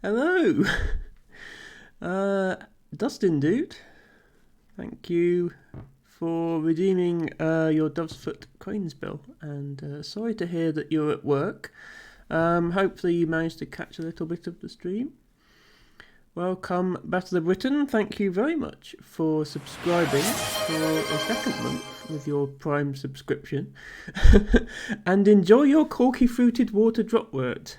Hello, Dustin dude, thank you for redeeming your Dove's Foot Crane's Bill, and sorry to hear that you're at work. Hopefully you managed to catch a little bit of the stream. Welcome, Battle of Britain, thank you very much for subscribing for a second month with your Prime subscription, and enjoy your corky-fruited water dropwort.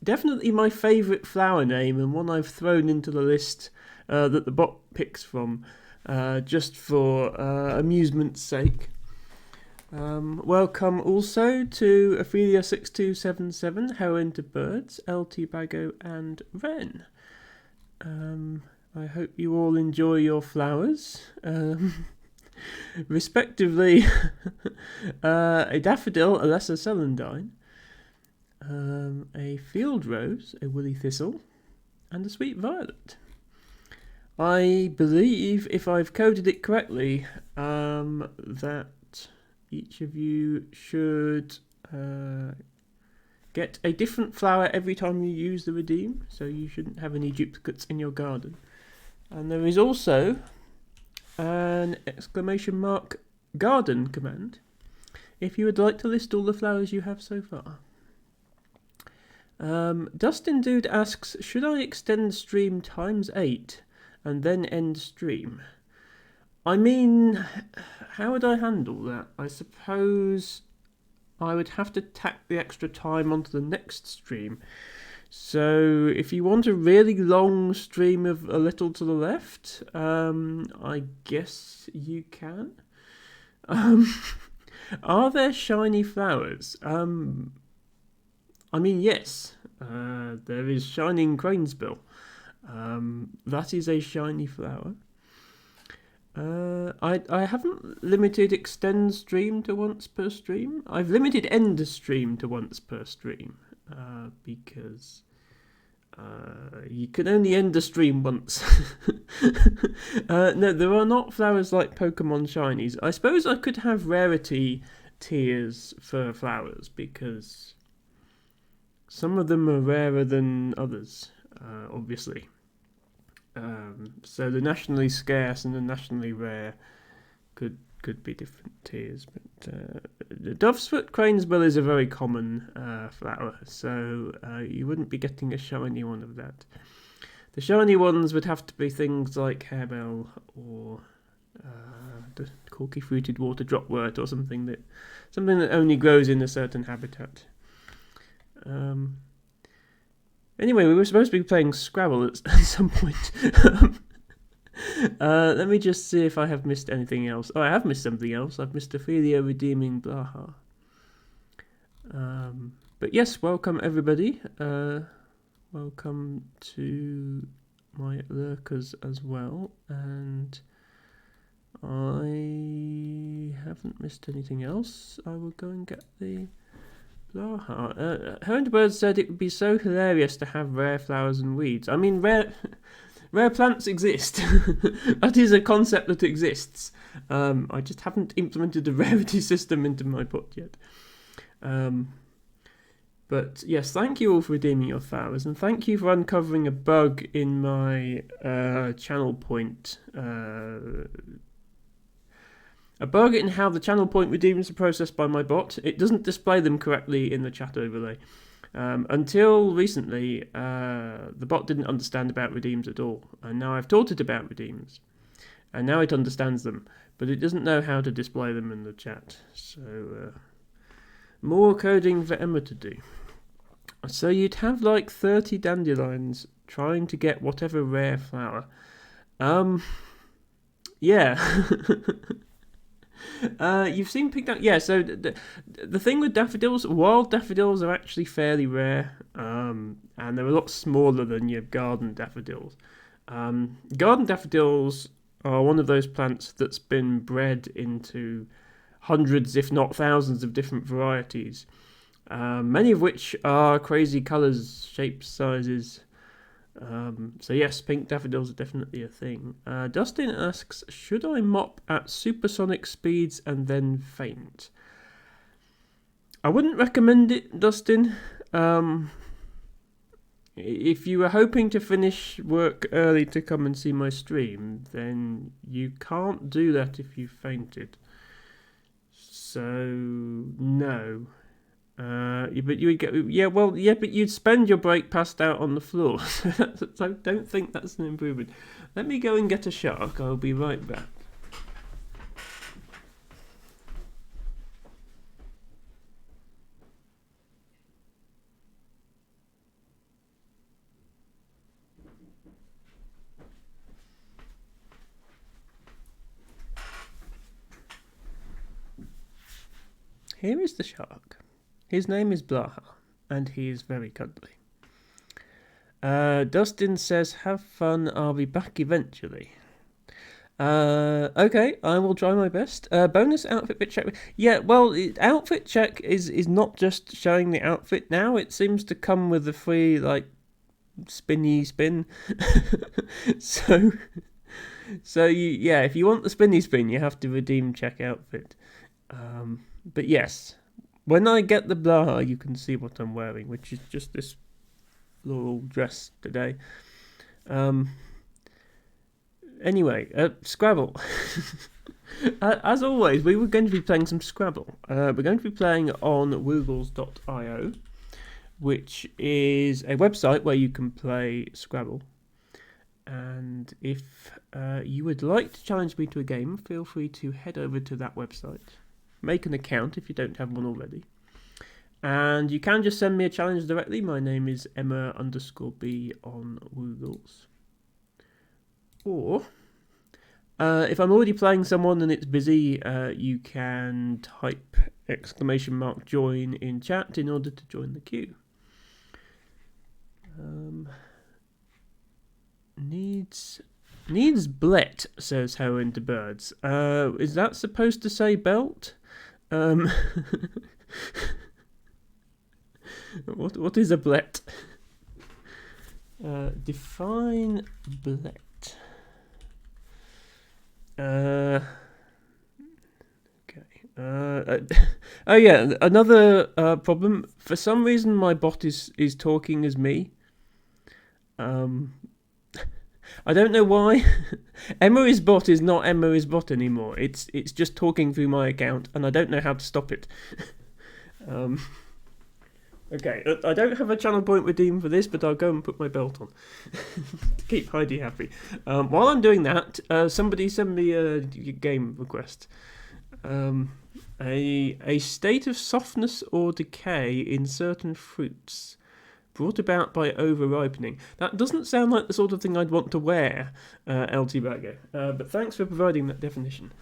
Definitely my favourite flower name, and one I've thrown into the list that the bot picks from, just for amusement's sake. Welcome also to Ophelia6277, Heroine to Birds, LT Bago and Wren. I hope you all enjoy your flowers. Respectively, a daffodil, a lesser celandine, a field rose, a woolly thistle, and a sweet violet. I believe, if I've coded it correctly, that each of you should get a different flower every time you use the redeem, so you shouldn't have any duplicates in your garden. And there is also an !garden command if you would like to list all the flowers you have so far. Dustin Dude asks, should I extend stream ×8 and then end stream? I mean, how would I handle that? I suppose I would have to tack the extra time onto the next stream. So if you want a really long stream of a little to the left, I guess you can. Are there shiny flowers? I mean, yes, there is Shining Cranesbill. That is a shiny flower. I haven't limited extend stream to once per stream. I've limited end stream to once per stream, because you can only end a stream once. No, there are not flowers like Pokemon Shinies. I suppose I could have rarity tiers for flowers, because some of them are rarer than others, obviously. So the nationally scarce and the nationally rare could be different tiers. But the Dove's Foot Cranesbill is a very common flower, so you wouldn't be getting a shiny one of that. The shiny ones would have to be things like Harebell or the corky fruited water dropwort, or something that only grows in a certain habitat. Anyway, we were supposed to be playing Scrabble at some point. Let me just see if I have missed anything else. Oh, I have missed something else. I've missed Ophelia redeeming Blaha. But yes, welcome everybody. Welcome to my lurkers as well. And I haven't missed anything else. I will go and get the Blaha. Herndbird said it would be so hilarious to have rare flowers and weeds. I mean, Rare plants exist. That is a concept that exists. I just haven't implemented a rarity system into my bot yet. But yes, thank you all for redeeming your flowers, and thank you for uncovering a bug in my channel point. A bug in how the channel point redeems are processed by my bot. It doesn't display them correctly in the chat overlay. Until recently, the bot didn't understand about redeems at all, and now I've taught it about redeems, and now it understands them, but it doesn't know how to display them in the chat. So, more coding for Emma to do. So you'd have like 30 dandelions trying to get whatever rare flower. Yeah. You've seen picked up. Yeah, so the thing with daffodils, wild daffodils are actually fairly rare, and they're a lot smaller than your garden daffodils. Garden daffodils are one of those plants that's been bred into hundreds, if not thousands, of different varieties, many of which are crazy colours, shapes, sizes. So yes, pink daffodils are definitely a thing. Dustin asks, should I mop at supersonic speeds and then faint? I wouldn't recommend it, Dustin. If you were hoping to finish work early to come and see my stream, then you can't do that if you fainted. So, no. But you would get, but you'd spend your break passed out on the floor. So I don't think that's an improvement. Let me go and get a shark. I'll be right back. Here is the shark. His name is Blaha, and he is very cuddly. Dustin says, have fun, I'll be back eventually. Okay, I will try my best. Bonus outfit check. Yeah, well, outfit check is not just showing the outfit now. It seems to come with a free, like, spinny spin. So if you want the spinny spin, you have to redeem check outfit. But yes, when I get the Blaha, you can see what I'm wearing, which is just this little dress today. Anyway, Scrabble. As always, we were going to be playing some Scrabble. We're going to be playing on woogles.io, which is a website where you can play Scrabble. And if you would like to challenge me to a game, feel free to head over to that website. Make an account if you don't have one already. And you can just send me a challenge directly. My name is Emma_B on Woogles. Or, if I'm already playing someone and it's busy, you can type !join in chat in order to join the queue. Needs blet, says Heroin to Birds. Is that supposed to say belt? What is a blet? Define blet. Okay. Oh yeah, another problem. For some reason, my bot is talking as me. I don't know why. Emma is bot is not Emma is bot anymore. It's just talking through my account, and I don't know how to stop it. Okay, I don't have a channel point redeem for this, but I'll go and put my belt on to keep Heidi happy. While I'm doing that, somebody send me a game request. A state of softness or decay in certain fruits brought about by over-ripening. That doesn't sound like the sort of thing I'd want to wear, LT Bagger. But thanks for providing that definition.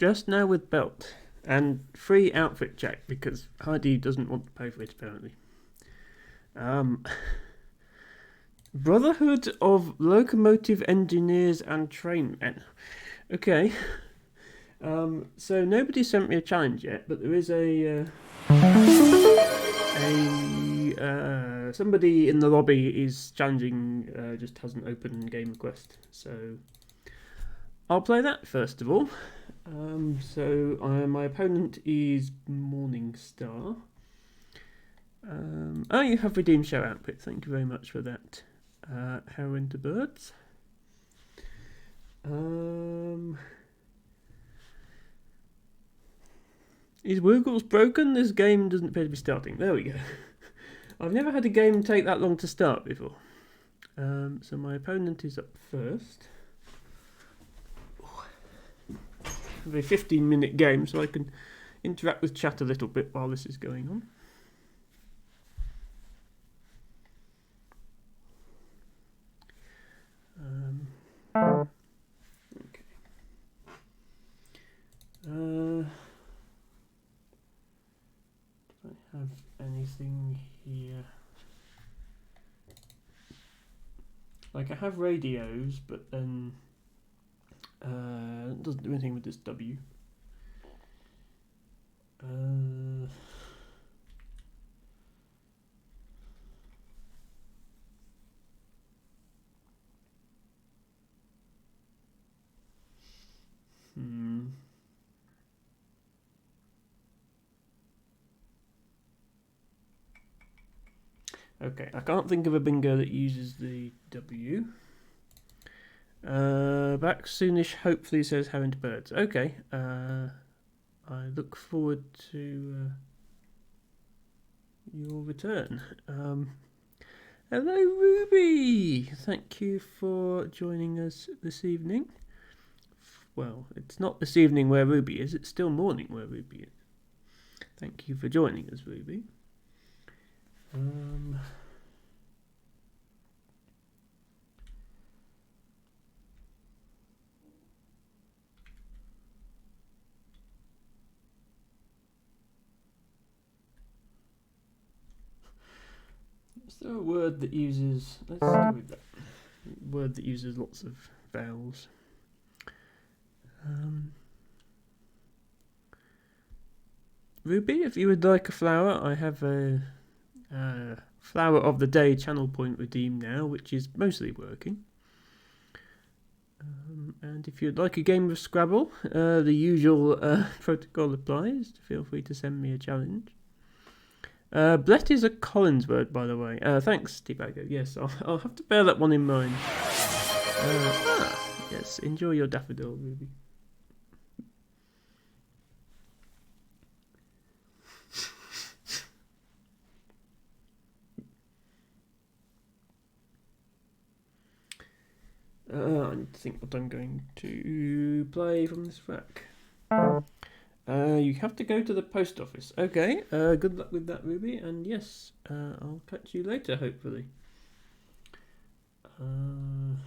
Just now with belt. And free outfit check, because Heidi doesn't want to pay for it, apparently. Brotherhood of Locomotive Engineers and Trainmen. Okay. So nobody sent me a challenge yet, but there is somebody in the lobby is challenging, just hasn't opened game request. So I'll play that first of all. My opponent is Morningstar. You have redeemed show outfit. Thank you very much for that. Heroin to birds. Is Woogles broken? This game doesn't appear to be starting. There we go. I've never had a game take that long to start before. So my opponent is up first. A 15-minute game, so I can interact with chat a little bit while this is going on. Okay. Do I have anything here? Like, I have radios, but then it doesn't do anything with this W. Okay, I can't think of a bingo that uses the W. Back soonish, hopefully, says Heron to birds. Okay, I look forward to your return. Hello, Ruby! Thank you for joining us this evening. Well, it's not this evening where Ruby is, it's still morning where Ruby is. Thank you for joining us, Ruby. Is there a word that uses... Let's go with that. A word that uses lots of vowels. Ruby, if you would like a flower, I have a flower of the day channel point redeemed now, which is mostly working. And if you'd like a game of Scrabble, the usual protocol applies. Feel free to send me a challenge. Blet is a Collins word, by the way. Thanks, T-Baggo. Yes, I'll have to bear that one in mind. Yes, enjoy your daffodil, Ruby. I need to think what I'm going to play from this rack. You have to go to the post office. Okay, good luck with that, Ruby. And yes, I'll catch you later, hopefully. Do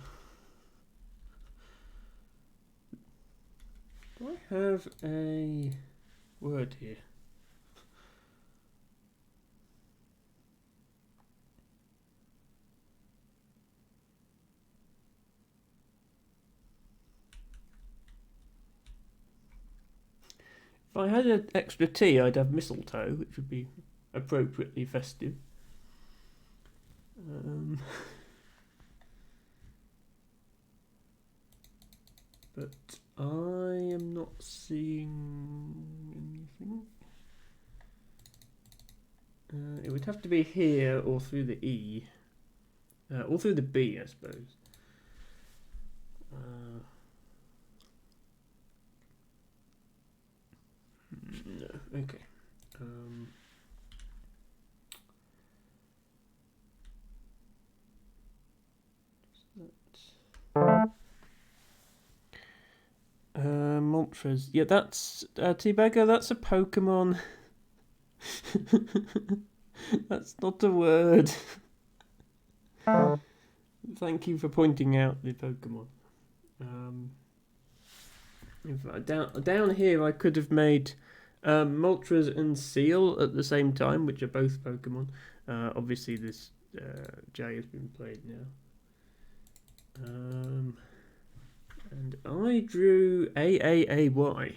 I have a word here? If I had an extra T, I'd have mistletoe, which would be appropriately festive. But I am not seeing anything. It would have to be here or through the E. Or through the B, I suppose. No, okay. Moltres. Yeah, that's T-Bagger, that's a Pokemon. That's not a word. Thank you for pointing out the Pokemon. Down here, I could have made Moltres and Seal at the same time, which are both Pokemon. Obviously, this J has been played now. And I drew AAAY.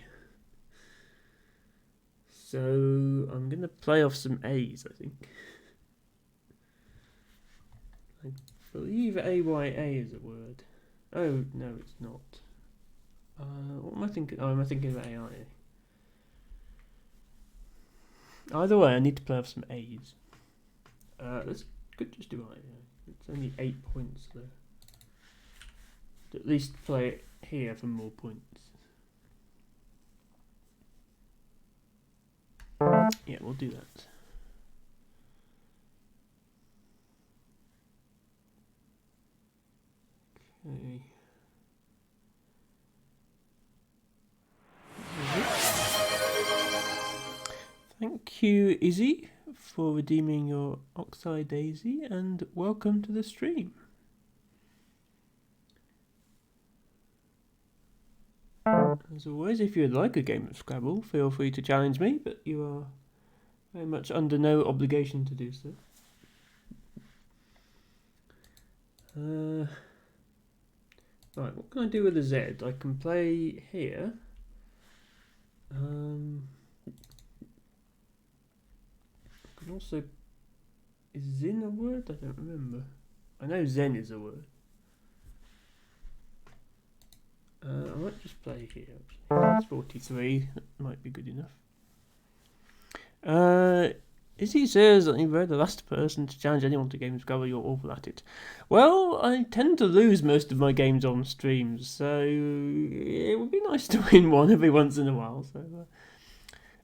So I'm going to play off some A's, I think. I believe AYA is a word. Oh, no, it's not. What am I thinking? Oh, am I thinking of AI? Either way, I need to play off some A's. Let's could just do IA. It's only 8 points though. At least play it here for more points. Yeah, we'll do that. Okay. Thank you, Izzy, for redeeming your Oxide Daisy, and welcome to the stream. As always, if you would like a game of Scrabble, feel free to challenge me, but you are very much under no obligation to do so. Right, what can I do with a Z? I can play here. I can also... Is Zin a word? I don't remember. I know Zen is a word. I might just play here, actually. It's 43. That might be good enough. Izzy says that you're the last person to challenge anyone to games Scrabble. You're awful at it. Well, I tend to lose most of my games on streams, so it would be nice to win one every once in a while. So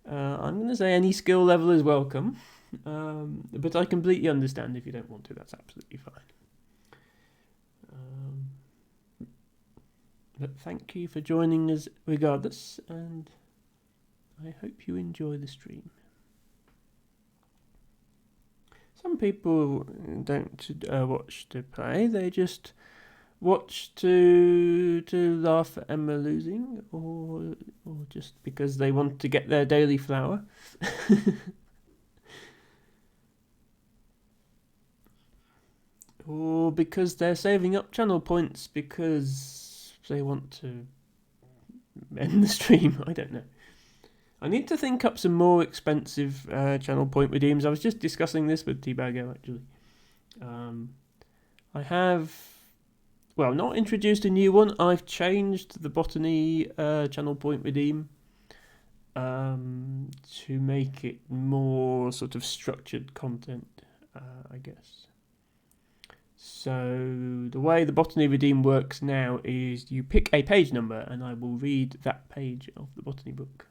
I'm going to say any skill level is welcome, but I completely understand if you don't want to. That's absolutely fine. But thank you for joining us regardless, and I hope you enjoy the stream. Some people don't watch to play, they just watch to laugh at Emma losing, or just because they want to get their daily flower. Or because they're saving up channel points because they want to end the stream. I don't know. I need to think up some more expensive channel point redeems. I was just discussing this with T-Bago actually. I have, well, not introduced a new one. I've changed the botany channel point redeem to make it more sort of structured content, I guess. So the way the botany redeem works now is you pick a page number and I will read that page of the botany book.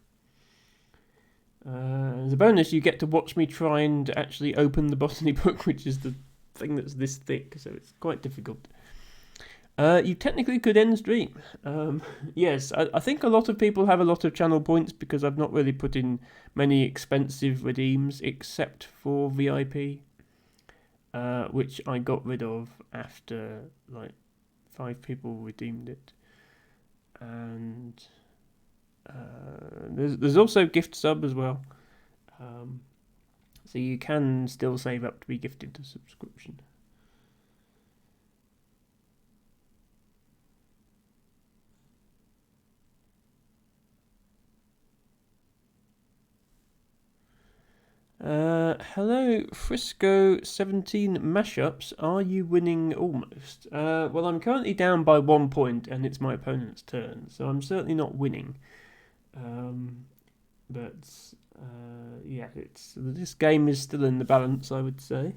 As a bonus, you get to watch me try and actually open the botany book, which is the thing that's this thick, so it's quite difficult. You technically could end stream. Yes, I think a lot of people have a lot of channel points because I've not really put in many expensive redeems except for VIP. Which I got rid of after like 5 people redeemed it, and there's also gift sub as well, so you can still save up to be gifted a subscription. Hello, Frisco17 mashups. Are you winning almost? Well, I'm currently down by 1 point, and it's my opponent's turn, so I'm certainly not winning. But yeah, this game is still in the balance, I would say.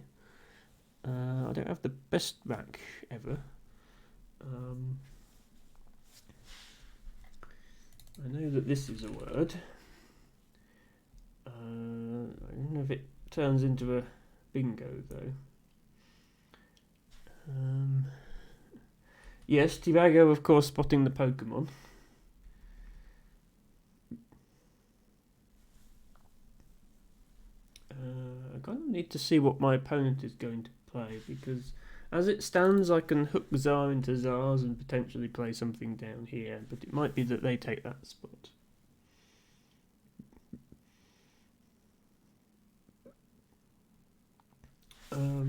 I don't have the best rack ever. I know that this is a word. I don't know if it turns into a bingo though. Yes, Tibago, of course, spotting the Pokemon. I kind of need to see what my opponent is going to play because As it stands, I can hook Tsar into Tsars and potentially play something down here, but it might be that they take that spot. I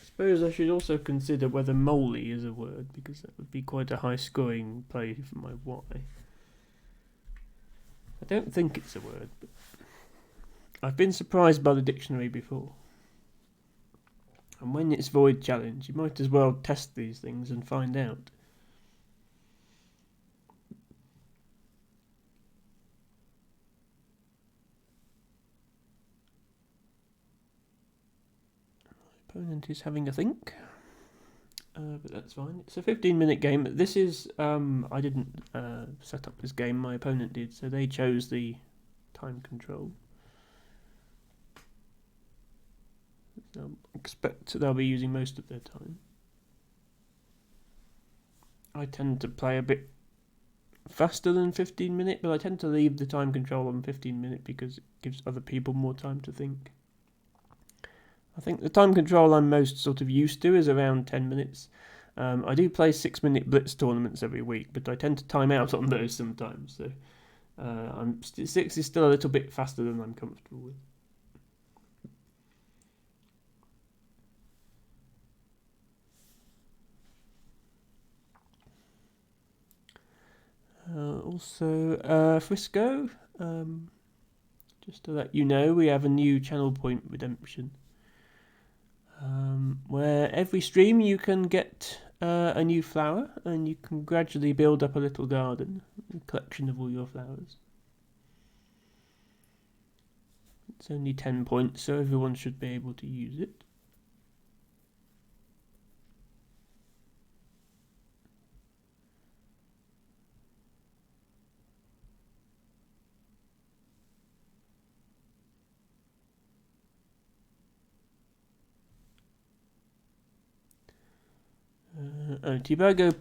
suppose I should also consider whether moly is a word, because that would be quite a high scoring play for my Y. I don't think it's a word, but I've been surprised by the dictionary before. And when it's void challenge, you might as well test these things and find out. My opponent is having a think. But that's fine. It's a 15-minute game. This is, I didn't set up this game, my opponent did, so they chose the time control. So I expect they'll be using most of their time. I tend to play a bit faster than 15-minute, but I tend to leave the time control on 15-minute because it gives other people more time to think. I think the time control I'm most sort of used to is around 10 minutes. I do play 6-minute blitz tournaments every week, but I tend to time out on those sometimes. So 6 is still a little bit faster than I'm comfortable with. Also, Frisco, just to let you know, we have a new channel point redemption. Where every stream you can get a new flower and you can gradually build up a little garden, a collection of all your flowers. It's only 10 points, so everyone should be able to use it. Tibago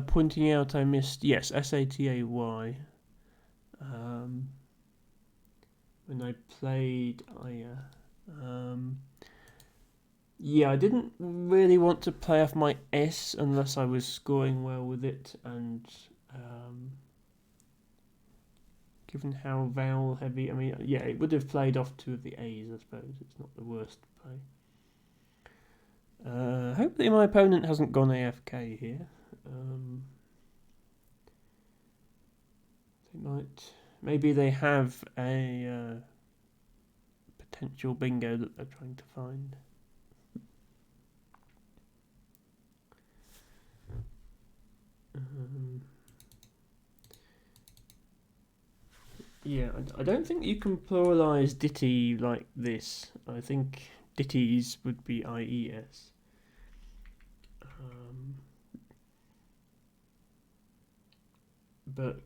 pointing out I missed, yes, Satay. When I played yeah, I didn't really want to play off my S unless I was scoring well with it, and given how vowel heavy, I mean, yeah, it would have played off 2 of the A's, I suppose. It's not the worst play. Hopefully my opponent hasn't gone AFK here. They might. Maybe they have a potential bingo that they're trying to find. Yeah, I don't think you can pluralise ditty like this. I think ditties would be IES. But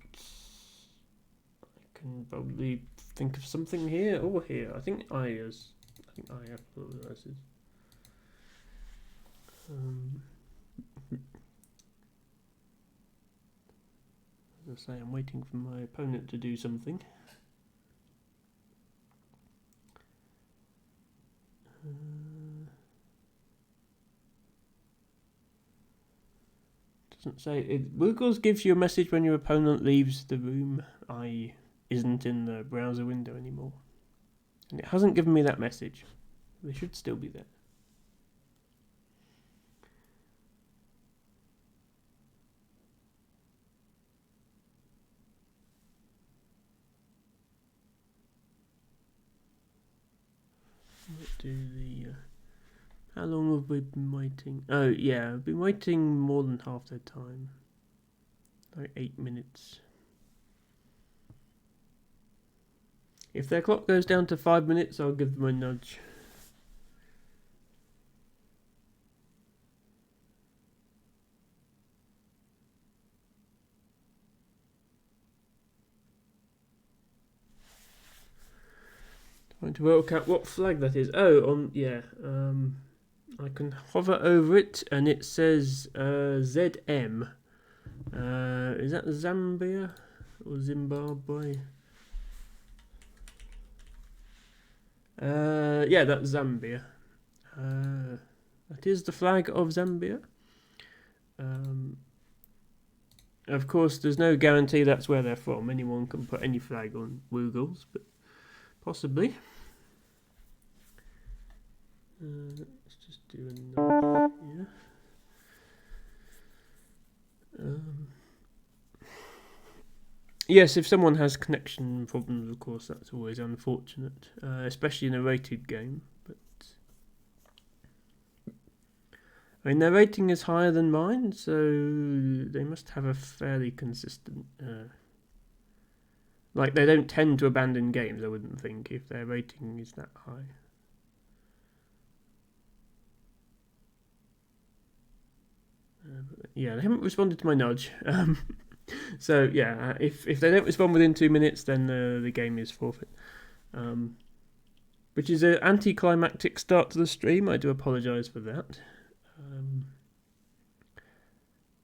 I can probably think of something here or here. I think IES. I think IES pluralises. As I say, I'm waiting for my opponent to do something. Doesn't say it. Wiggles gives you a message when your opponent leaves the room, i.e., isn't in the browser window anymore. And it hasn't given me that message. They should still be there. Do the how long have we been waiting? Oh yeah, I've been waiting more than half the time, like 8 minutes. If their clock goes down to 5 minutes, I'll give them a nudge. Trying to work out what flag that is. Oh, I can hover over it and it says ZM. Is that Zambia or Zimbabwe? Yeah, that's Zambia. It is the flag of Zambia. Of course, there's no guarantee that's where they're from. Anyone can put any flag on Woogles, but possibly. Let's just do another here. Yes, if someone has connection problems, of course, that's always unfortunate, especially in a rated game. But I mean, their rating is higher than mine, so they must have a fairly consistent. Like, they don't tend to abandon games, I wouldn't think, if their rating is that high. Yeah, they haven't responded to my nudge. So yeah, if they don't respond within 2 minutes, then the game is forfeit. Which is an anticlimactic start to the stream. I do apologise for that.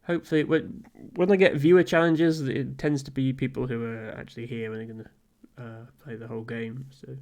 Hopefully, when I get viewer challenges, it tends to be people who are actually here and are going to play the whole game. So.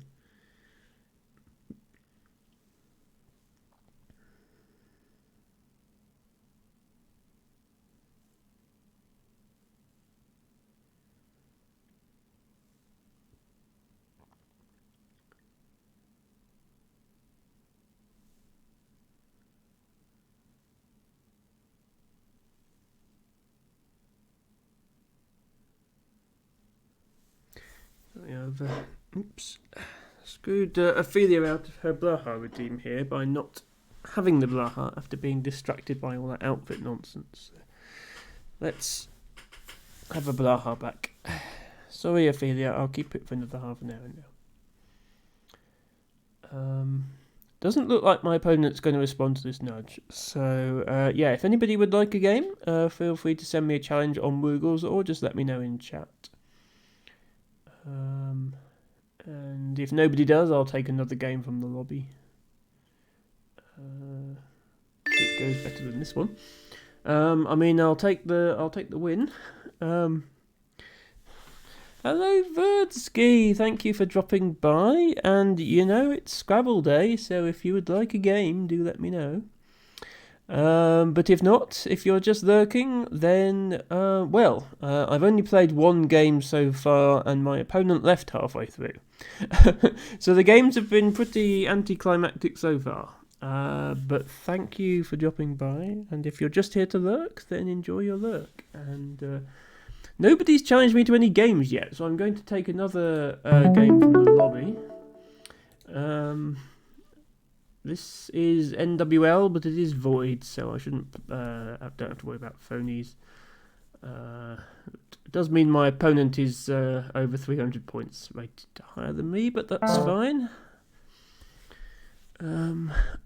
I have screwed Ophelia out of her Blaha redeem here by not having the Blaha after being distracted by all that outfit nonsense. So let's have a Blaha back. Sorry, Ophelia, I'll keep it for another half an hour now. Doesn't look like my opponent's going to respond to this nudge. So, yeah, if anybody would like a game, feel free to send me a challenge on Woogles or just let me know in chat. And if nobody does, I'll take another game from the lobby. It goes better than this one. I mean, I'll take the win. Hello, Verdsky. Thank you for dropping by. And you know, it's Scrabble Day, so if you would like a game, do let me know. But if not, if you're just lurking, then, I've only played one game so far, and my opponent left halfway through. So the games have been pretty anticlimactic so far. But thank you for dropping by, and if you're just here to lurk, then enjoy your lurk. And nobody's challenged me to any games yet, so I'm going to take another game from the lobby. This is NWL, but it is void, so I don't have to worry about phonies. It does mean my opponent is over 300 points rated higher than me, but that's fine.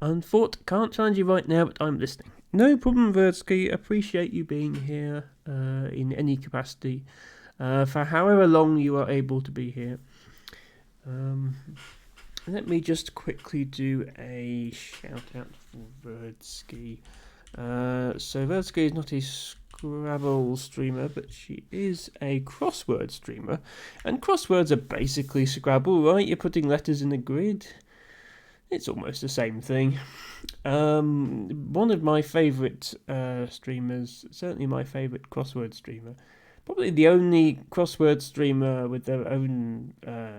Unfought, can't challenge you right now, but I'm listening. No problem, Verdsky. Appreciate you being here in any capacity for however long you are able to be here. Let me just quickly do a shout out for Verdsky. So Verdsky is not a Scrabble streamer, but she is a crossword streamer. And crosswords are basically Scrabble, right? You're putting letters in a grid. It's almost the same thing. One of my favourite streamers, certainly my favourite crossword streamer, probably the only crossword streamer with their own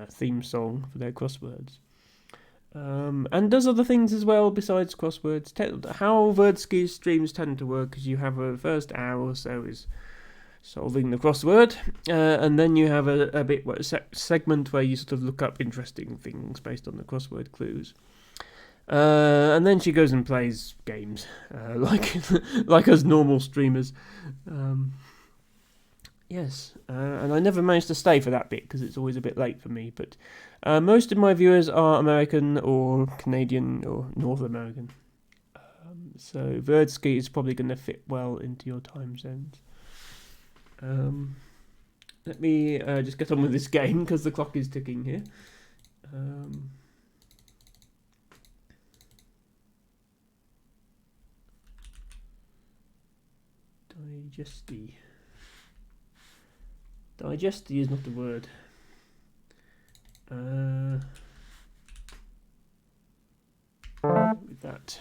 theme song for their crosswords. And does other things as well besides crosswords. How Verdsky's streams tend to work is you have a first hour or so is solving the crossword, and then you have a bit segment where you sort of look up interesting things based on the crossword clues. And then she goes and plays games, like us normal streamers. Yes, and I never managed to stay for that bit because it's always a bit late for me. But most of my viewers are American or Canadian or North American. So Verdsky is probably going to fit well into your time zones. Let me just get on with this game because the clock is ticking here. Digesty is not a word. With that.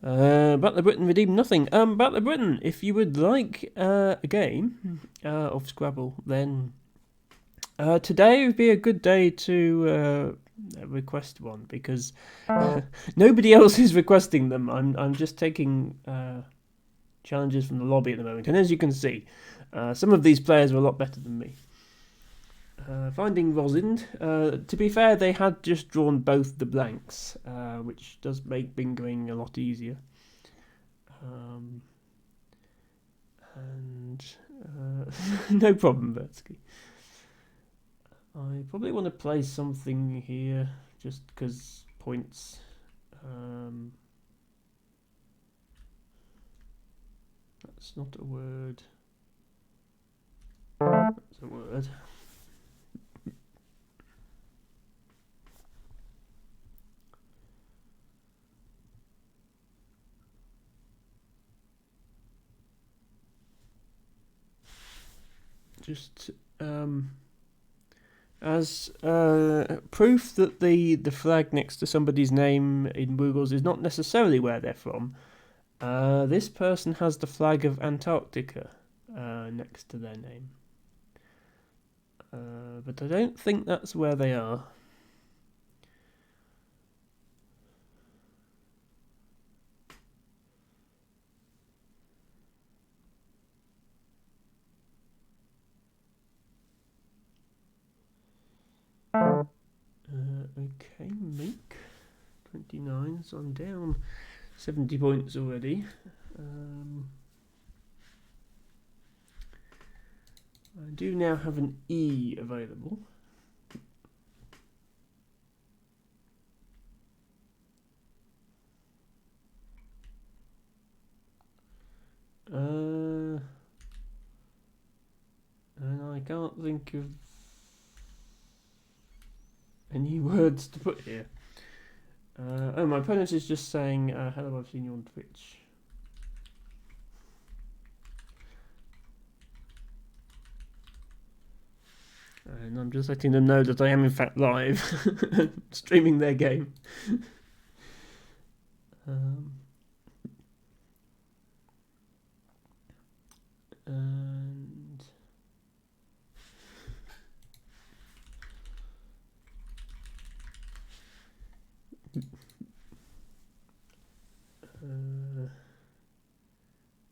Battle of Britain redeemed nothing. Battle of Britain, if you would like a game of Scrabble, then today would be a good day to request one, because nobody else is requesting them. I'm just taking challenges from the lobby at the moment, and as you can see, some of these players are a lot better than me. Finding Rosalind. To be fair, they had just drawn both the blanks, which does make bingoing a lot easier. And no problem, Bertsky. I probably want to play something here, just because points. That's not a word. That's a word. Just as proof that the flag next to somebody's name in Woogles is not necessarily where they're from, this person has the flag of Antarctica next to their name. But I don't think that's where they are. Okay, Mink 29, so I'm down 70 points already. I do now have an E available. And I can't think of any words to put here. Oh, my opponent is just saying, hello, I've seen you on Twitch. And I'm just letting them know that I am in fact live, streaming their game. And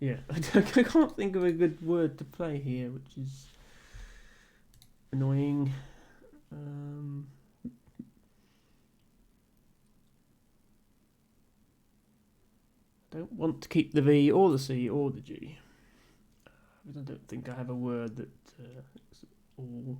yeah, I can't think of a good word to play here, which is annoying. I don't want to keep the V or the C or the G. I don't think I have a word that is all.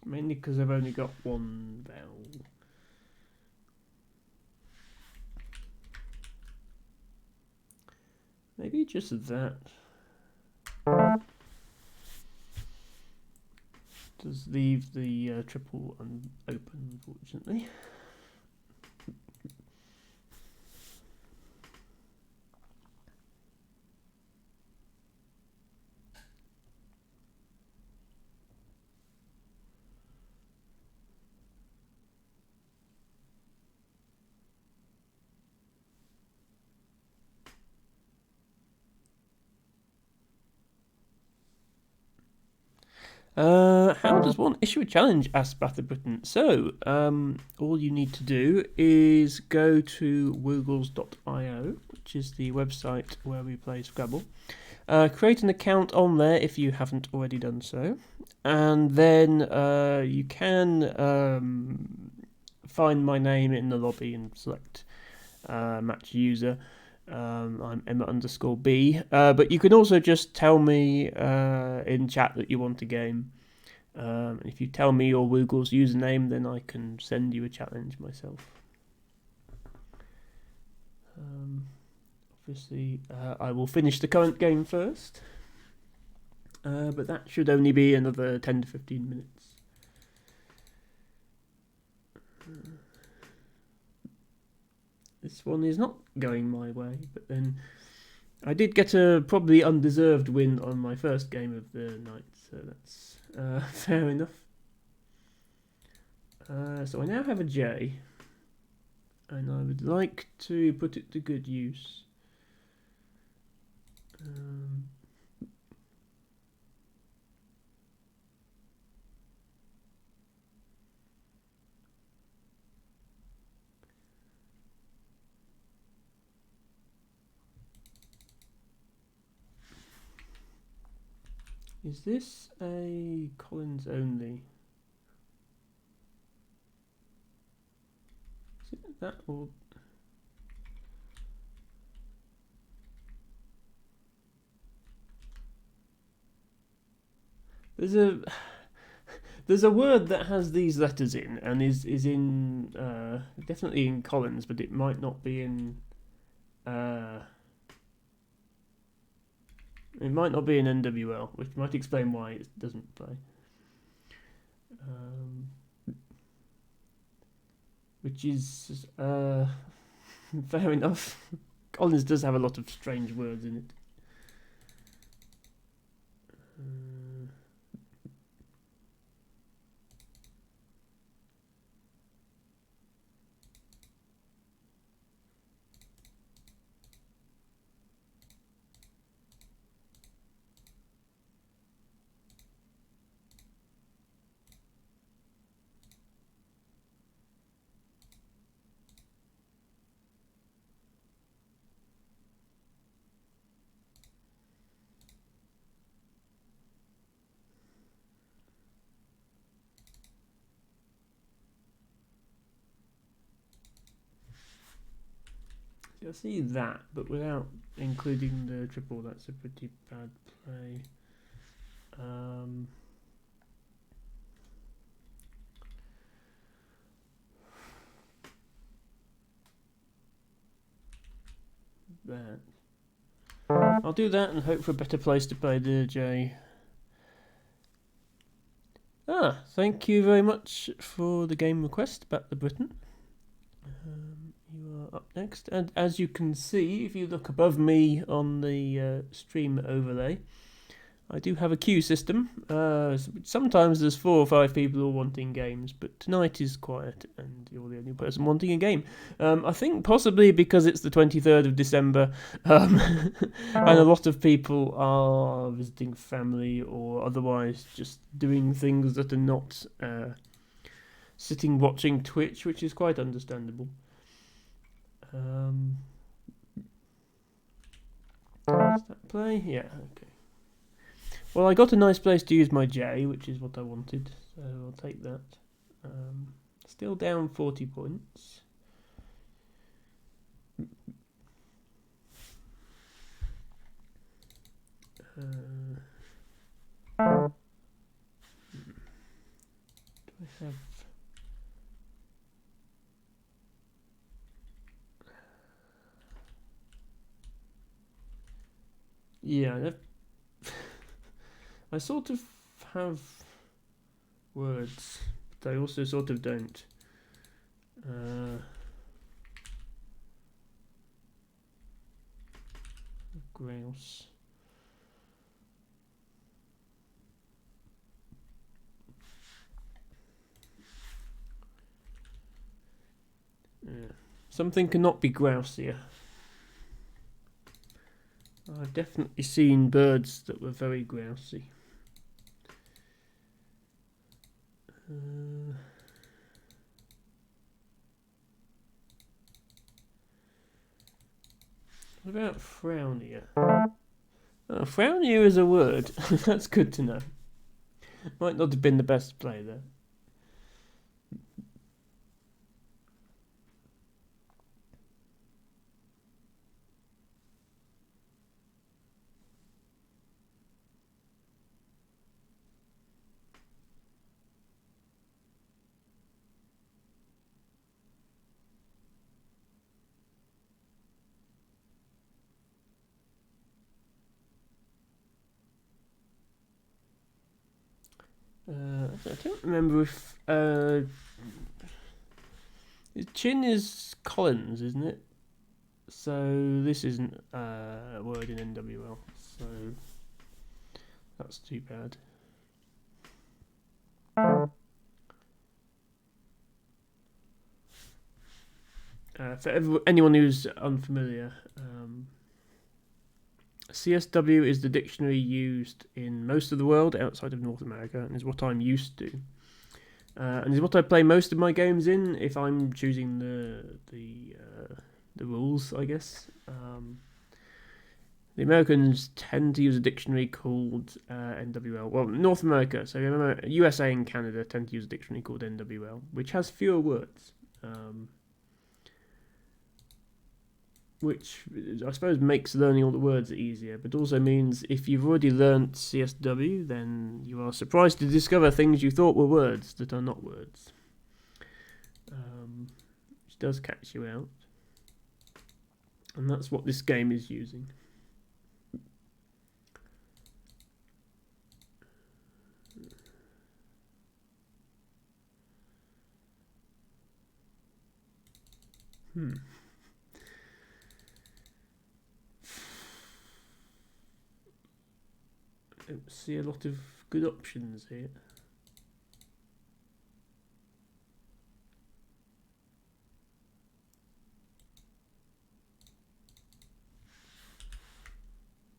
Mainly because I've only got one vowel. Maybe just that. Does leave the triple open, unfortunately. How does one issue a challenge? Asked Battle Britain. So, all you need to do is go to woogles.io, which is the website where we play Scrabble. Create an account on there if you haven't already done so, and then you can find my name in the lobby and select match user. I'm Emma_B, but you can also just tell me in chat that you want a game. If you tell me your Woogles username, then I can send you a challenge myself. Obviously, I will finish the current game first, but that should only be another 10 to 15 minutes. This one is not going my way, but then I did get a probably undeserved win on my first game of the night, so that's fair enough. So I now have a J, and I would like to put it to good use. Is this a Collins only? Is it that or... There's a word that has these letters in and is in definitely in Collins, but it might not be in it might not be in NWL, which might explain why it doesn't play. Which is fair enough. Collins does have a lot of strange words in it. I see that, but without including the triple, that's a pretty bad play. That. I'll do that and hope for a better place to play the J. Thank you very much for the game request about the Britain. You are up next, and as you can see, if you look above me on the stream overlay, I do have a queue system. Sometimes there's 4 or 5 people all wanting games, but tonight is quiet and you're the only person wanting a game. I think possibly because it's the 23rd of December and a lot of people are visiting family or otherwise just doing things that are not sitting watching Twitch, which is quite understandable. Does that play? Yeah, okay. Well, I got a nice place to use my J, which is what I wanted, so I'll take that. Still down 40 points. Do I have... Yeah, I sort of have words, but I also sort of don't. Grouse. Yeah. Something cannot be grousier. I've definitely seen birds that were very grousy. What about frownier? Frownier is a word. That's good to know. Might not have been the best play there. I don't remember if Chin is Collins, isn't it? So this isn't a word in NWL, so that's too bad. For anyone who's unfamiliar, CSW is the dictionary used in most of the world outside of North America, and is what I'm used to. And is what I play most of my games in if I'm choosing the rules, I guess. The Americans tend to use a dictionary called NWL. Well, North America, so remember, USA and Canada tend to use a dictionary called NWL, which has fewer words. Which I suppose makes learning all the words easier, but also means if you've already learnt CSW, then you are surprised to discover things you thought were words that are not words. Which does catch you out. And that's what this game is using. I don't see a lot of good options here.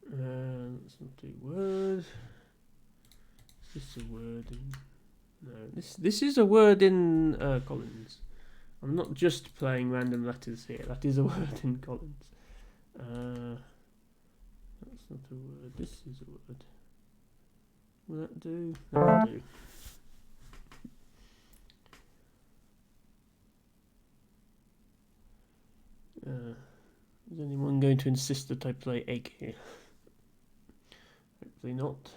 That's not a word. Is this a word in... No, this is a word in Collins. I'm not just playing random letters here. That is a word in Collins. That's not a word. This is a word. Will that do? That'll do. Is anyone going to insist that I play egg here? Hopefully not.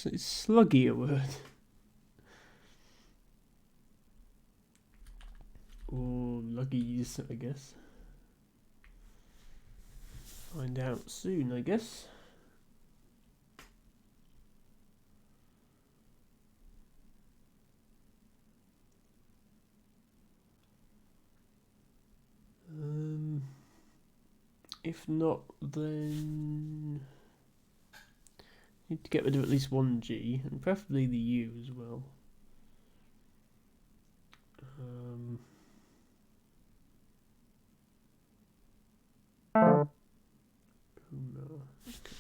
Is sluggy a word? Or luggies, I guess. Find out soon, I guess. If not, then need to get rid of at least one G, and preferably the U as well. No. Okay.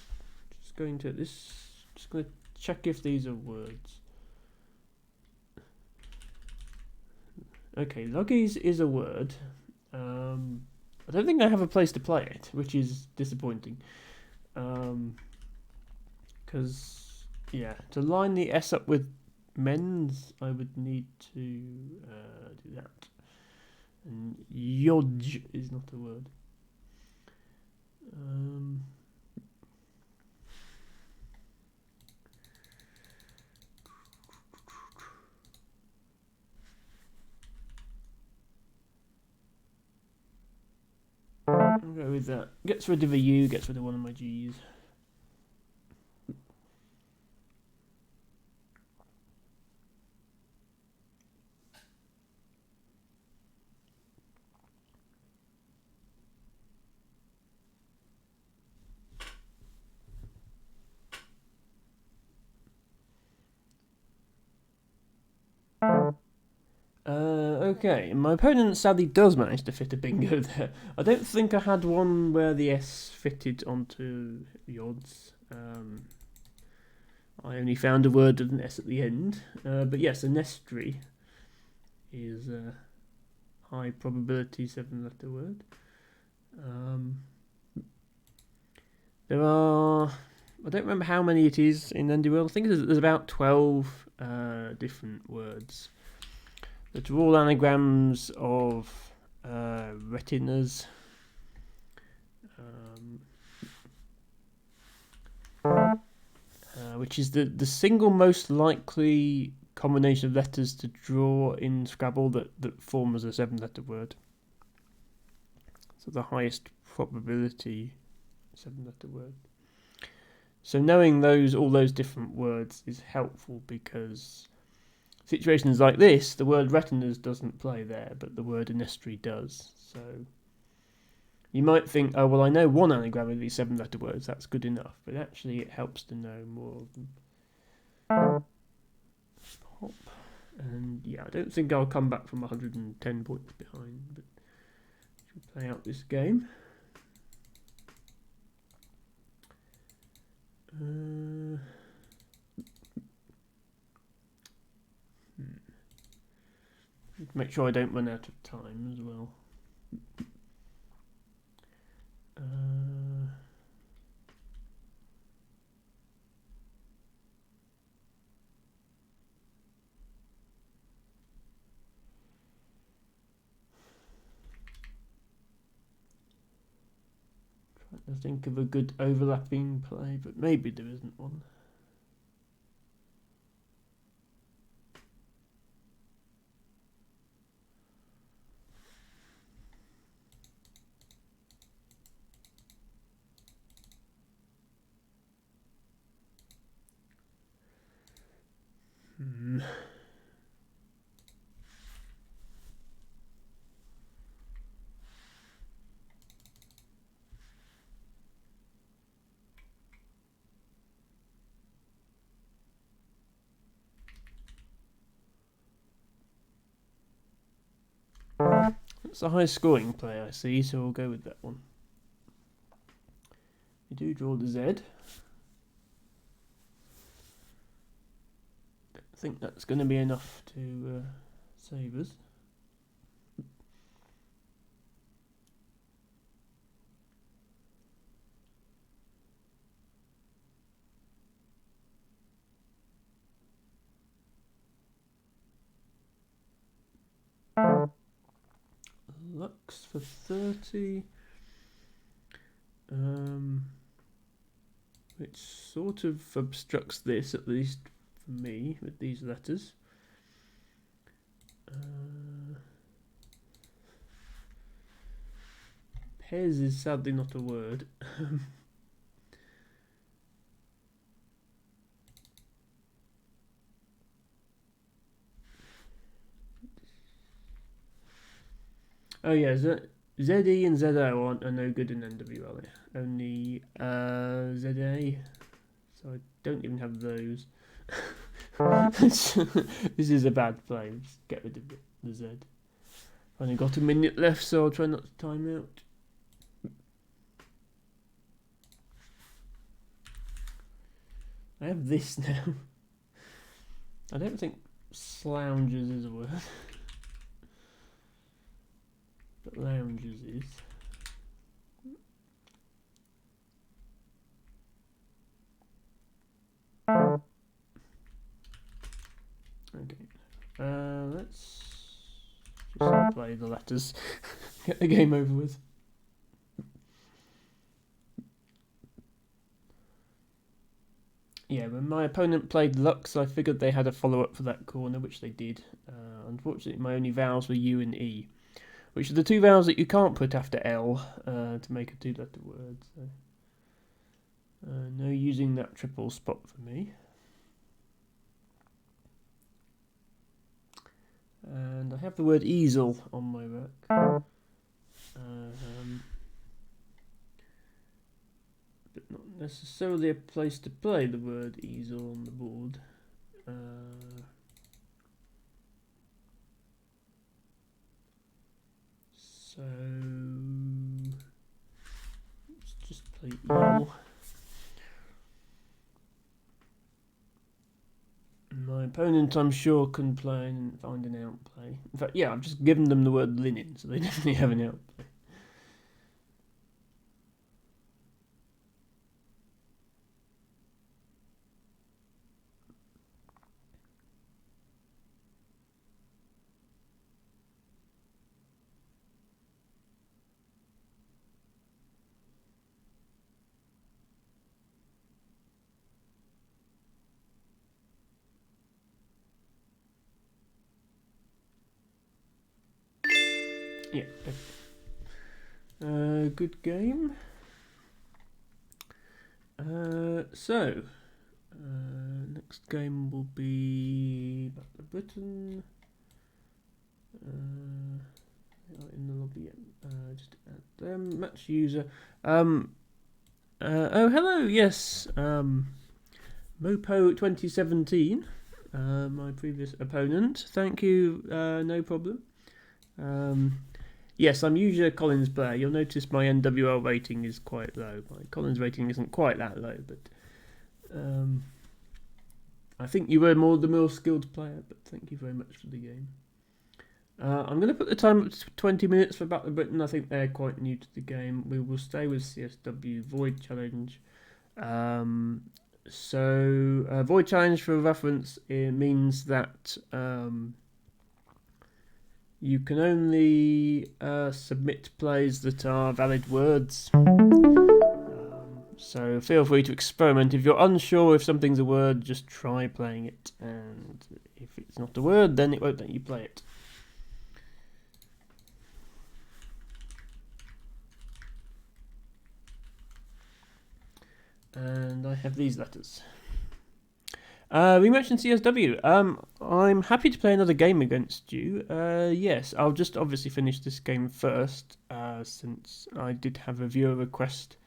Just going to check if these are words. Okay, luggies is a word. I don't think I have a place to play it, which is disappointing. Because, yeah, to line the S up with men's, I would need to do that. And yodge is not a word. I'll go with that. Gets rid of a U, gets rid of one of my G's. Okay, my opponent sadly does manage to fit a bingo there. I don't think I had one where the S fitted onto the odds. I only found a word with an S at the end. But yes, a nestry is a high probability 7-letter word. There are... I don't remember how many it is in NDWL. I think there's about 12 different words that are all anagrams of retinas. Which is the single most likely combination of letters to draw in Scrabble that form as a 7-letter word. So the highest probability 7-letter word. So knowing all those different words is helpful because situations like this, the word retinas doesn't play there, but the word inestri does. So you might think, oh well, I know one anagram of these 7-letter words, that's good enough, but actually it helps to know more of them. Hop. And yeah, I don't think I'll come back from 110 points behind, but we'll play out this game. Make sure I don't run out of time as well. Trying to think of a good overlapping play, but maybe there isn't one. It's a high scoring play, I see, so we'll go with that one. You do draw the Z. I think that's going to be enough to save us. Lux for 30. Which sort of obstructs this, at least for me, with these letters. Pairs is sadly not a word. Oh yeah, ZE and ZO are no good in NWL. Only ZA. So I don't even have those. This is a bad play. Let's get rid of the Z. I've only got a minute left, so I'll try not to time out. I have this now. I don't think slouches is a word. But lounges is. Okay. Let's just play the letters. Get the game over with. Yeah, when my opponent played Lux, I figured they had a follow-up for that corner, which they did. Unfortunately, my only vowels were U and E, which are the two vowels that you can't put after L to make a two-letter word. So, no using that triple spot for me. And I have the word easel on my rack. But not necessarily a place to play the word easel on the board. So let's just play eel. My opponent, I'm sure, can play and find an outplay. In fact, yeah, I've just given them the word linen, so they definitely have an outplay. Yeah. Good game. Next game will be back to Britain. In the lobby, just add them. Match user. Oh, hello. Yes. Mopo 2017. My previous opponent. Thank you. No problem. Yes, I'm usually a Collins player. You'll notice my NWL rating is quite low. My Collins rating isn't quite that low, but I think you were the more skilled player. But thank you very much for the game. I'm going to put the time up to 20 minutes for Battle of Britain. I think they're quite new to the game. We will stay with CSW Void Challenge. Void Challenge, for reference, it means that you can only submit plays that are valid words. So feel free to experiment. If you're unsure if something's a word, just try playing it. And if it's not a word, then it won't let you play it. And I have these letters. We mentioned CSW. I'm happy to play another game against you. Yes, I'll just obviously finish this game first, since I did have a viewer request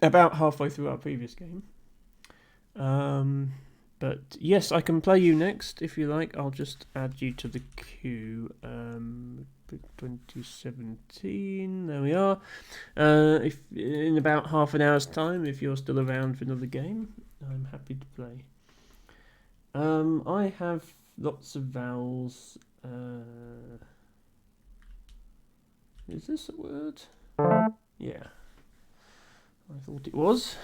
about halfway through our previous game. But yes, I can play you next if you like. I'll just add you to the queue. 2017. There we are. If in about half an hour's time, if you're still around for another game, I'm happy to play. I have lots of vowels. Is this a word? Yeah, I thought it was.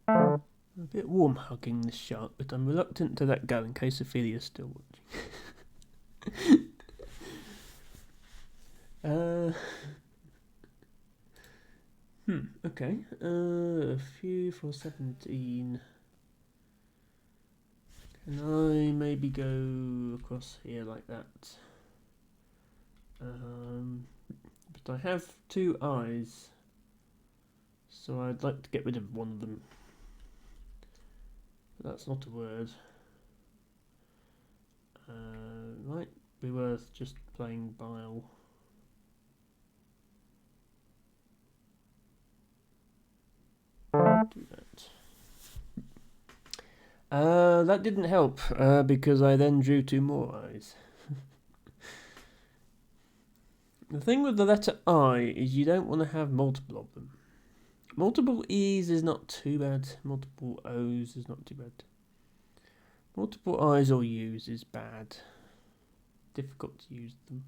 I'm a bit warm hugging this shark, but I'm reluctant to let go in case Ophelia's still watching. Okay. A few for 17. Can I maybe go across here like that? But I have 2 eyes, so I'd like to get rid of one of them. But that's not a word. Might be worth just playing bile. Do that. That didn't help, because I then drew 2 more eyes. The thing with the letter I is you don't want to have multiple of them. Multiple E's is not too bad. Multiple O's is not too bad. Multiple I's or U's is bad. Difficult to use them.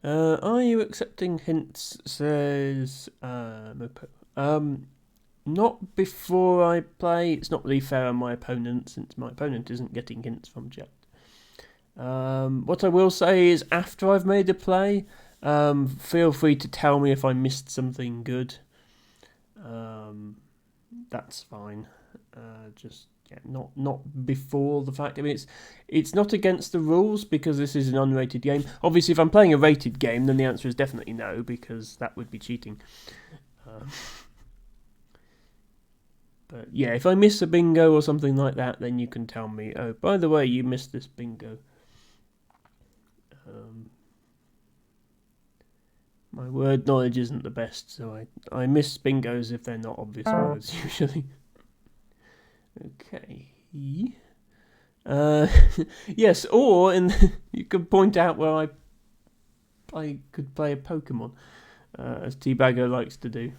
Are you accepting hints? Says Mopo. Not before I play. It's not really fair on my opponent, since my opponent isn't getting hints from chat. What I will say is, after I've made a play, feel free to tell me if I missed something good. That's fine. Just not before the fact. I mean, it's not against the rules because this is an unrated game. Obviously, if I'm playing a rated game, then the answer is definitely no, because that would be cheating. But yeah, if I miss a bingo or something like that, then you can tell me, oh, by the way, you missed this bingo. My word knowledge isn't the best, so I miss bingos if they're not obvious words usually. Okay. Yes, or you could point out where I could play a Pokemon, as Teabagger likes to do.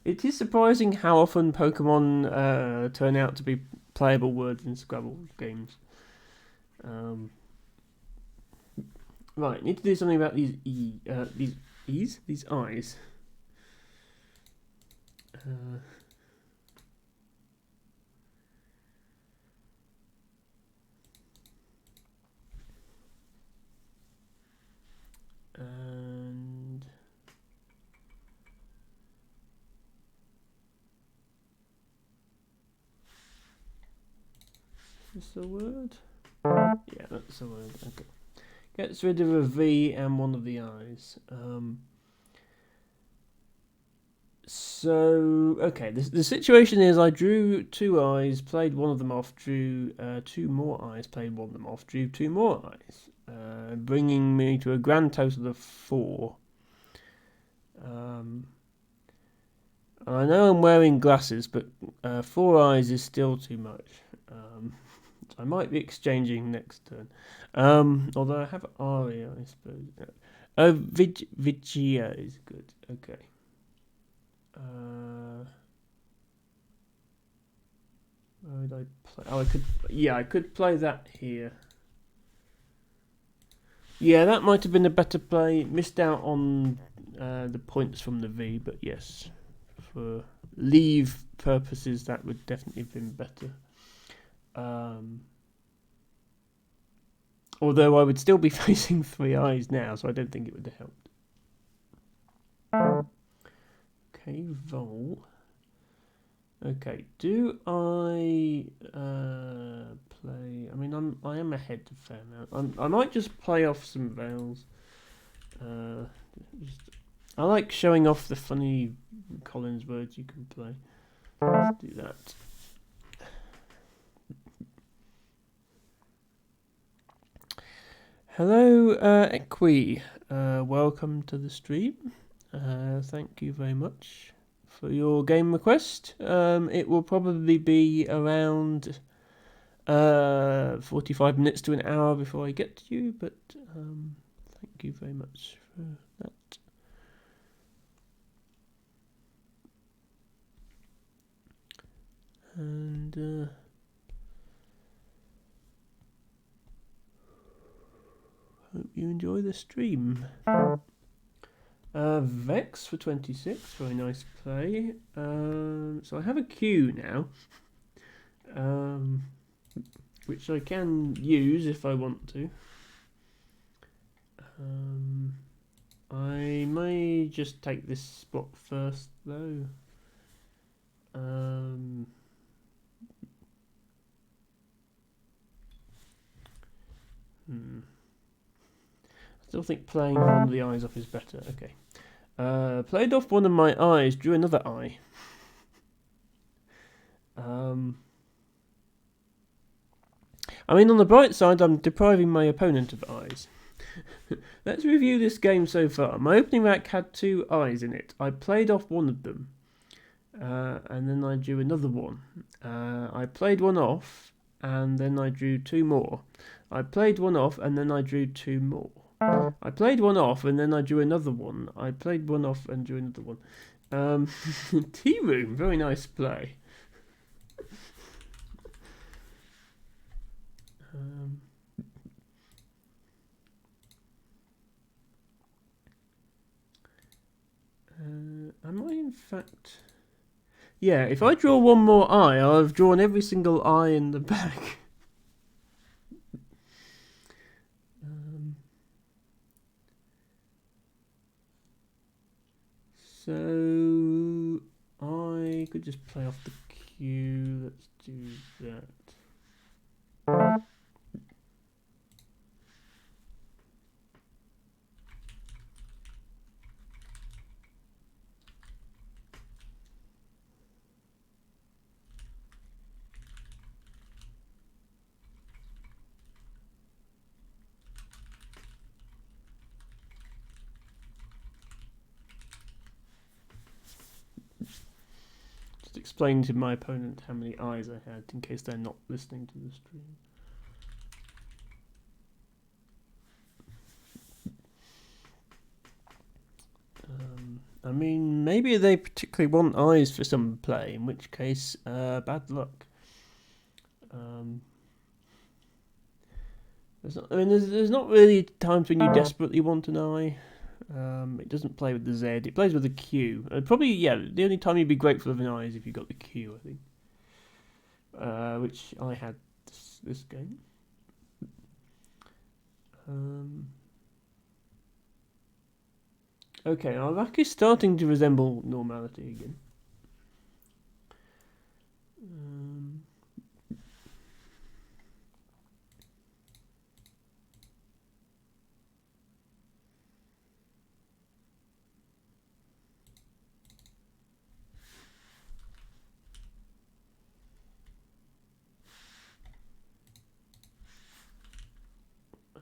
It is surprising how often Pokemon turn out to be playable words in Scrabble games. Right, need to do something about these these eyes. And is this a word? Yeah, that's a word. Okay. Gets rid of a V and one of the I's. So, okay, the situation is I drew 2 eyes, played one of them off, drew 2 more eyes, played one of them off, drew 2 more eyes, bringing me to a grand total of 4. I know I'm wearing glasses, but 4 eyes is still too much. I might be exchanging next turn. Although I have Aria, I suppose. Vigia is good. Okay. Where would I play? Oh, I could. Yeah, I could play that here. Yeah, that might have been a better play. Missed out on the points from the V, but yes, for leave purposes, that would definitely have been better. Although I would still be facing 3 eyes now, so I don't think it would have helped. Okay, Vol. Okay, do I play? I mean, I am ahead a fair amount. I might just play off some vowels. I like showing off the funny Collins words you can play. Let's do that. Hello, Equi. Welcome to the stream. Thank you very much for your game request. It will probably be around 45 minutes to an hour before I get to you, but thank you very much for that. And hope you enjoy the stream. Vex for 26, very nice play. So I have a Q now, which I can use if I want to. I may just take this spot first, though. I still think playing one of the eyes off is better. Okay. Played off one of my eyes, drew another eye. I mean, on the bright side, I'm depriving my opponent of eyes. Let's review this game so far. My opening rack had 2 eyes in it. I played off one of them, and then I drew another one. I played one off, and then I drew 2 more. I played one off, and then I drew 2 more. I played one off, and then I drew another one. I played one off and drew another one. Tea Room, very nice play. Am I in fact... Yeah, if I draw one more eye, I'll have drawn every single eye in the back. So I could just play off the Q. Let's do that. explain to my opponent how many eyes I had in case they're not listening to the stream. I mean, maybe they particularly want eyes for some play, in which case, bad luck. There's not really times when you desperately want an eye. It doesn't play with the Z. It plays with the Q. Probably, yeah, the only time you'd be grateful of an eye is if you got the Q, I think. Which I had this game. Okay, our luck is starting to resemble normality again.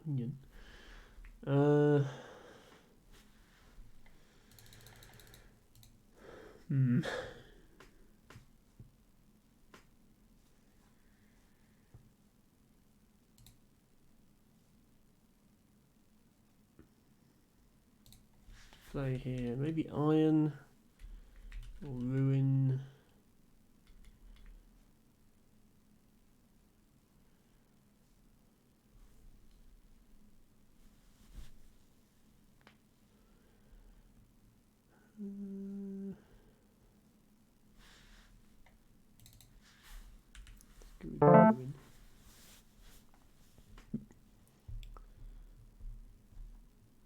Onion. Play here, maybe iron or ruin.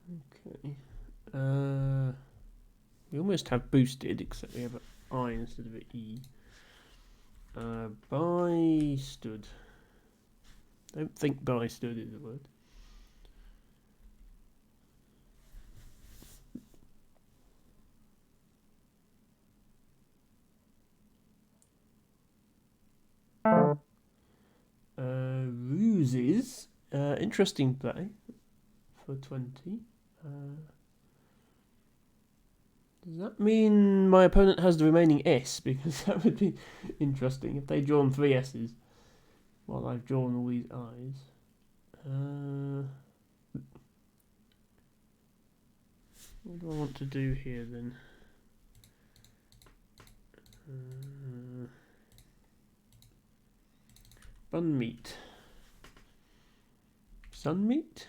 Okay. We almost have boosted, except we have an I instead of an E. By stood. Don't think by stood is a word. Ruses. Interesting play for 20. Does that mean my opponent has the remaining S? Because that would be interesting if they'd drawn 3 S's while I've drawn all these I's. What do I want to do here then? Bun meat. Sun meat?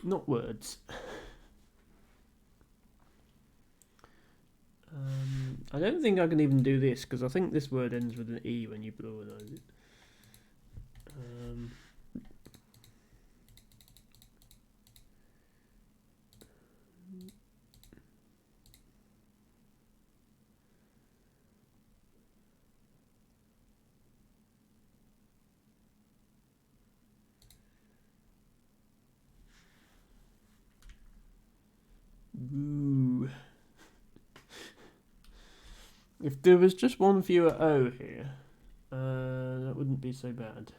Not words. I don't think I can even do this because I think this word ends with an E when you pluralise it. Ooh. If there was just one fewer O here, that wouldn't be so bad.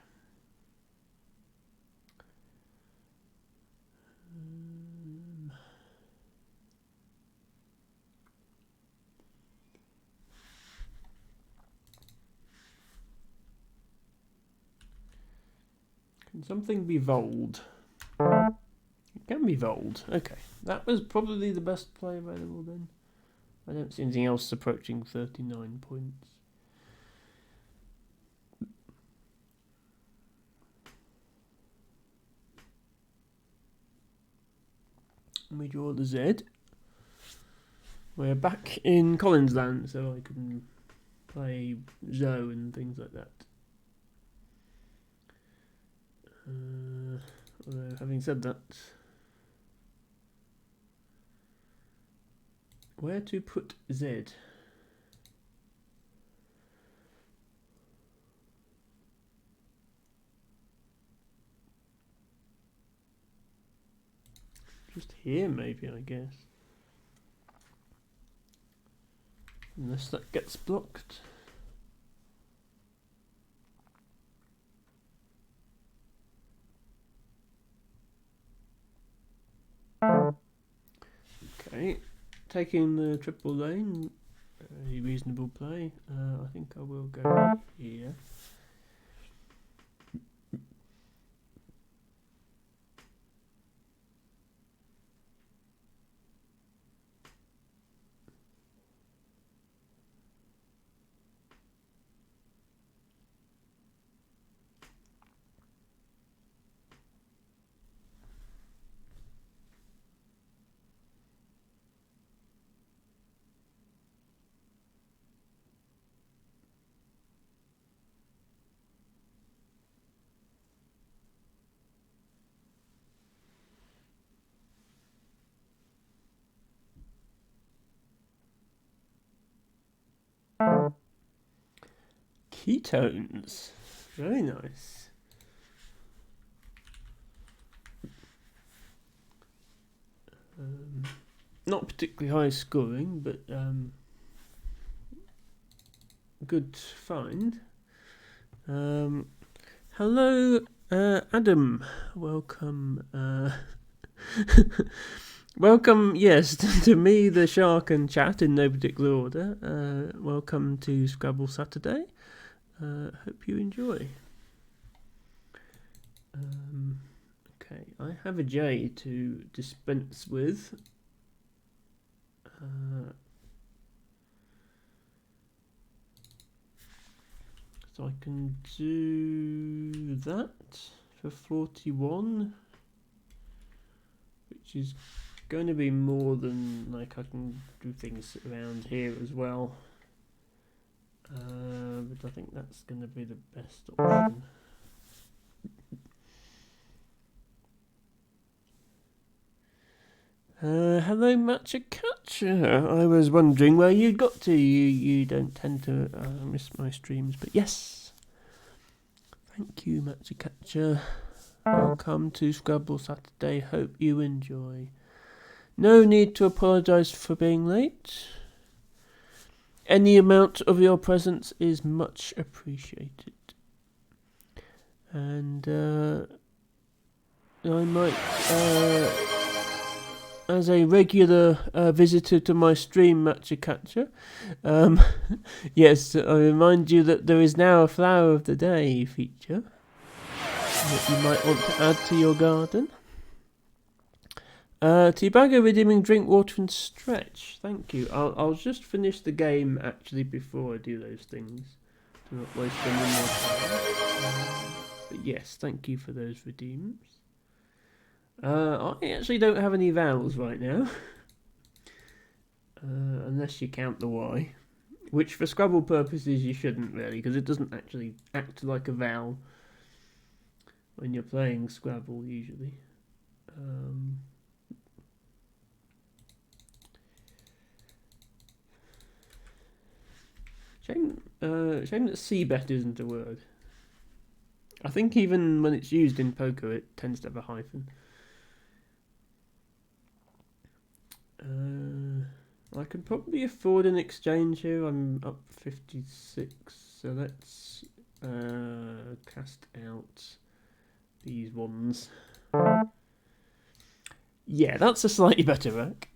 Can something be vold? It can be vold. Okay, that was probably the best play available then. I don't see anything else approaching 39 points. We draw the Z. We're back in Collins land, so I can play Zoe and things like that. Although, having said that, where to put Z? Just here, maybe, I guess. Unless that gets blocked. Okay, taking the triple lane, a reasonable play. I think I will go here. Ketones, very nice. Not particularly high scoring, but good find. Hello, Adam. Welcome. Welcome, yes, to me, the shark, and chat in no particular order. Welcome to Scrabble Saturday. Hope you enjoy. Okay, I have a J to dispense with. So I can do that for 41, which is going to be more than, like, I can do things around here as well. But I think that's going to be the best option. Hello, Matcha. I was wondering where you got to. You don't tend to miss my streams, but yes. Thank you, Matcha. Welcome to Scrabble Saturday. Hope you enjoy. No need to apologise for being late. Any amount of your presence is much appreciated. And I might, as a regular visitor to my stream, Matcha, yes, I remind you that there is now a Flower of the Day feature that you might want to add to your garden. Teabagger redeeming drink, water and stretch. Thank you. I'll just finish the game actually before I do those things to not waste any more time. But yes, thank you for those redeems. I actually don't have any vowels right now. Unless you count the Y. Which for Scrabble purposes you shouldn't really, because it doesn't actually act like a vowel when you're playing Scrabble usually. Shame that C-bet isn't a word. I think even when it's used in poker it tends to have a hyphen. I can probably afford an exchange here. I'm up 56, so let's cast out these ones. Yeah, that's a slightly better rack.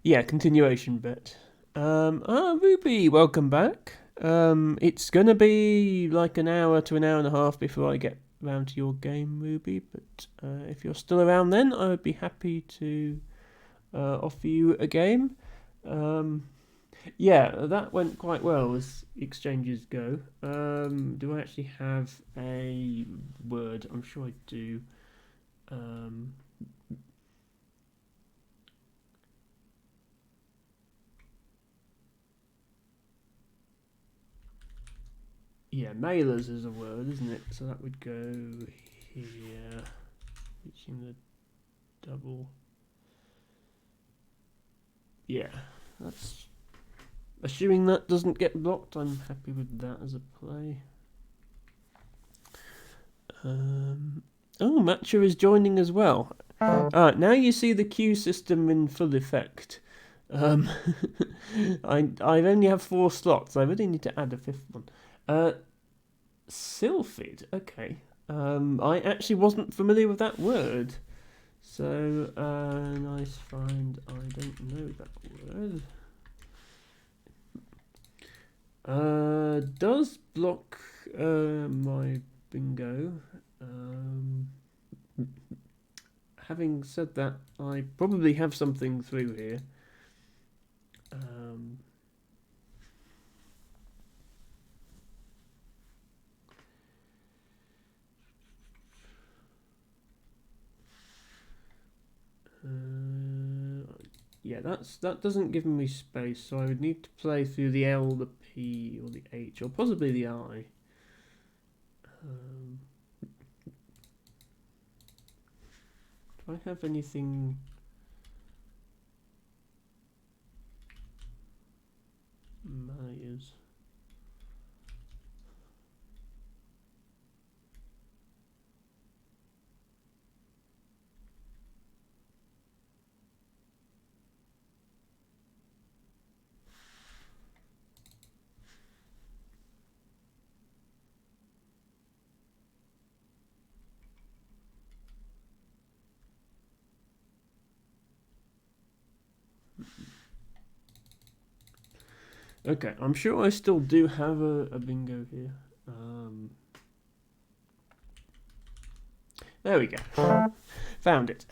Yeah, continuation bet. Ruby, welcome back. It's gonna be like an hour to an hour and a half before I get round to your game, Ruby, but if you're still around then, I would be happy to offer you a game. Yeah, that went quite well as exchanges go. Do I actually have a word? I'm sure I do. Yeah, mailers is a word, isn't it? So that would go here, reaching the double. Yeah, that's assuming that doesn't get blocked. I'm happy with that as a play. Oh, Matcha is joining as well. Now you see the queue system in full effect. I only have 4 slots. I really need to add a 5th one. Sylphid. Okay. I actually wasn't familiar with that word. So nice find. I don't know that word. Does block my bingo. Having said that, I probably have something through here. Yeah, that doesn't give me space, so I would need to play through the L, the P, or the H, or possibly the I. Do I have anything? Myers. Okay, I'm sure I still do have a bingo here. There we go. Found it.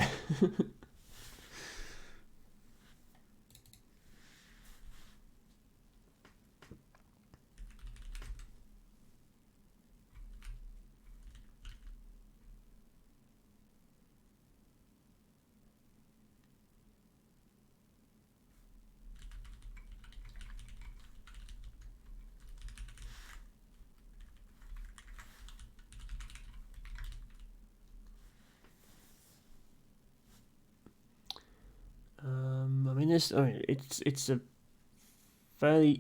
It's a fairly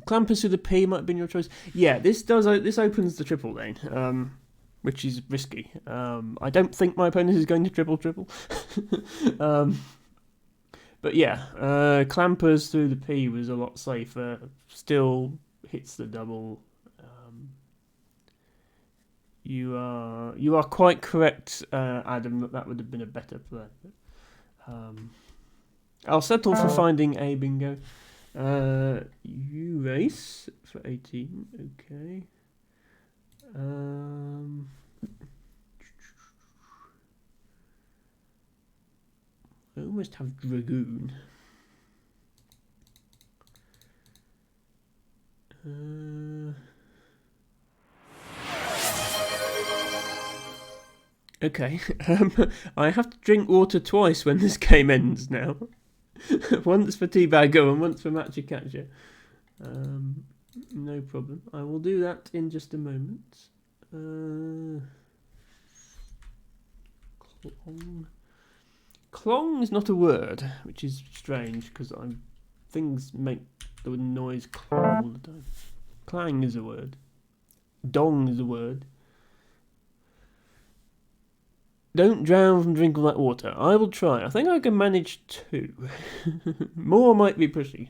Clampers with a P might have been your choice. Yeah, this opens the triple lane, which is risky. I don't think my opponent is going to triple. But yeah, Clampers through the P was a lot safer. Still hits the double. You are quite correct, Adam. That would have been a better play. I'll settle for finding a bingo. You race for 18. Okay. I almost have Dragoon. Okay. I have to drink water twice when this game ends now. Once for Teabagger and once for Matcha Catcher. No problem. I will do that in just a moment. Clong is not a word, which is strange because things make the noise clang all the time. Clang is a word. Dong is a word. Don't drown from drinking that water. I will try. I think I can manage 2. More might be pushy.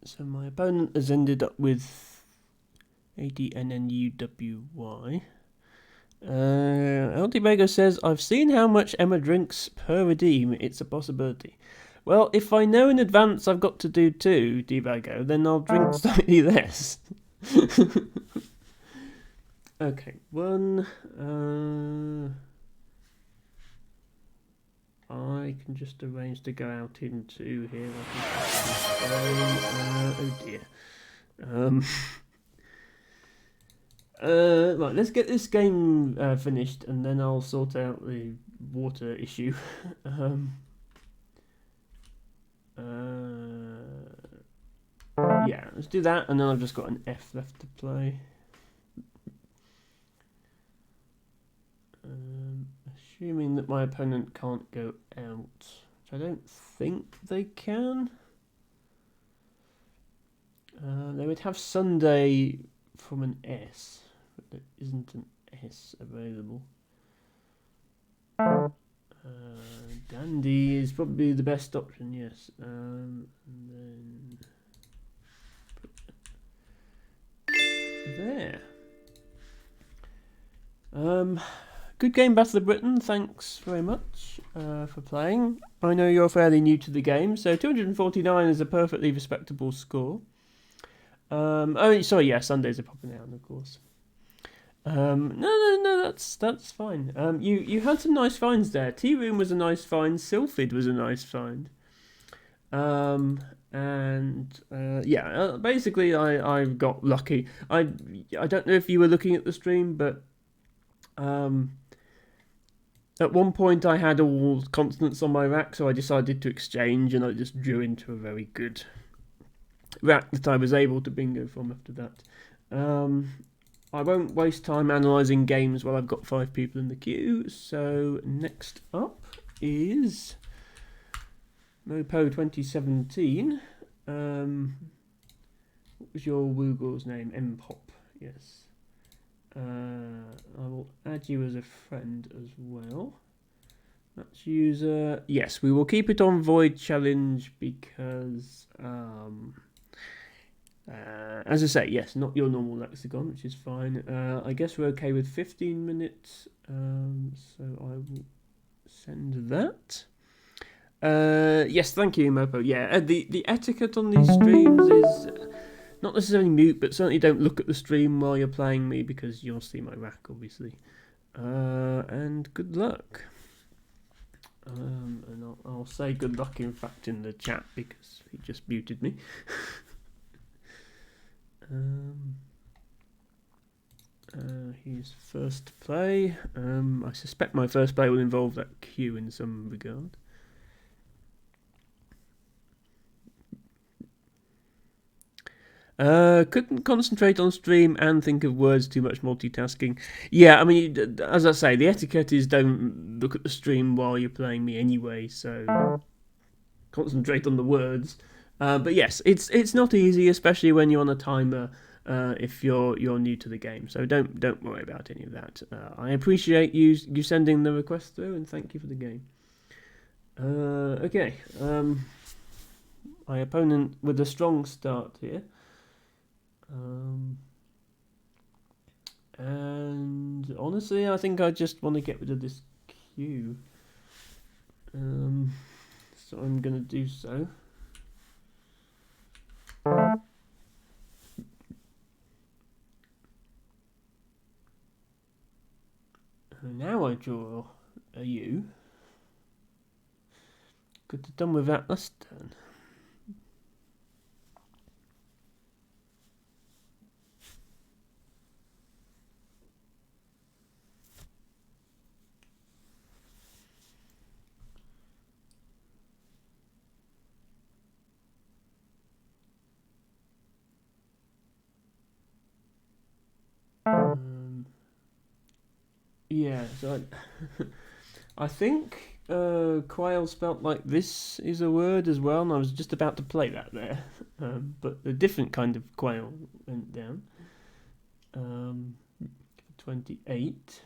So my opponent has ended up with ADNNUWY. LD Vega says, I've seen how much Emma drinks per redeem. It's a possibility. Well, if I know in advance I've got to do 2, Devago, then I'll drink slightly less. Okay, 1. I can just arrange to go out in 2 here. Oh dear. Right, let's get this game finished, and then I'll sort out the water issue. um, yeah, let's do that, and then I've just got an F left to play. Assuming that my opponent can't go out, which I don't think they can. They would have Sunday from an S, but there isn't an S available. Dandy is probably the best option, yes. And then there. Good game, Battle of Britain. Thanks very much for playing. I know you're fairly new to the game, so 249 is a perfectly respectable score. Oh, sorry, yeah, Sundays are popping out, of course. No, that's fine. You had some nice finds there. Tea Room was a nice find. Sylphid was a nice find. Basically, I got lucky. I don't know if you were looking at the stream, but at one point I had all consonants on my rack, so I decided to exchange, and I just drew into a very good rack that I was able to bingo from after that. I won't waste time analysing games while I've got 5 people in the queue. So next up is Mopo 2017. What was your Woogle's name? Mpop. Yes. I will add you as a friend as well. That's user. Yes, we will keep it on Void Challenge because as I say, yes, not your normal lexicon, which is fine. I guess we're okay with 15 minutes, so I will send that. Yes, thank you, Mopo. Yeah, the etiquette on these streams is not necessarily mute, but certainly don't look at the stream while you're playing me because you'll see my rack, obviously. And good luck. And I'll say good luck, in fact, in the chat because he just muted me. Here's first play. I suspect my first play will involve that cue in some regard. Couldn't concentrate on stream and think of words, too much multitasking. Yeah, I mean, as I say, the etiquette is don't look at the stream while you're playing me anyway, so concentrate on the words. But yes, it's not easy, especially when you're on a timer. If you're new to the game, so don't worry about any of that. I appreciate you sending the request through, and thank you for the game. Okay, my opponent with a strong start here, and honestly, I think I just want to get rid of this queue. So I'm gonna do so. Now I draw a U. Could have done with that last turn. Yeah, so I think quail spelt like this is a word as well, and I was just about to play that there. But a different kind of quail went down. 28.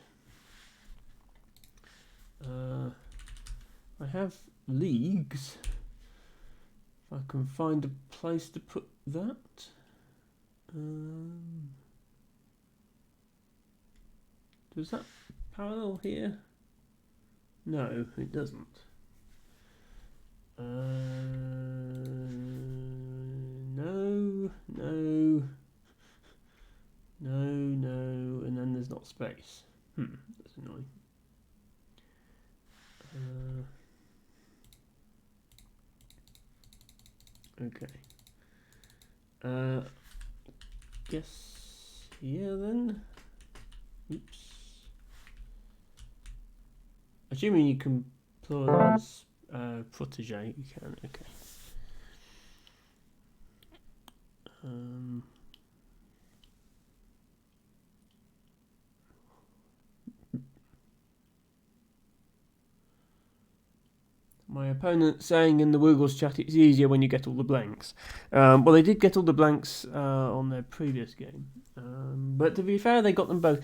I have leagues. If I can find a place to put that. Does that parallel here? No, it doesn't. No, and then there's not space. That's annoying. Okay. Guess here then. Oops. Assuming you can pluralize protege, you can. Okay. My opponent saying in the Woogles chat it's easier when you get all the blanks. Well, they did get all the blanks on their previous game. But to be fair, they got them both.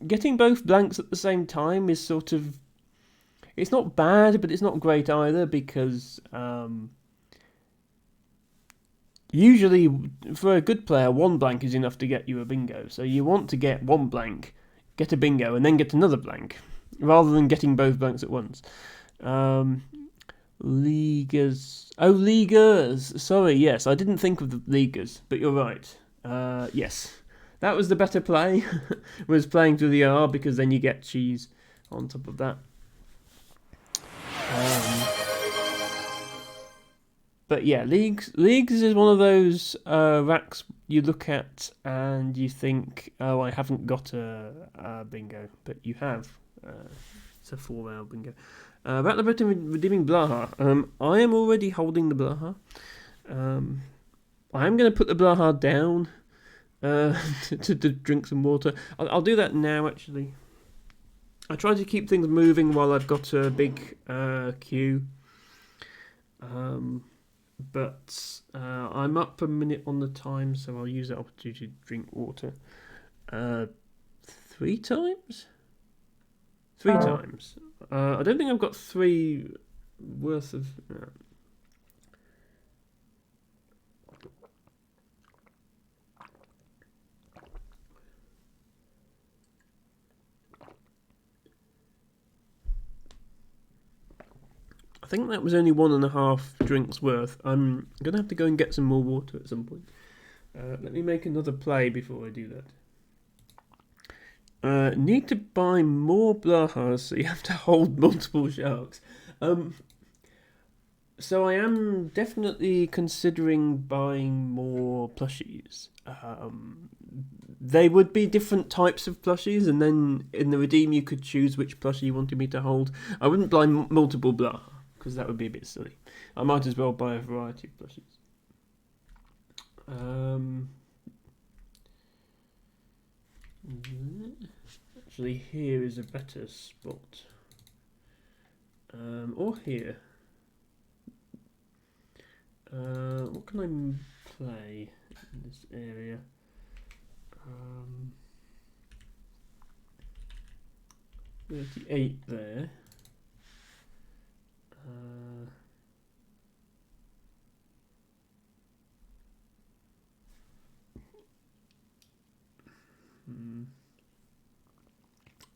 Getting both blanks at the same time is sort of... It's not bad, but it's not great either, because usually, for a good player, one blank is enough to get you a bingo. So you want to get one blank, get a bingo, and then get another blank, rather than getting both blanks at once. Leaguers. Oh, leaguers. Sorry, yes, I didn't think of the leaguers, but you're right. Yes. That was the better play, was playing through the R, because then you get cheese on top of that. But yeah, leagues is one of those racks you look at and you think, oh, I haven't got a bingo, but you have. It's a 4-hour bingo. About the redeeming Blaha. I am already holding the Blaha. I am going to put the Blaha down to drink some water. I'll do that now, actually. I try to keep things moving while I've got a big queue. But I'm up a minute on the time, so I'll use that opportunity to drink water. 3 times? 3 times. I don't think I've got 3 worth of... I think that was only 1.5 drinks worth. I'm going to have to go and get some more water at some point. Let me make another play before I do that. Need to buy more Blahas, so you have to hold multiple sharks. So I am definitely considering buying more plushies. They would be different types of plushies, and then in the redeem you could choose which plushie you wanted me to hold. I wouldn't buy multiple Blaha, because that would be a bit silly. I might as well buy a variety of plushies. Actually, here is a better spot. Or here. What can I play in this area? 38 there.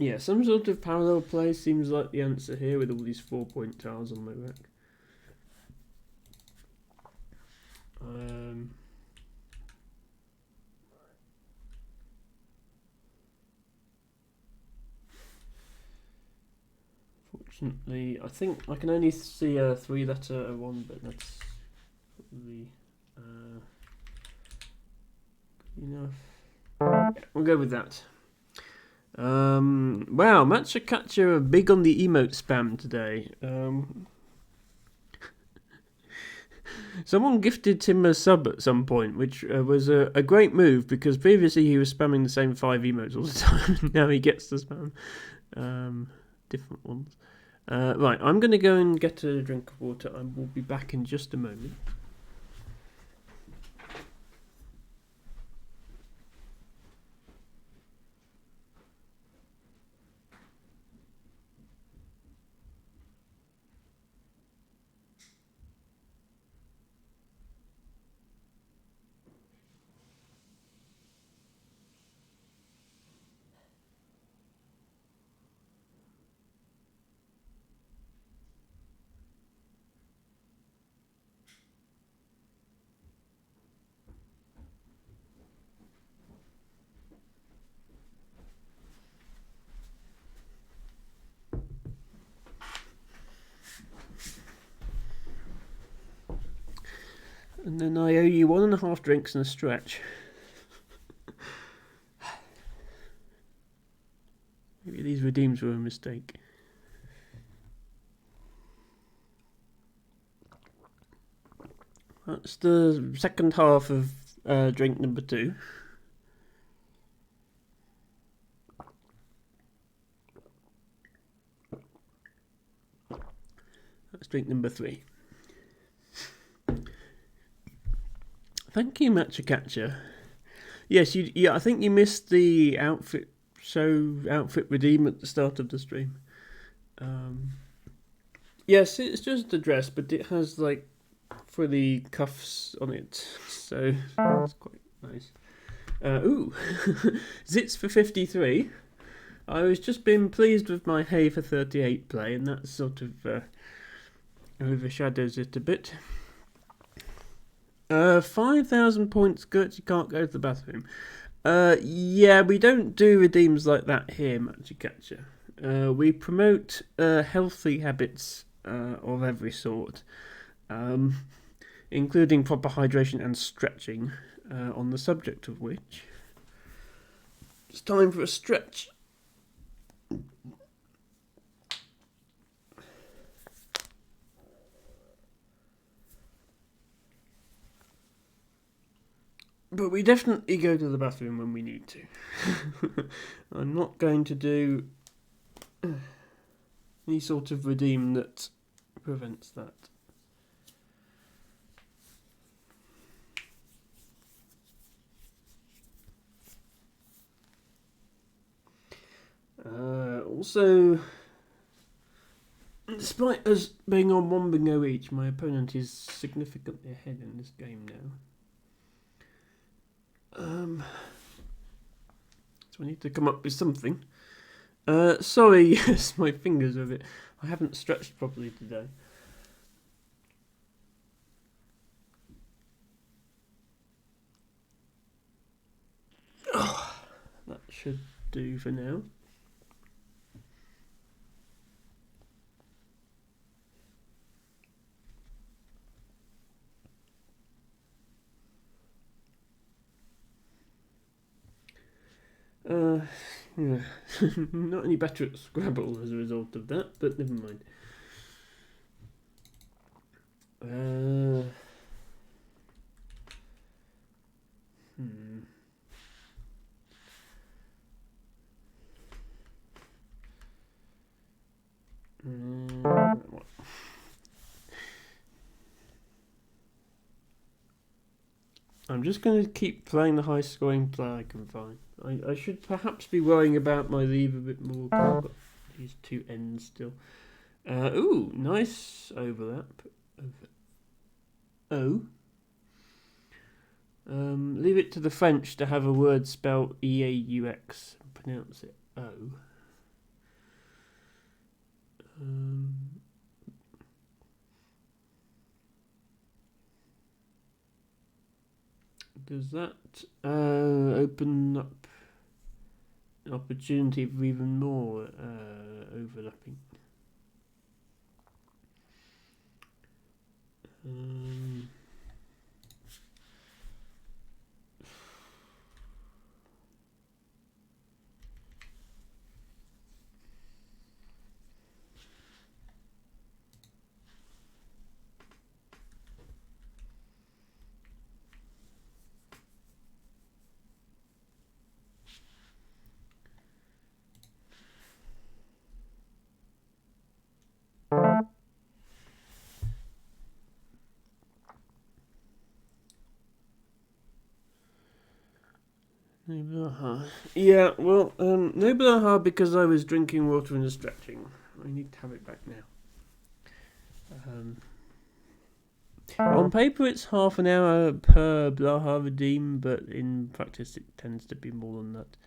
Yeah, some sort of parallel play seems like the answer here with all these 4-point tiles on my rack. Fortunately, I think I can only see a 3-letter one, but that's probably enough. Yeah, we'll go with that. Wow, Matcha Catcher are big on the emote spam today. Someone gifted him a sub at some point, which was a great move, because previously he was spamming the same 5 emotes all the time. Now he gets to spam different ones. Right, I'm going to go and get a drink of water. I will be back in just a moment. And then I owe you 1.5 drinks and a stretch. Maybe these redeems were a mistake. That's the second half of drink number 2. That's drink number 3. Thank you, Matcha Catcher. Yes, I think you missed the outfit redeem at the start of the stream. Yes, it's just a dress, but it has like frilly cuffs on it, so it's quite nice. Ooh, Zits for 53. I was just being pleased with my Hay for 38 play, and that sort of overshadows it a bit. 5,000 points, Gertz, you can't go to the bathroom. Yeah, we don't do redeems like that here, Matcha Catcher. We promote healthy habits of every sort, including proper hydration and stretching, on the subject of which it's time for a stretch. But we definitely go to the bathroom when we need to. I'm not going to do any sort of redeem that prevents that. Also, despite us being on 1 bingo each, my opponent is significantly ahead in this game now. So I need to come up with something. Sorry, yes, my fingers are a bit... I haven't stretched properly today. Oh, that should do for now. Yeah. Not any better at Scrabble as a result of that, but never mind. I'm just going to keep playing the high scoring play I can find. I should perhaps be worrying about my leave a bit more, because I've got these 2 ends still. Ooh, nice overlap of O. Leave it to the French to have a word spelled E-A-U-X and pronounce it O. Does that open up an opportunity for even more overlapping? Yeah, well, no blaha because I was drinking water and stretching. I need to have it back now. On paper it's half an hour per blaha redeem, but in practice it tends to be more than that.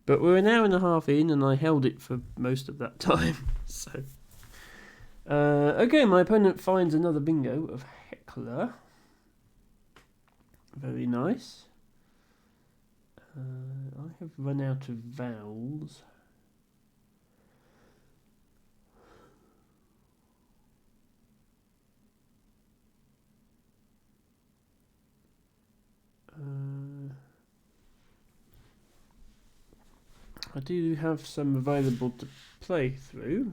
But we're an hour and a half in, and I held it for most of that time. So, okay, my opponent finds another bingo of Heckler. Very nice. I have run out of vowels. I do have some available to play through.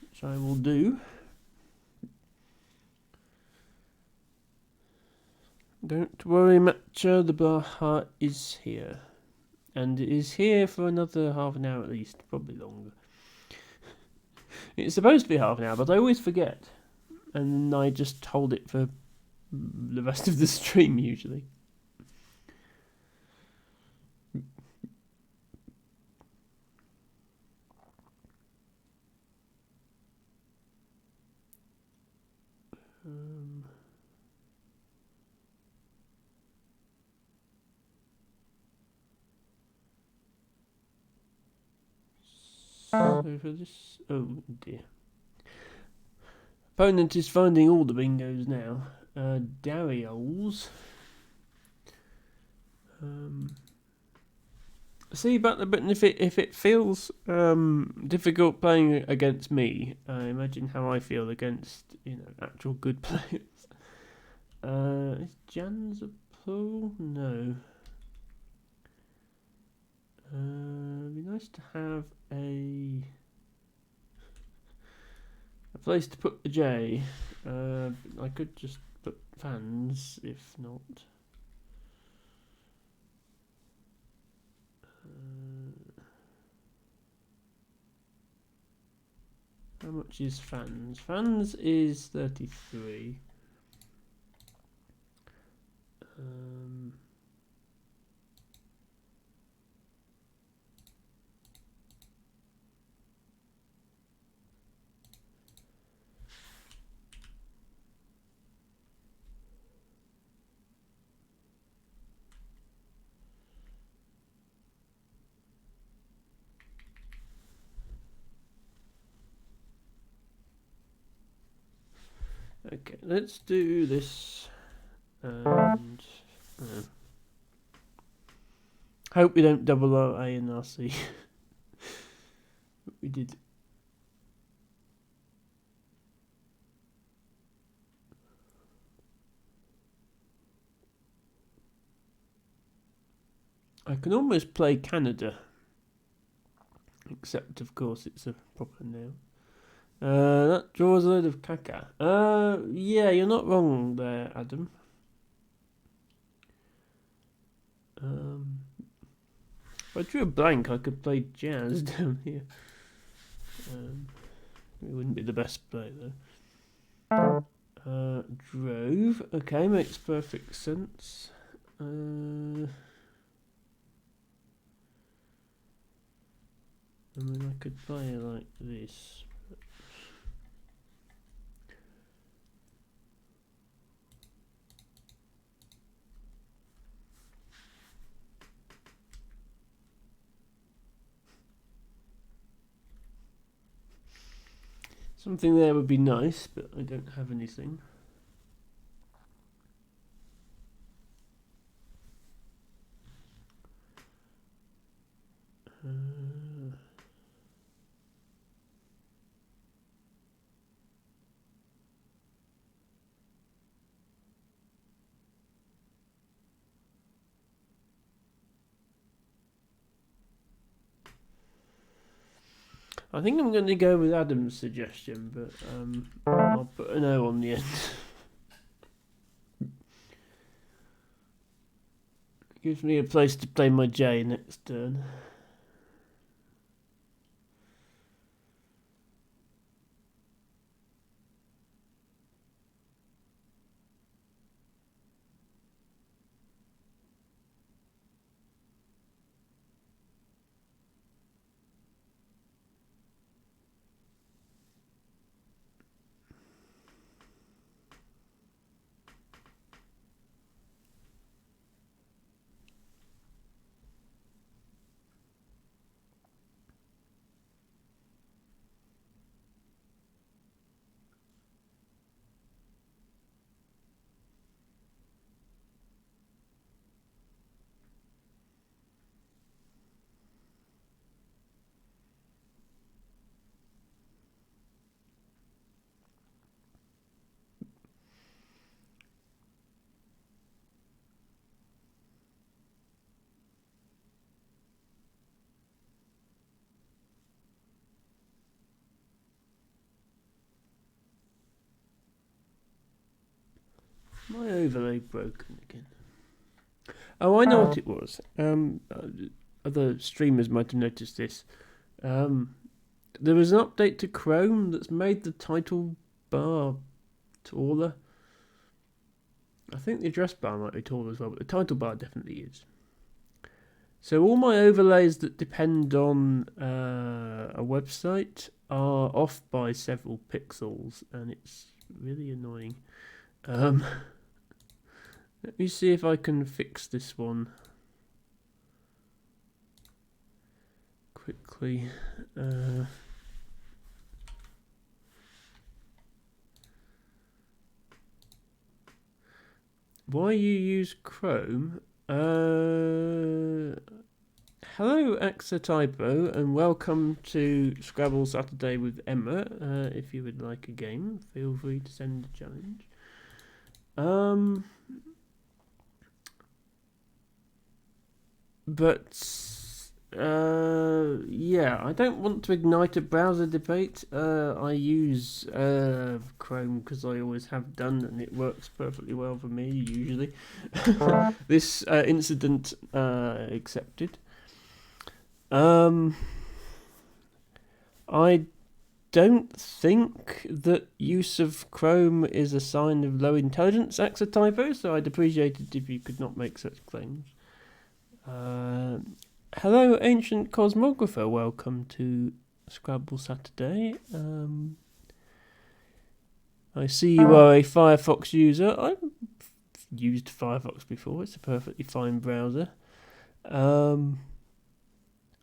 Which I will do. Don't worry, Matcha, the Baha is here. And it is here for another half an hour at least, probably longer. It's supposed to be half an hour, but I always forget. And I just hold it for the rest of the stream usually. So for this, oh dear. Opponent is finding all the bingos now. Darioles. See, but if it feels difficult playing against me, imagine how I feel against actual good players. Is Jan's a plural? No. It'd be nice to have a place to put the J. I could just put fans if not. How much is fans? Fans is 33. Okay, let's do this. And hope we don't double our A and RC. We did. I can almost play Canada, except of course it's a proper noun. That draws a load of caca. Yeah, you're not wrong there, Adam. If I drew a blank, I could play jazz down here. It wouldn't be the best play though. Drove. Okay, makes perfect sense. I mean, I could play it like this. Something there would be nice, but I don't have anything. I think I'm going to go with Adam's suggestion, but I'll put an O on the end. Gives me a place to play my J next turn. My overlay broken again. Oh, I know what it was. Other streamers might have noticed this. There was an update to Chrome that's made the title bar taller. I think the address bar might be taller as well, but the title bar definitely is. So all my overlays that depend on a website are off by several pixels, and it's really annoying. Let me see if I can fix this one quickly. Why you use Chrome? Hello, Axatypo, and welcome to Scrabble Saturday with Emma. If you would like a game, feel free to send a challenge. Yeah, I don't want to ignite a browser debate. I use Chrome because I always have done, and it works perfectly well for me, usually. This incident accepted. I don't think that use of Chrome is a sign of low intelligence, Axatypo, so I'd appreciate it if you could not make such claims. Hello, Ancient Cosmographer. Welcome to Scrabble Saturday. I see you are a Firefox user. I've used Firefox before. It's a perfectly fine browser.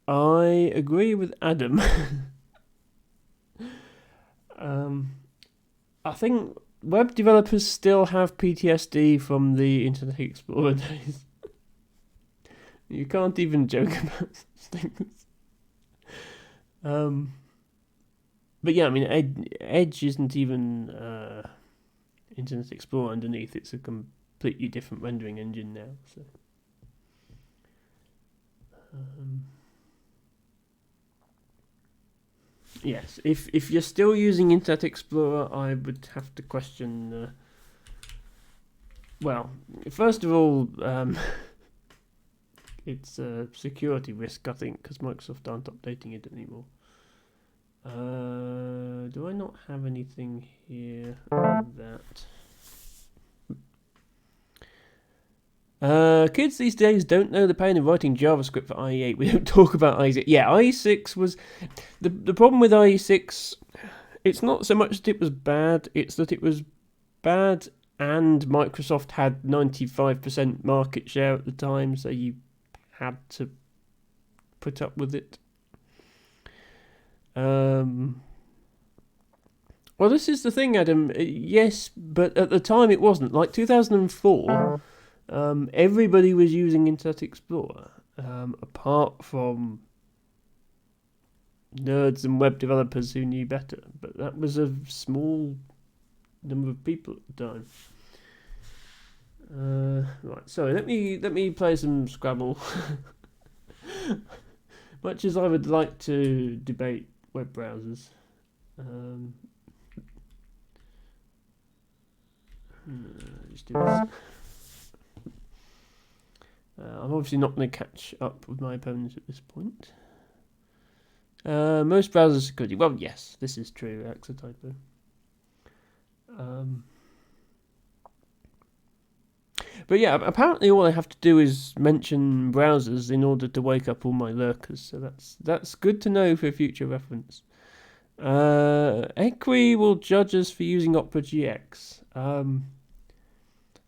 I agree with Adam. I think web developers still have PTSD from the Internet Explorer days. You can't even joke about things. But yeah, I mean, Edge isn't even Internet Explorer underneath. It's a completely different rendering engine now. So, yes, if you're still using Internet Explorer, I would have to question. Well, first of all, it's a security risk, I think, because Microsoft aren't updating it anymore. Do I not have anything here on that? Kids these days don't know the pain of writing JavaScript for IE8. We don't talk about IE6. Yeah, IE6 was... The problem with IE6, it's not so much that it was bad, it's that it was bad and Microsoft had 95% market share at the time, so you had to put up with it. Well, this is the thing, Adam. Yes, but at the time it wasn't. Like 2004, everybody was using Internet Explorer, apart from nerds and web developers who knew better. But that was a small number of people at the time. Right, so let me play some Scrabble. Much as I would like to debate web browsers, just do this. I'm obviously not going to catch up with my opponent at this point. Most browsers are good. Well, yes, this is true, Axatypo. But yeah, apparently all I have to do is mention browsers in order to wake up all my lurkers. So that's good to know for future reference. Equi will judge us for using Opera GX.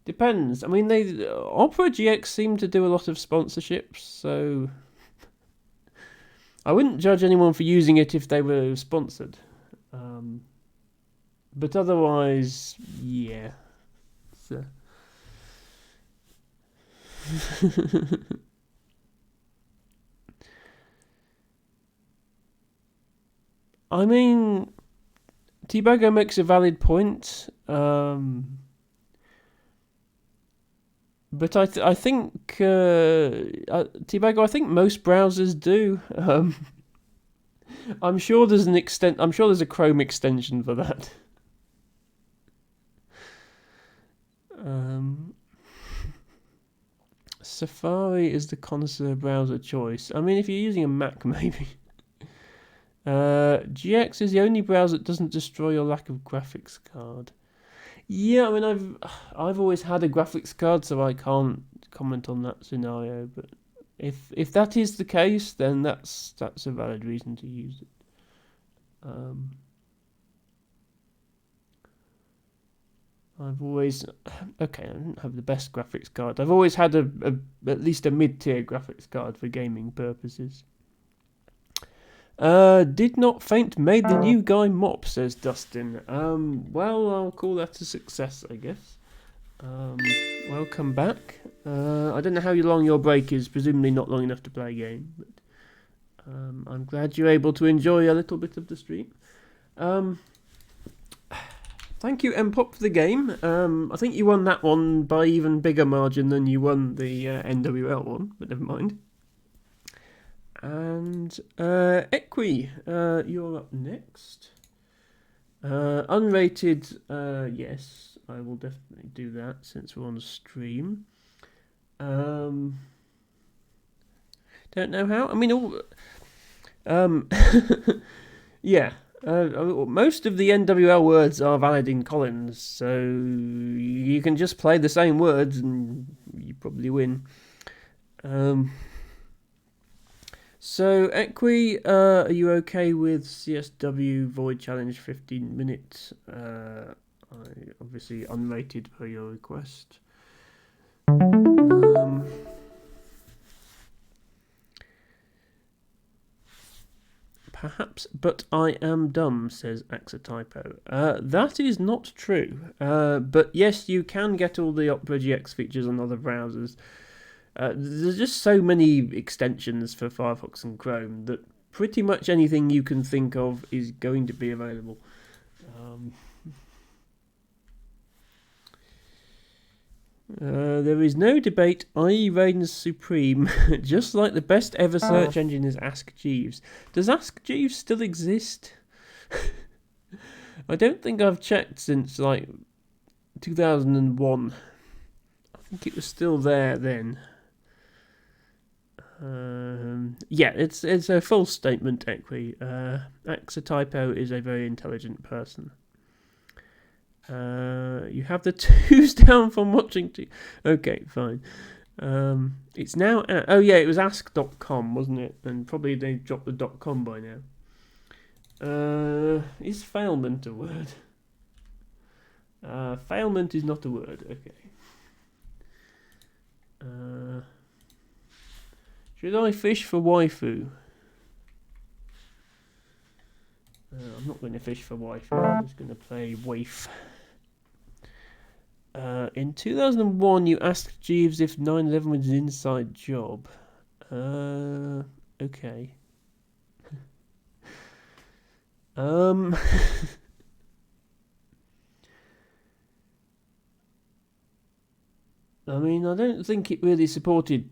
Depends. I mean, Opera GX seem to do a lot of sponsorships, so I wouldn't judge anyone for using it if they were sponsored. But otherwise, yeah. So. I mean, Teabago makes a valid point, but I think Teabago, I think most browsers do. I'm sure there's I'm sure there's a Chrome extension for that. Um, Safari is the connoisseur browser choice. I mean, if you're using a Mac, maybe. GX is the only browser that doesn't destroy your lack of graphics card. Yeah, I mean, I've always had a graphics card, so I can't comment on that scenario. But if that is the case, then that's a valid reason to use it. I've always okay. I don't have the best graphics card. I've always had at least a mid-tier graphics card for gaming purposes. Did not faint made the new guy mop, says Dustin. Well, I'll call that a success, I guess. Welcome back. I don't know how long your break is, presumably not long enough to play a game, but I'm glad you're able to enjoy a little bit of the stream. Thank you, Mpop, for the game. I think you won that one by even bigger margin than you won the NWL one, but never mind. And Equi, you're up next. Unrated, yes, I will definitely do that since we're on stream. Don't know how. I mean, yeah. Most of the NWL words are valid in Collins, so you can just play the same words and you probably win. So, Equi, are you okay with CSW Void Challenge 15 minutes? I obviously unrated per your request. Perhaps, but I am dumb, says Axatypo. That is not true. But yes, you can get all the Opera GX features on other browsers. There's just so many extensions for Firefox and Chrome that pretty much anything you can think of is going to be available. There is no debate. IE reigns supreme, just like the best ever search engine is Ask Jeeves. Does Ask Jeeves still exist? I don't think I've checked since like 2001. I think it was still there then. Yeah, it's a false statement, Equi. Axatypo is a very intelligent person. You have the twos down from watching. Okay, fine. It's now. Oh yeah, it was ask.com, wasn't it? And probably they dropped the .com by now. Is failment a word? Failment is not a word. Okay. Should I fish for waifu? I'm not going to fish for waifu. I'm just going to play waif. In 2001, you asked Jeeves if 9/11 was an inside job. Okay. I mean, I don't think it really supported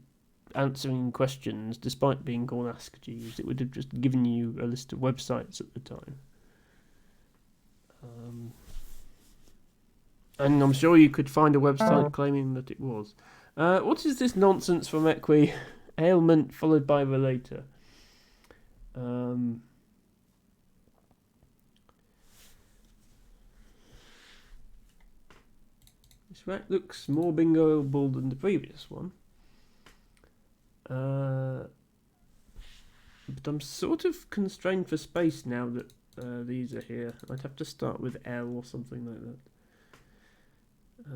answering questions, despite being called Ask Jeeves. It would have just given you a list of websites at the time. And I'm sure you could find a website claiming that it was. What is this nonsense from Equi? Ailment followed by relator. This rack looks more bingoable than the previous one. But I'm sort of constrained for space now that these are here. I'd have to start with L or something like that. I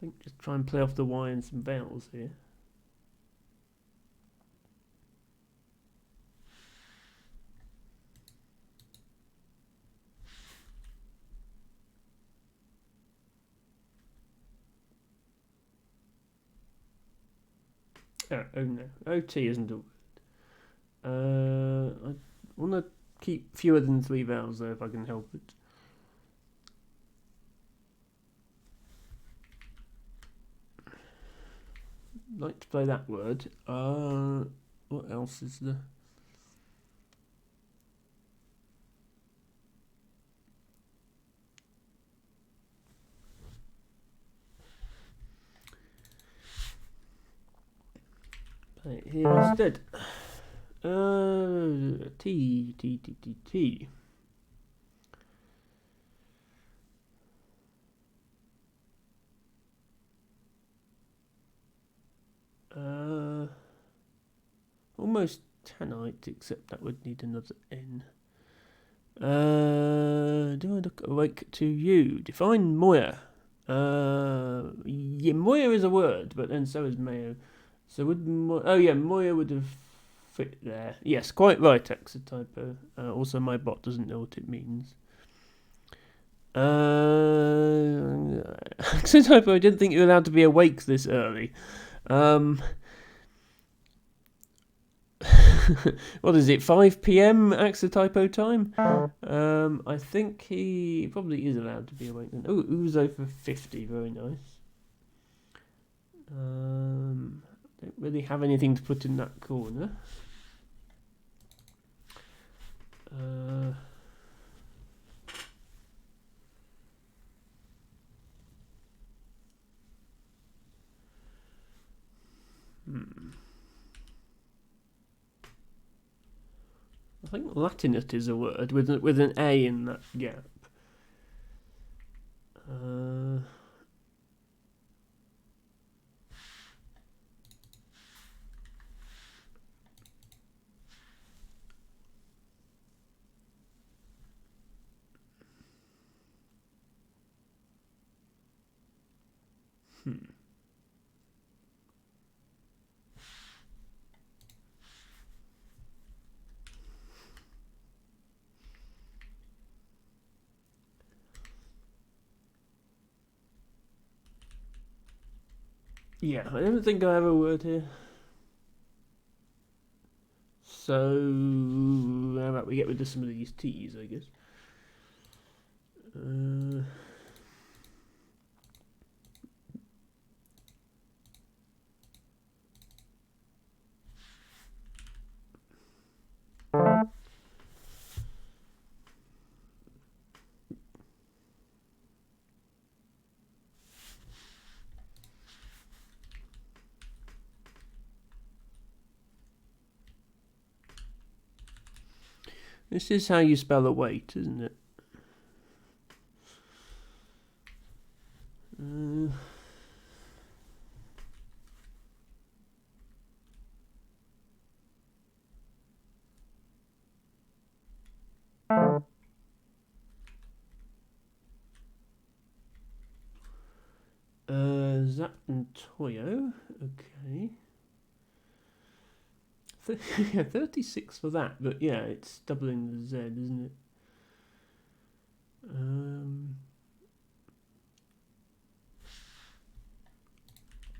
think just try and play off the Y and some vowels here. Oh no, OT isn't a word. I want to keep fewer than 3 vowels though if I can help it. like to play that word. What else is there? Play it here instead. T. Almost tanite, except that would need another N. Do I look awake to you? Define Moya. Yeah, Moya is a word, but then so is Mayo. So would Moya would have fit there. Yes, quite right, Exotypo. Also, my bot doesn't know what it means. Exotypo, I didn't think you were allowed to be awake this early. What is it, 5 p.m. Axotypo time? I think he probably is allowed to be awake then. Oh, Uzo for 50, very nice. Don't really have anything to put in that corner. I think Latinate is a word with an A in that gap. Yeah, I don't think I have a word here. So, how about we get rid of some of these T's, I guess. This is how you spell a weight, isn't it? Zap and Toyo, okay. Yeah, 36 for that, but yeah, it's doubling the Z, isn't it?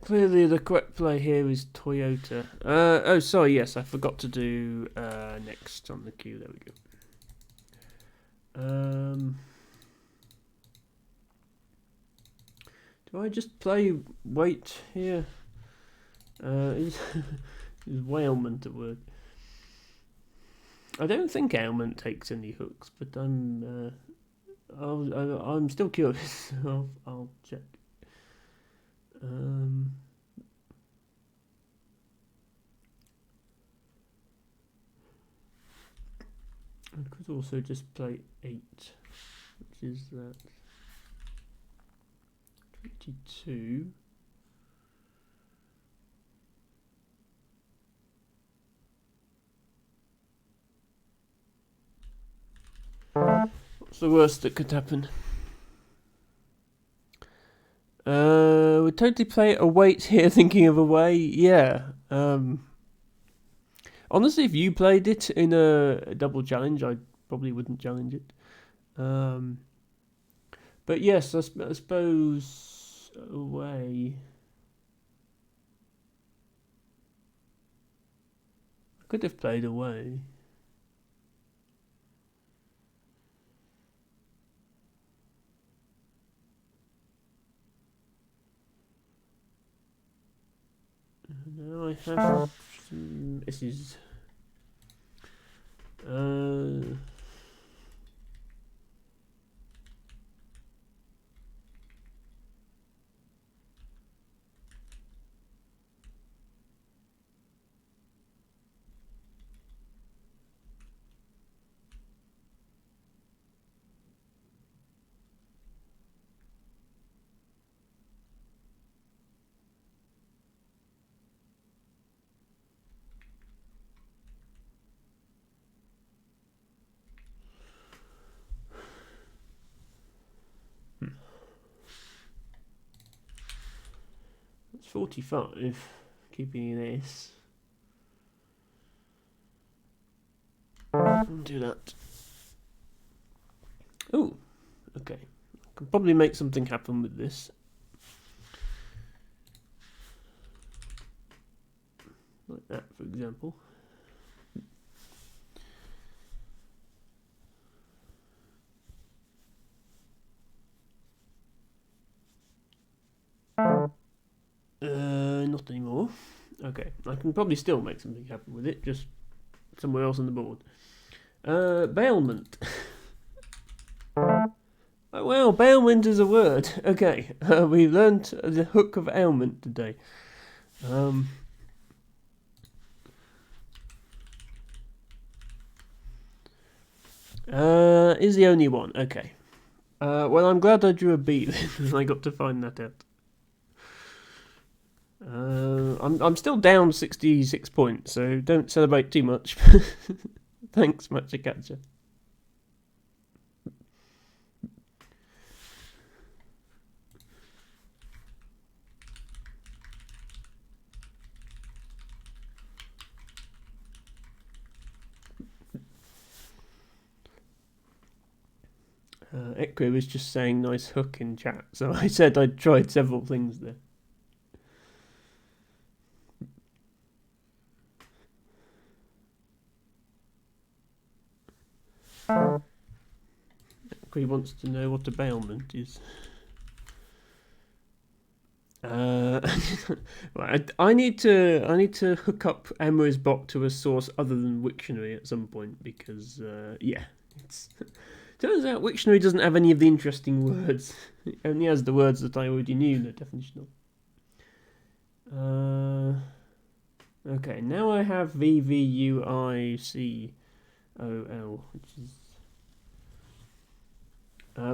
Clearly the correct play here is Toyota. Oh, sorry, yes, I forgot to do next on the queue. There we go. Do I just play weight here? Is whalement a word? I don't think ailment takes any hooks, but I'm still curious. I'll check. I could also just play 8, which is that 22. What's the worst that could happen? We'd totally play a weight here, thinking of a way. Yeah. Honestly, if you played it in a double challenge, I probably wouldn't challenge it. But yes, I suppose away. I could have played away. I have some S's? That's 45. Keeping an S. Do that. Oh, okay. I can probably make something happen with this. Like that, for example. Not anymore. Okay, I can probably still make something happen with it, just somewhere else on the board. Bailment. Oh, well, bailment is a word. Okay, we learnt the hook of ailment today. Is the only one. Okay. Well, I'm glad I drew a B then. I got to find that out. I'm still down 66 points, so don't celebrate too much. Thanks, Machikatcha. Ekwe was just saying nice hook in chat, so I said I'd tried several things there. Ekwe wants to know what a bailment is. Right, I need to hook up Emma's bot to a source other than Wiktionary at some point because yeah, it's turns out Wiktionary doesn't have any of the interesting words. It only has the words that I already knew the definition of. Okay, now I have VVUICOL, which is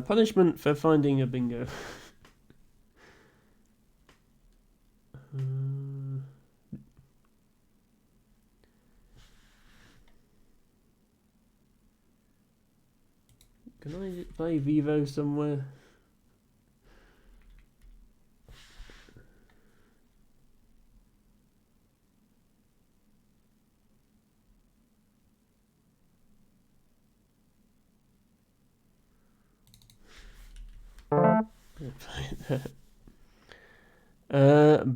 punishment for finding a bingo. Can I play Vivo somewhere?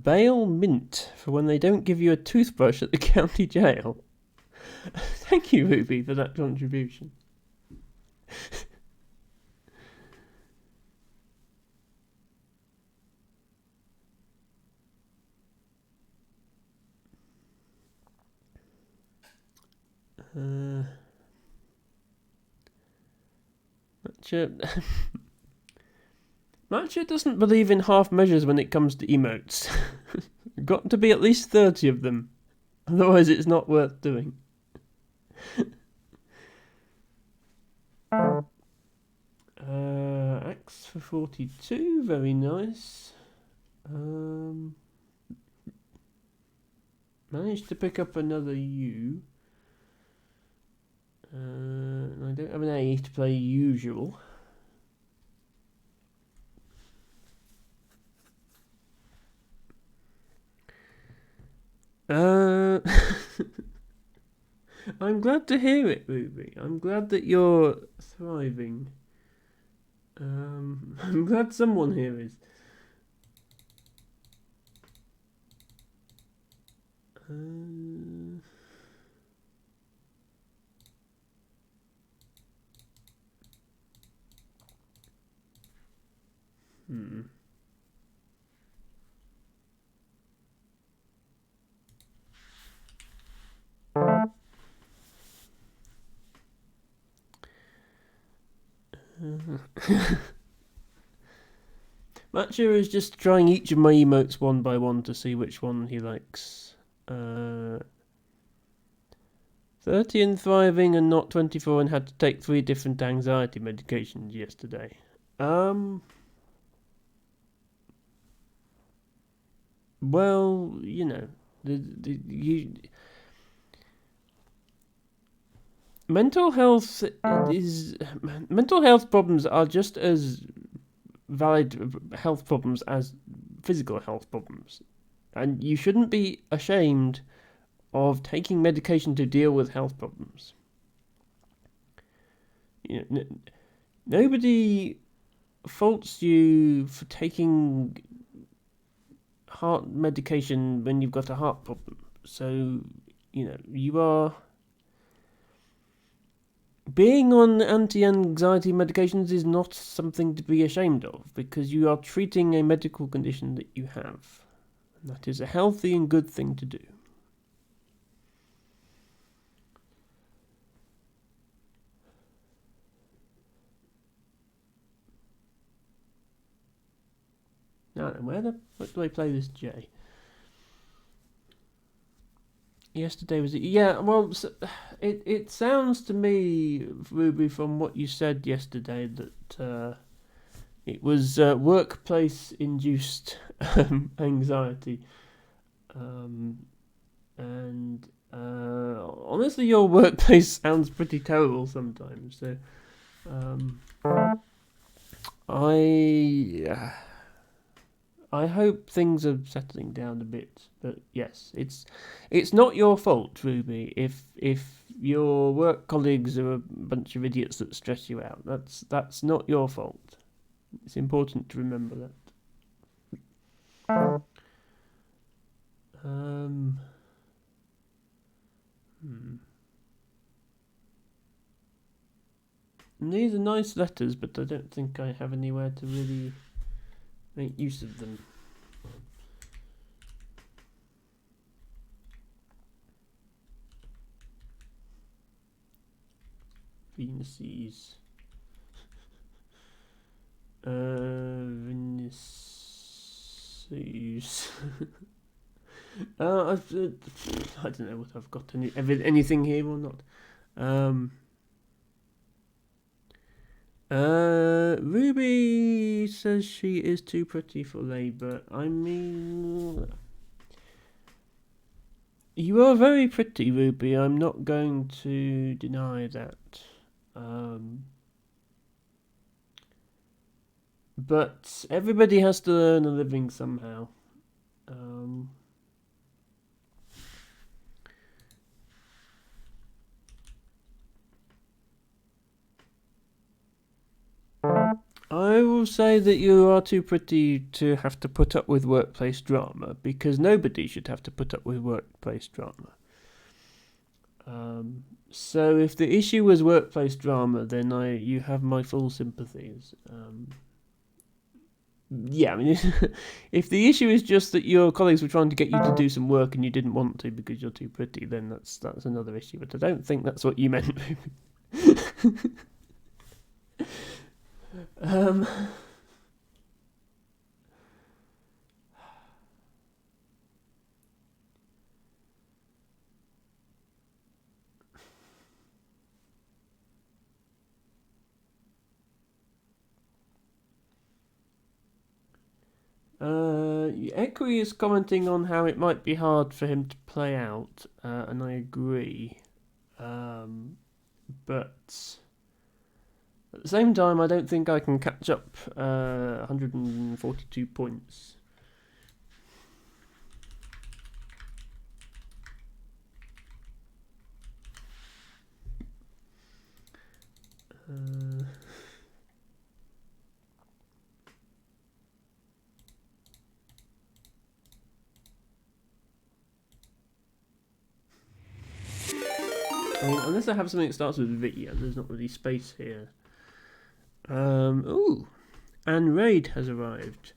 Bail mint for when they don't give you a toothbrush at the county jail. Thank you, Ruby, for that contribution. Matcha doesn't believe in half measures when it comes to emotes. Got to be at least 30 of them. Otherwise it's not worth doing. X for 42, very nice. Managed to pick up another U. I don't have an A to play usual. I'm glad to hear it, Ruby. I'm glad that you're thriving. I'm glad someone here is. Matcha is just trying each of my emotes one by one to see which one he likes. 30 and thriving and not 24 and had to take 3 different anxiety medications yesterday. Well, you know, mental health problems are just as valid health problems as physical health problems, and you shouldn't be ashamed of taking medication to deal with health problems. You know, nobody faults you for taking heart medication when you've got a heart problem. So, you know, you are being on anti-anxiety medications is not something to be ashamed of, because you are treating a medical condition that you have. And that is a healthy and good thing to do. Now then, what do I play this J? Yesterday was... Yeah, well, it sounds to me, Ruby, from what you said yesterday, that it was workplace-induced anxiety. And honestly, your workplace sounds pretty terrible sometimes. So I hope things are settling down a bit, but yes, it's not your fault, Ruby. If your work colleagues are a bunch of idiots that stress you out, that's not your fault. It's important to remember that. These are nice letters, but I don't think I have anywhere to really make use of them. Venuses. Venuses. I don't know what I've got. Anything here or not? Ruby says she is too pretty for Labour. I mean, you are very pretty, Ruby. I'm not going to deny that. But everybody has to earn a living somehow. I will say that you are too pretty to have to put up with workplace drama, because nobody should have to put up with workplace drama. So if the issue was workplace drama, then you have my full sympathies. Yeah, I mean, if the issue is just that your colleagues were trying to get you to do some work and you didn't want to because you're too pretty, then that's another issue. But I don't think that's what you meant. Equi is commenting on how it might be hard for him to play out, and I agree. But at the same time, I don't think I can catch up 142 points. I mean, unless I have something that starts with V, and there's not really space here. Ooh, and Raid has arrived.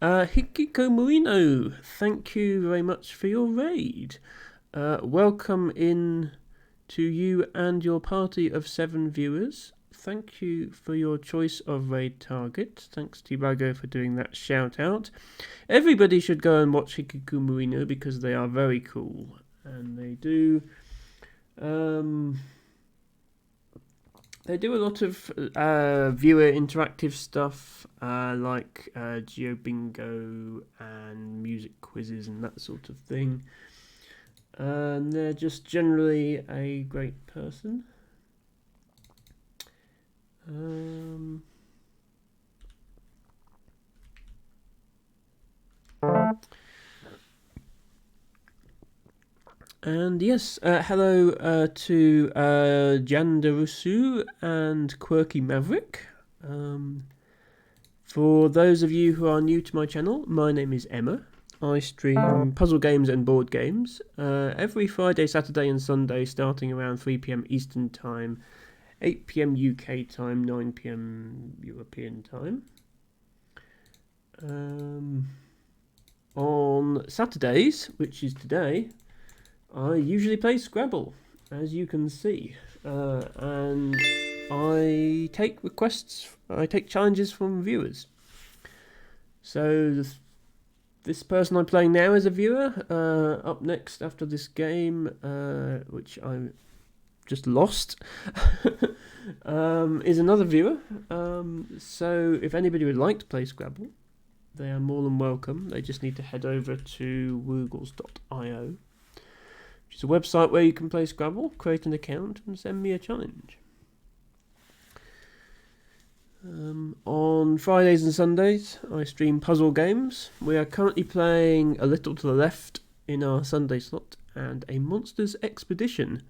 Hikiko Marino, thank you very much for your raid. Welcome in to you and your party of 7 viewers. thank you for your choice of raid target. Thanks to Bago for doing that shout out. Everybody should go and watch Hikikomuino because they are very cool. And they do a lot of viewer interactive stuff like Geo Bingo and music quizzes and that sort of thing. And they're just generally a great person. And yes, hello to Jandarusu and Quirky Maverick. For those of you who are new to my channel, my name is Emma. I stream puzzle games and board games every Friday, Saturday and Sunday starting around 3 PM Eastern Time, 8 PM UK time, 9 PM European time. On Saturdays, which is today, I usually play Scrabble, as you can see, and I take challenges from viewers. So this person I'm playing now is a viewer. Up next after this game, which I just lost, is another viewer. So if anybody would like to play Scrabble, they are more than welcome. They just need to head over to woogles.io, which is a website where you can play Scrabble, create an account, and send me a challenge. On Fridays and Sundays, I stream puzzle games. We are currently playing A Little to the Left in our Sunday slot and a Monsters Expedition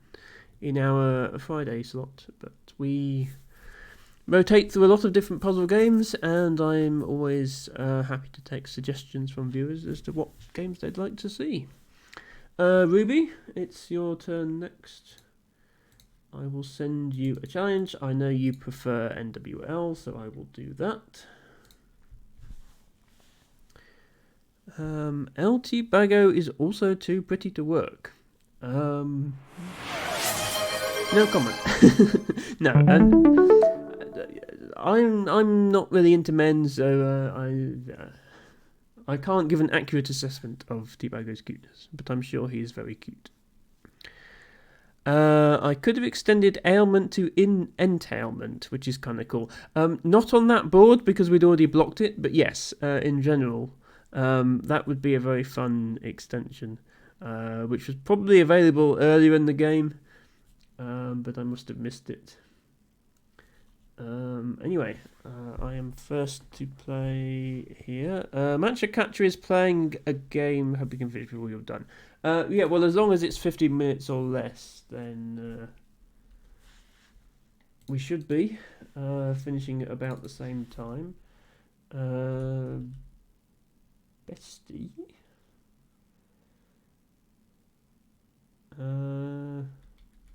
in our Friday slot. But we rotate through a lot of different puzzle games, and I'm always happy to take suggestions from viewers as to what games they'd like to see. Ruby, it's your turn next. I will send you a challenge. I know you prefer NWL, so I will do that. LT Bago is also too pretty to work. No comment. No, and I'm not really into men, so I can't give an accurate assessment of T-Bago's cuteness, but I'm sure he is very cute. I could have extended ailment to entailment, which is kind of cool. Not on that board because we'd already blocked it, but yes, in general, that would be a very fun extension, which was probably available earlier in the game, but I must have missed it. Anyway, I am first to play here. Matcha Catcher is playing a game. Hope you can finish before you're done. Yeah, well, as long as it's 15 minutes or less, then we should be finishing at about the same time. Bestie. Do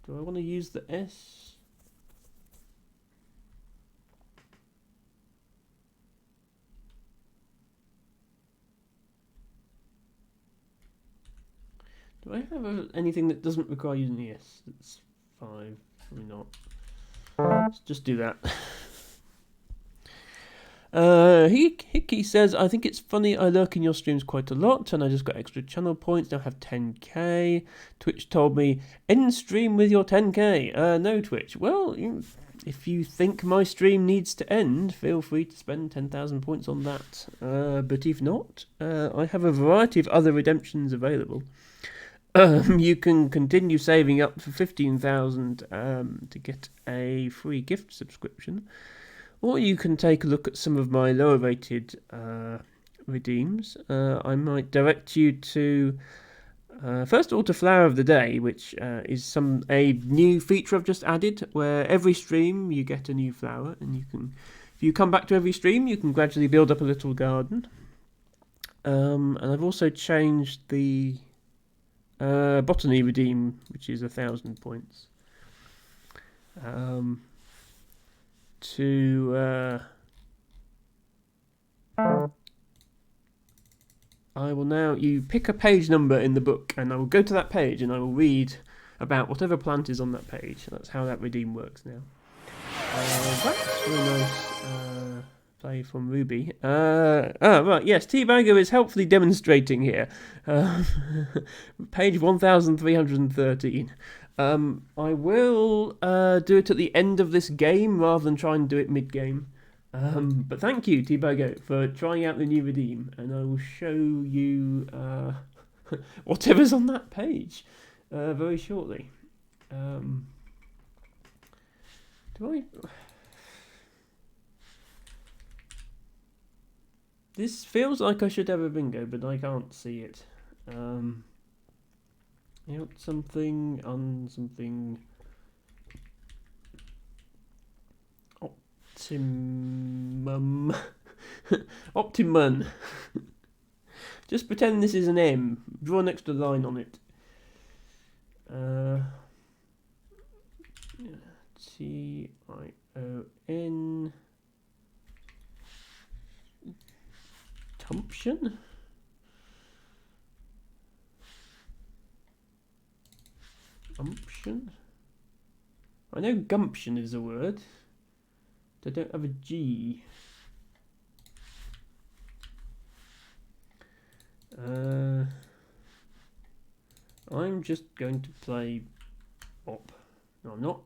I want to use the S? Do I have anything that doesn't require using the S? That's 5. Probably not. Let's just do that. Hickey says, I think it's funny I lurk in your streams quite a lot, and I just got extra channel points, now have 10k. Twitch told me, end stream with your 10k. No, Twitch. Well, if you think my stream needs to end, feel free to spend 10,000 points on that. But if not, I have a variety of other redemptions available. You can continue saving up for 15,000 to get a free gift subscription, or you can take a look at some of my lower rated redeems. I might direct you to first of all to Flower of the Day, which is a new feature I've just added, where every stream you get a new flower, and you can, if you come back to every stream, you can gradually build up a little garden. And I've also changed the Botany Redeem, which is 1,000 points, to I will now, you pick a page number in the book, and I will go to that page and I will read about whatever plant is on that page. That's how that redeem works now. That's really nice play from Ruby. Right, yes, T-Bagger is helpfully demonstrating here. Page 1313. I will do it at the end of this game rather than try and do it mid-game. But thank you, T-Bagger, for trying out the new redeem, and I will show you whatever's on that page very shortly. Do I... This feels like I should have a bingo, but I can't see it. Out something, on something. Optimum. Optimum. Just pretend this is an M. Draw an extra line on it. T-I-O-N. Tumption? Umption? I know gumption is a word. I don't have a G. I'm just going to play op. No, I'm not.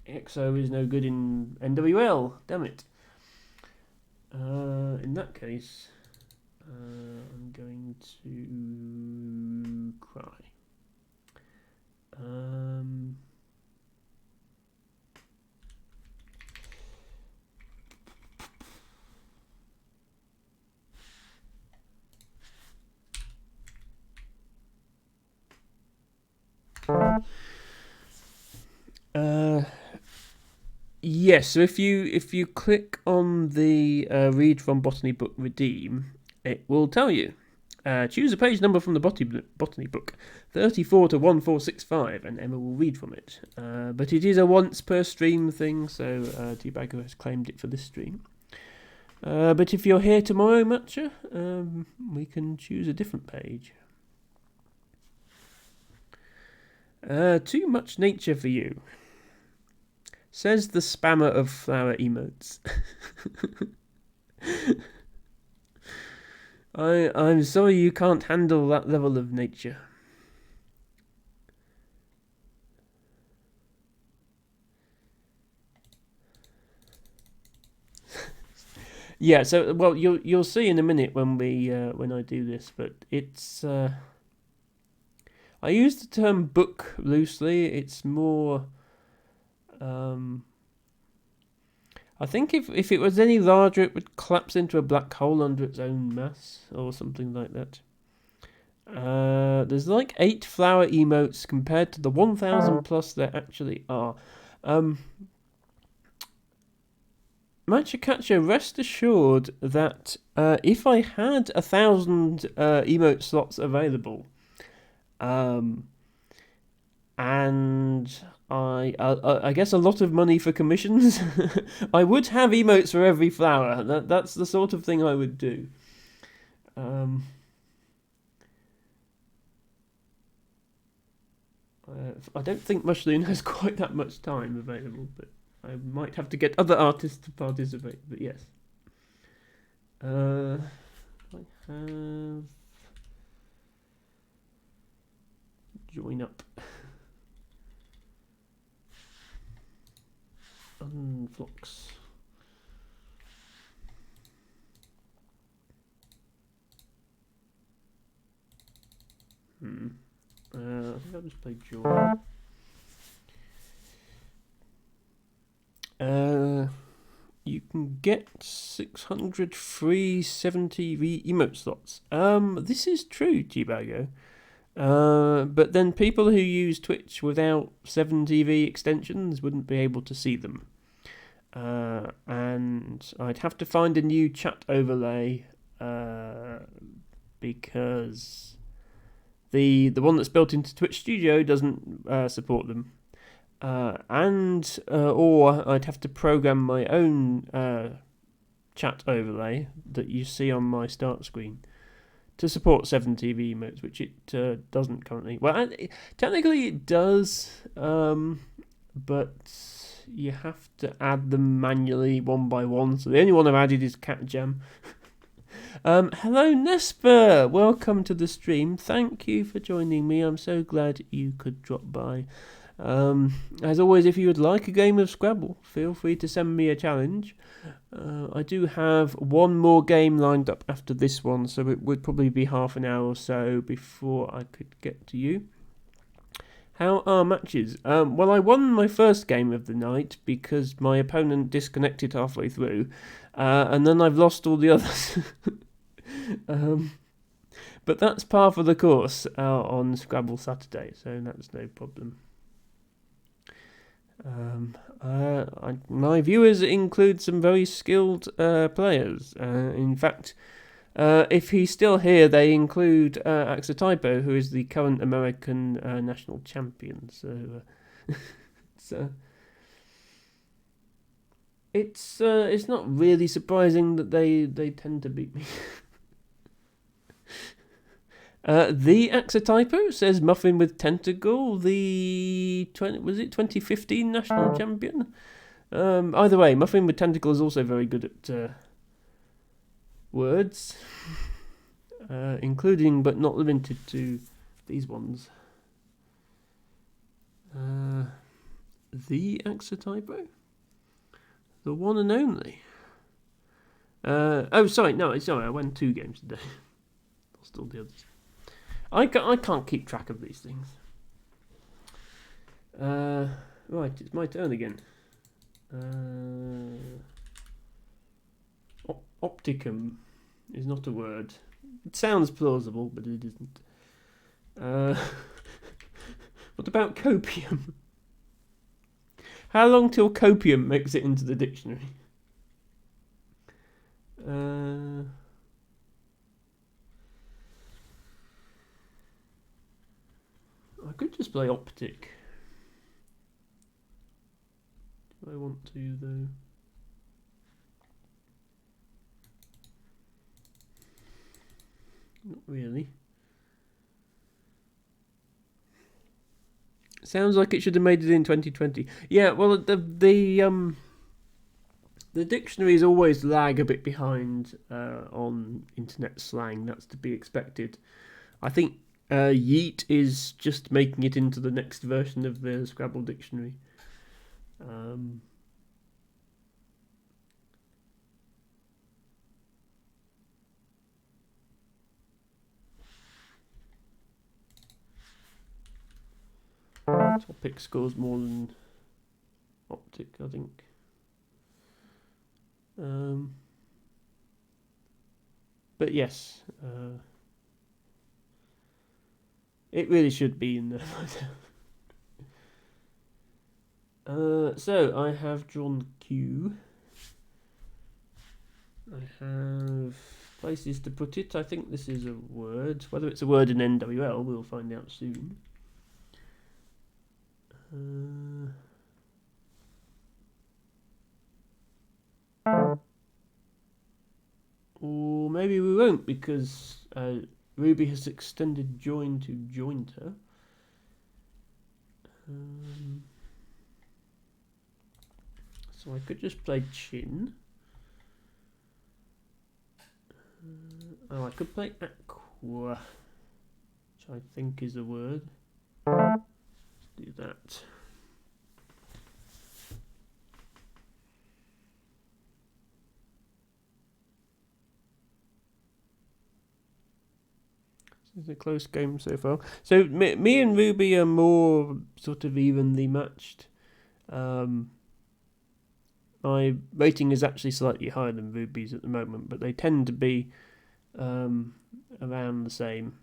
XO is no good in NWL. Damn it. In that case, I'm going to cry. Yes, so if you click on the read from Botany Book redeem, it will tell you. Choose a page number from the botany book, 34 to 1465, and Emma will read from it. But it is a once per stream thing, so T-Bagger has claimed it for this stream. But if you're here tomorrow, Matcha, we can choose a different page. Too much nature for you, says the spammer of flower emotes. I'm sorry you can't handle that level of nature. Yeah, so well you'll see in a minute when I do this, but it's I use the term book loosely. It's more I think if it was any larger, it would collapse into a black hole under its own mass, or something like that. There's like 8 flower emotes compared to the 1,000 plus there actually are. Matcha, rest assured that if I had 1,000 emote slots available, and I guess a lot of money for commissions, I would have emotes for every flower. That's the sort of thing I would do. I don't think Mushloon has quite that much time available, but I might have to get other artists to participate. But yes, I have join up. Unflux. I think I'll just play Joy. You can get 600 free 7TV emote slots. This is true, G-Bago. But then people who use Twitch without 7TV extensions wouldn't be able to see them. And I'd have to find a new chat overlay because the one that's built into Twitch Studio doesn't support them. Or I'd have to program my own chat overlay that you see on my start screen to support 7TV emotes, which it doesn't currently. Well, technically it does, but you have to add them manually one by one. So the only one I've added is Cat Jam. Hello Nesper, welcome to the stream. Thank you for joining me. I'm so glad you could drop by. As always, if you would like a game of Scrabble, feel free to send me a challenge. I do have one more game lined up after this one, so it would probably be half an hour or so before I could get to you. How are matches? Well, I won my first game of the night because my opponent disconnected halfway through, and then I've lost all the others. But that's par for the course on Scrabble Saturday, so that's no problem. My viewers include some very skilled players. In fact, if he's still here, they include Axotypo, who is the current American national champion. So, it's not really surprising that they tend to beat me. The Axotypo says Muffin with Tentacle, the 2015 national champion? Either way, Muffin with Tentacle is also very good at words, including but not limited to these ones. The Axotypo? The one and only. Sorry, I won 2 games today. Lost all the others. I can't keep track of these things. Right, it's my turn again. Opticum is not a word. It sounds plausible, but it isn't. What about copium? How long till copium makes it into the dictionary? I could just play optic. Do I want to, though? Not really. Sounds like it should have made it in 2020. Yeah, well, the dictionaries always lag a bit behind on internet slang. That's to be expected. I think Yeet is just making it into the next version of the Scrabble dictionary. Topic scores more than optic, I think. But yes, it really should be in there. So I have drawn Q. I have places to put it. I think this is a word. Whether it's a word in NWL, we'll find out soon. Or maybe we won't, because Ruby has extended join to jointer. So I could just play chin. I could play aqua, which I think is a word. Let's do that. This is a close game so far. So me and Ruby are more sort of evenly matched. My rating is actually slightly higher than Ruby's at the moment, but they tend to be around the same,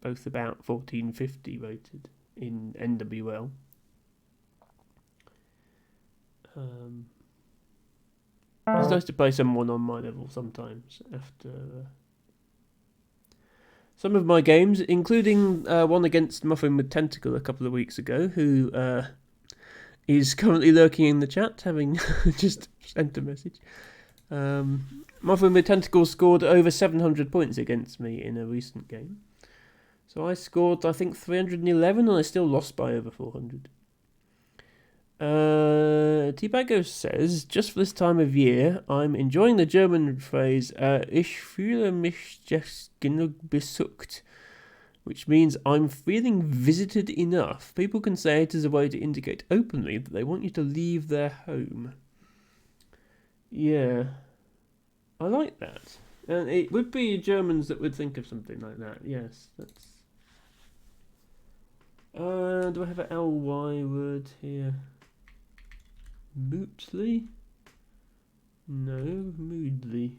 both about 1450 rated in NWL. It's nice to play someone on my level sometimes after some of my games, including one against Muffin with Tentacle a couple of weeks ago, who is currently lurking in the chat, having just sent a message. Muffin with Tentacle scored over 700 points against me in a recent game. So I scored, I think, 311, and I still lost by over 400. Tibago says, just for this time of year, I'm enjoying the German phrase, ich fühle mich just genug besucht, which means I'm feeling visited enough. People can say it as a way to indicate openly that they want you to leave their home. Yeah, I like that. And it would be Germans that would think of something like that. Yes, that's. Do I have an ly word here? Mootly? No, moodly.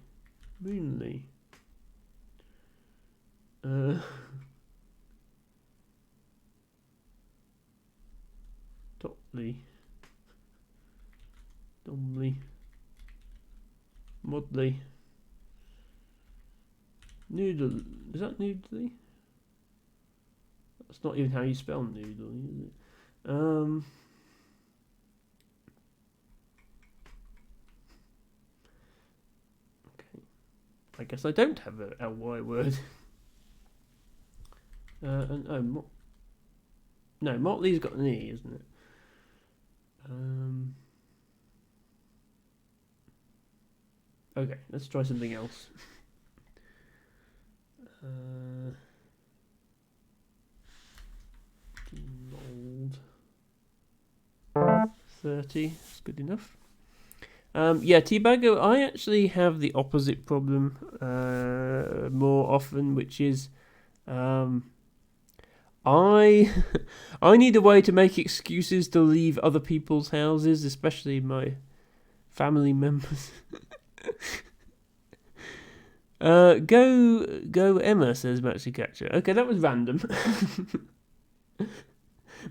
Moonly. Toply. Domly. Modly. Noodle. Is that noodly? That's not even how you spell noodle, is it? Okay. I guess I don't have a ly word. And no, Motley's got an E, isn't it? Okay, let's try something else. Old 30 is good enough. Yeah, Tibago, I actually have the opposite problem more often, which is I I need a way to make excuses to leave other people's houses, especially my family members. Go Emma, says Maxi Catcher. Okay, that was random.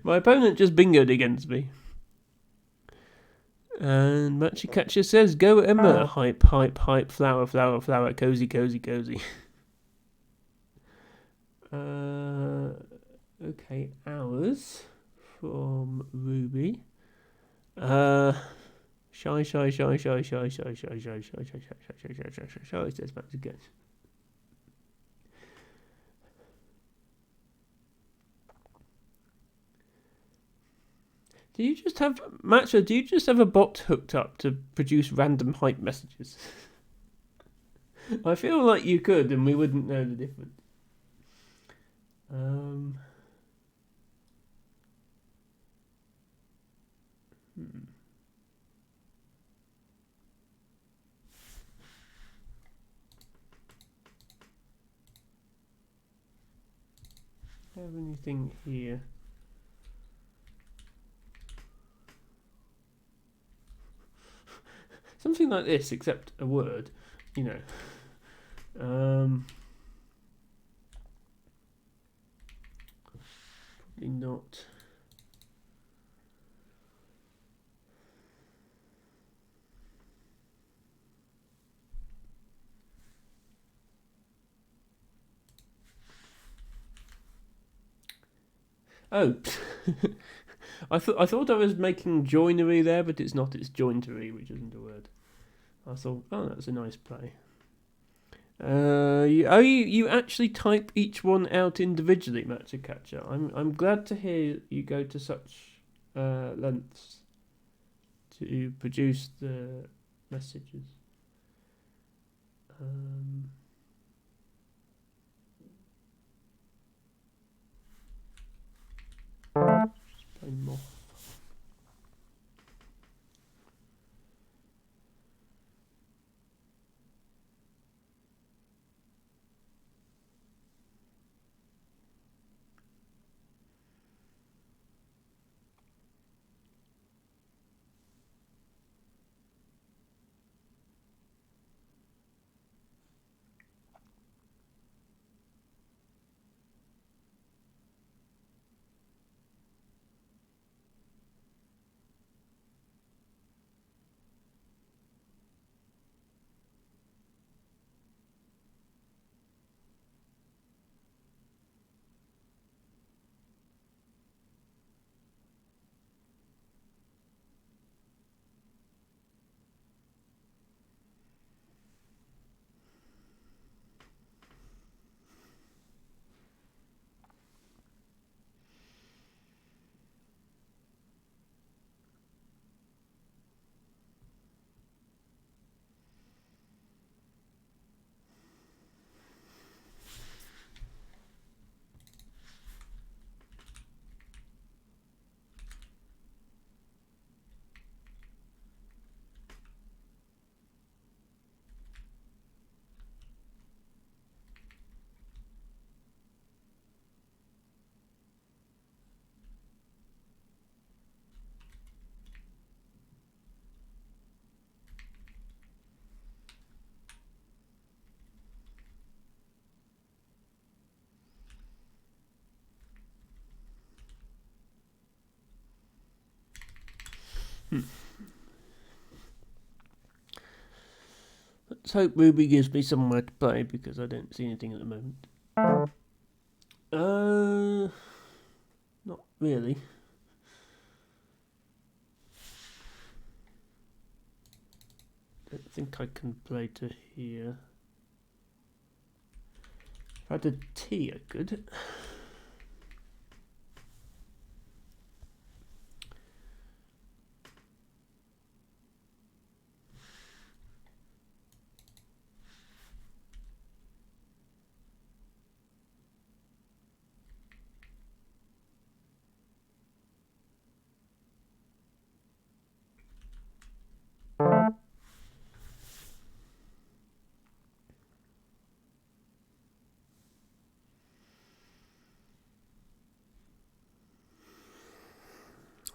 My opponent just bingoed against me. And Maxi Catcher says, go Emma, hype, hype, hype, flower, flower, flower, cozy, cozy, cozy. Okay, hours from Ruby. Shy, says Maxi Catcher. Do you just have Matcha? Do you just have a bot hooked up to produce random hype messages? I feel like you could, and we wouldn't know the difference. Have anything here? Something like this, except a word, you know. Probably not. Oh, I thought I was making joinery there, but it's not. It's jointery, which isn't a word. I thought, oh, that's a nice play. You actually type each one out individually, Matcha Catcher. I'm glad to hear you go to such lengths to produce the messages. Just play moth. Let's hope Ruby gives me somewhere to play because I don't see anything at the moment. Not really. Don't think I can play to here. If I had a T, I could.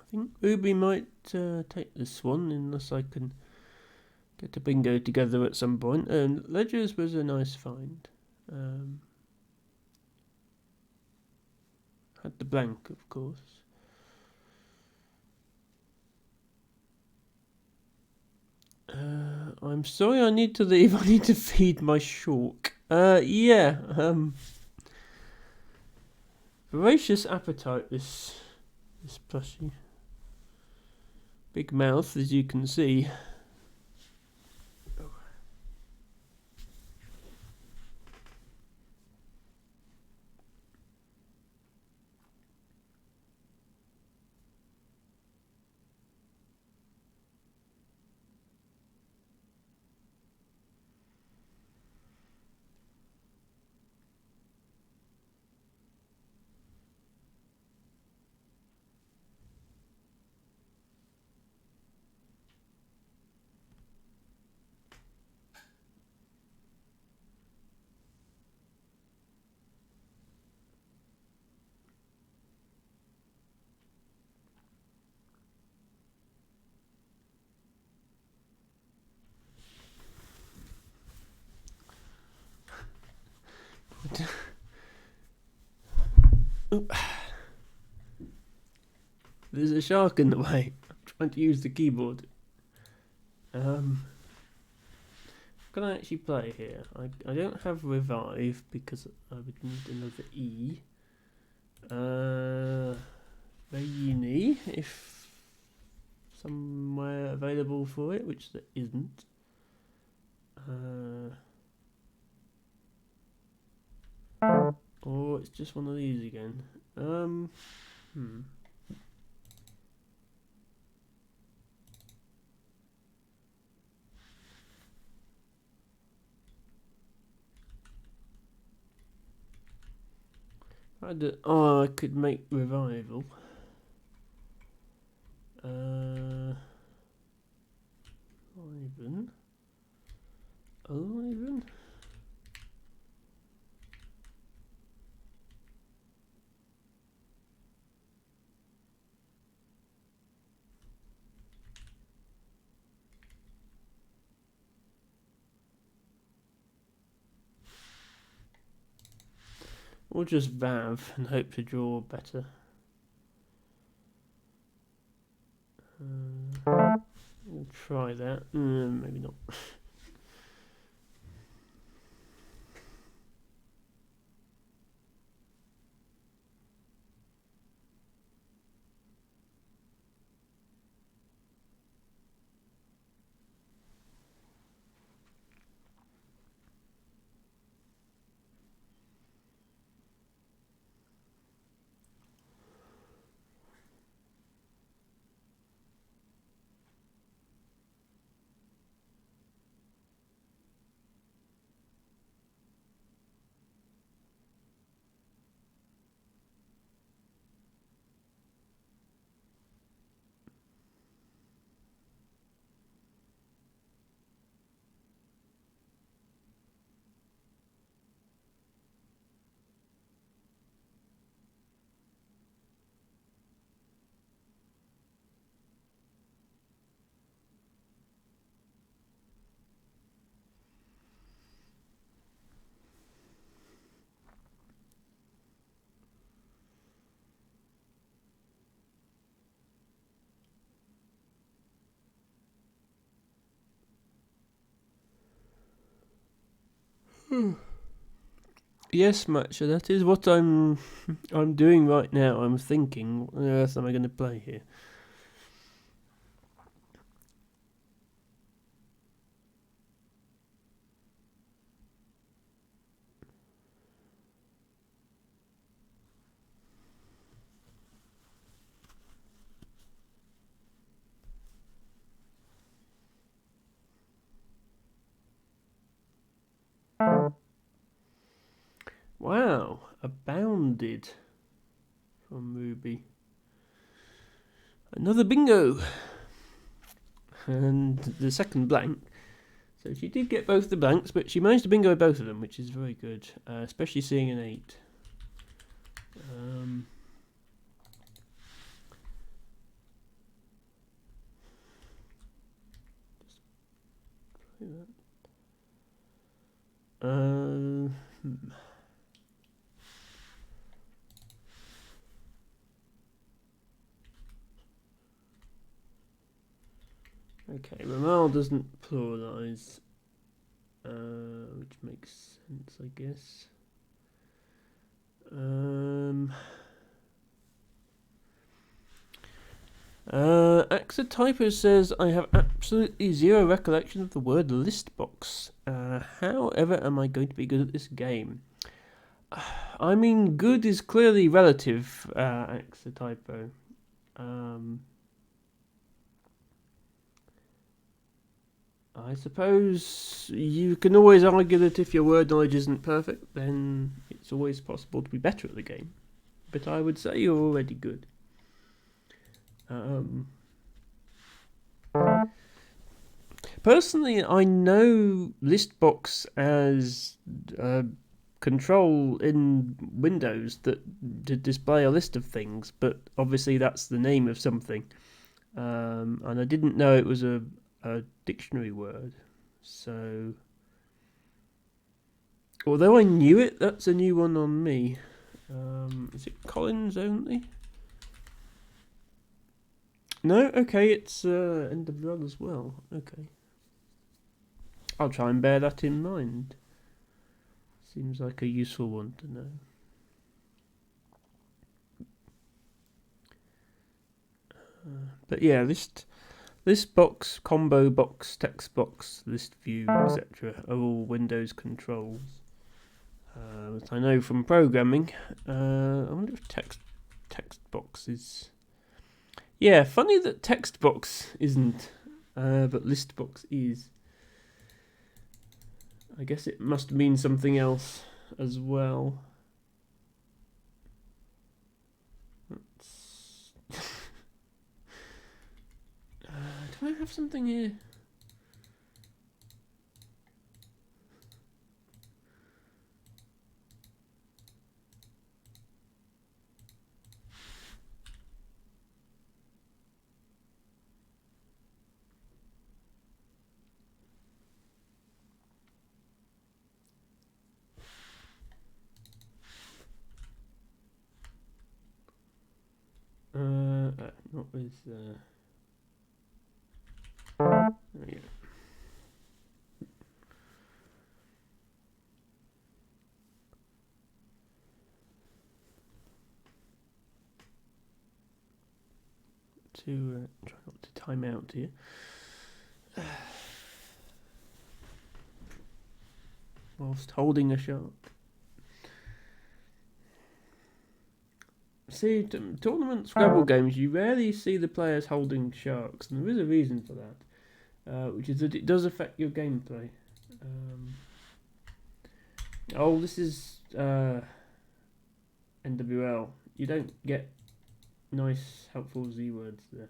I think Ruby might take this one unless I can get a bingo together at some point. And Ledgers was a nice find. Had the blank, of course. I'm sorry, I need to leave. I need to feed my shork. Yeah. Voracious appetite. This plushie. Big mouth, as you can see. There's a shark in the way. I'm trying to use the keyboard. Can I actually play here? I don't have revive because I would need another E. Uni if somewhere available for it, which there isn't. Or it's just one of these again. I could make revival. Ivan. Or just Vav and hope to draw better. We'll try that. Maybe not. Yes, Matcha, that is what I'm doing right now. I'm thinking, what on earth am I going to play here? Wow, abounded from Ruby. Another bingo! And the second blank. So she did get both the blanks, but she managed to bingo both of them, which is very good, especially seeing an 8. Hmm. Okay, Ramal doesn't pluralise, which makes sense, I guess. Axotypo says, I have absolutely zero recollection of the word list box. However am I going to be good at this game? I mean, good is clearly relative, Axotypo. I suppose you can always argue that if your word knowledge isn't perfect, then it's always possible to be better at the game. But I would say you're already good. Personally, I know Listbox as control in Windows to display a list of things, but obviously that's the name of something. And I didn't know it was a dictionary word. So, although I knew it, that's a new one on me. Is it Collins only? No? Okay, it's End of Run as well. Okay. I'll try and bear that in mind. Seems like a useful one to know. But yeah, list box, combo box, text box, list view, etc. are all Windows controls. That I know from programming. I wonder if text box is. Yeah, funny that text box isn't, but list box is. I guess it must mean something else as well. Do I have something here? Not with. There we go. To try not to time out here. Whilst holding a shark. See, tournament Scrabble games, you rarely see the players holding sharks, and there is a reason for that, which is that it does affect your gameplay. This is NWL. You don't get nice, helpful Z words there.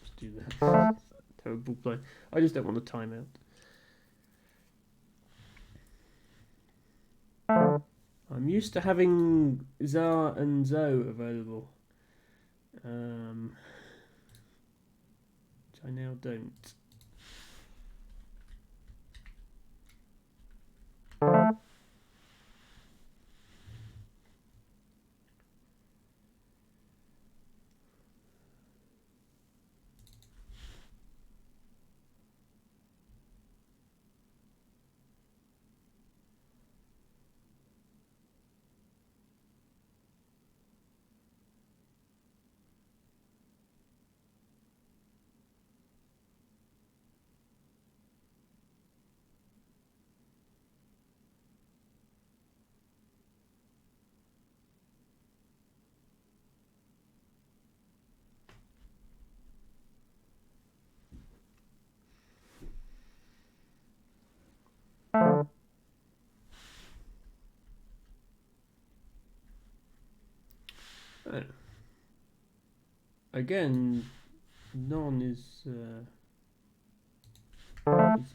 Let's do that. Terrible play. I just don't want a timeout. I'm used to having Zar and Zo available, which I now don't. Oh. Again, none is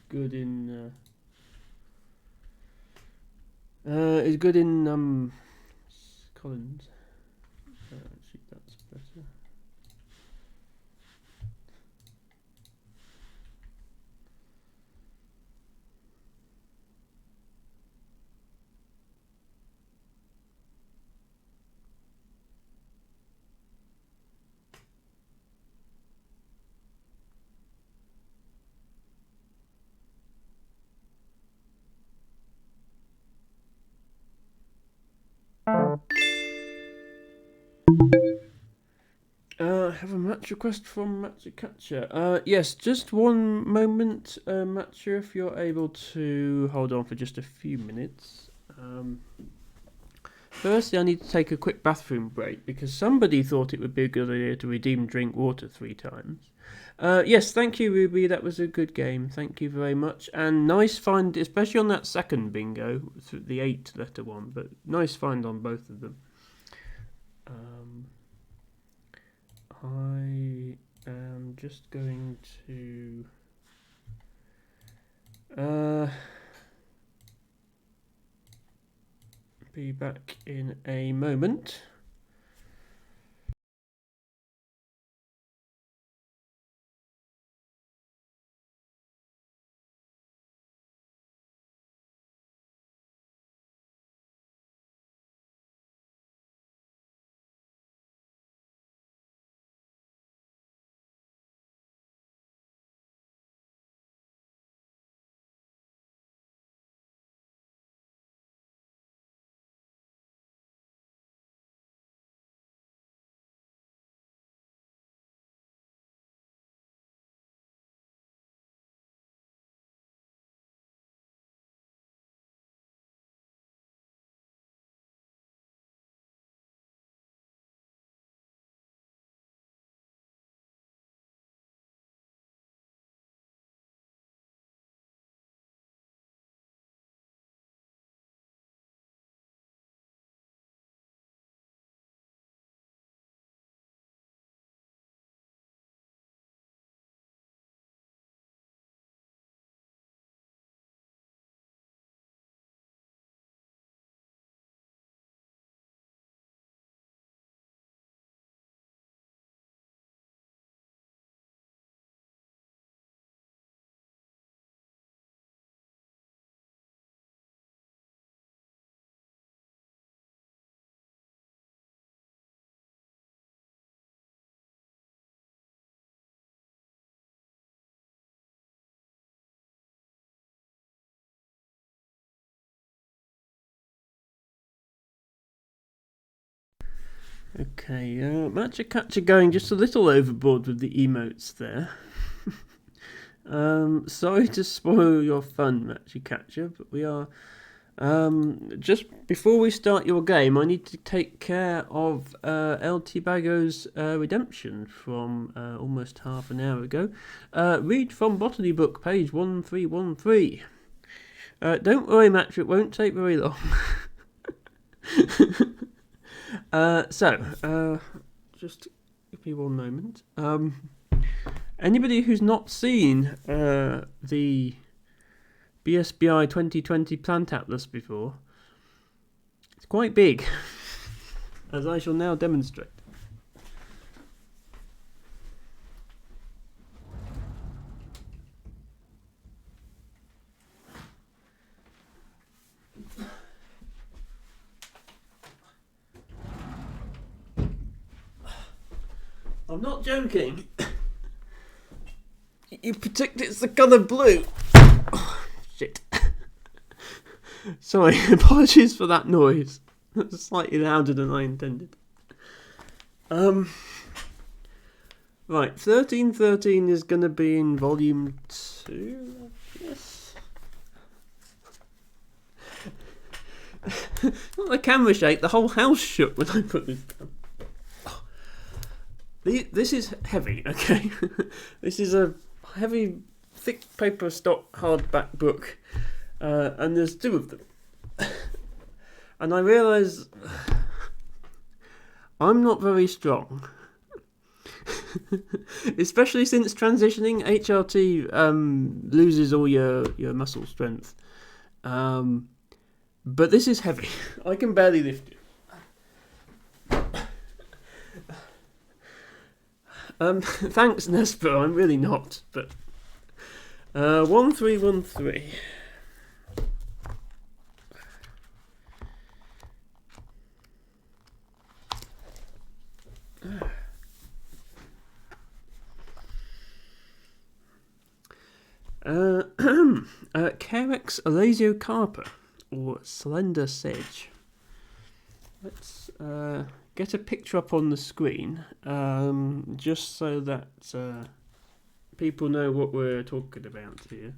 good in Collins. Actually, that's better. I have a match request from Matcha Catcher. Yes, just one moment, Matcha, if you're able to hold on for just a few minutes. Firstly, I need to take a quick bathroom break because somebody thought it would be a good idea to redeem drink water 3 times. Yes, thank you, Ruby. That was a good game. Thank you very much. And nice find, especially on that second bingo, the 8-letter one, but nice find on both of them. I am just going to be back in a moment. Okay, Matcha Catcher going just a little overboard with the emotes there. Sorry to spoil your fun, Matcha Catcher, but we are. Just before we start your game, I need to take care of El Tibago's redemption from almost half an hour ago. Read from Botany Book, page 1313. Don't worry, Matcha, it won't take very long. Just give me one moment. Anybody who's not seen the BSBI 2020 Plant Atlas before, it's quite big, as I shall now demonstrate. I'm not joking. You predict it's the colour blue. Oh, shit. Sorry, apologies for that noise. That's slightly louder than I intended. Right, 1313 is going to be in volume 2, yes. Not the camera shake, the whole house shook when I put this down. This is heavy, okay? This is a heavy, thick paper stock hardback book, and there's 2 of them. And I realise I'm not very strong. Especially since transitioning, HRT loses all your muscle strength. But this is heavy. I can barely lift it. Thanks, Nesper. I'm really not. But 1313. Carex alasiocarpa, or slender sedge. Let's get a picture up on the screen, just so that people know what we're talking about here.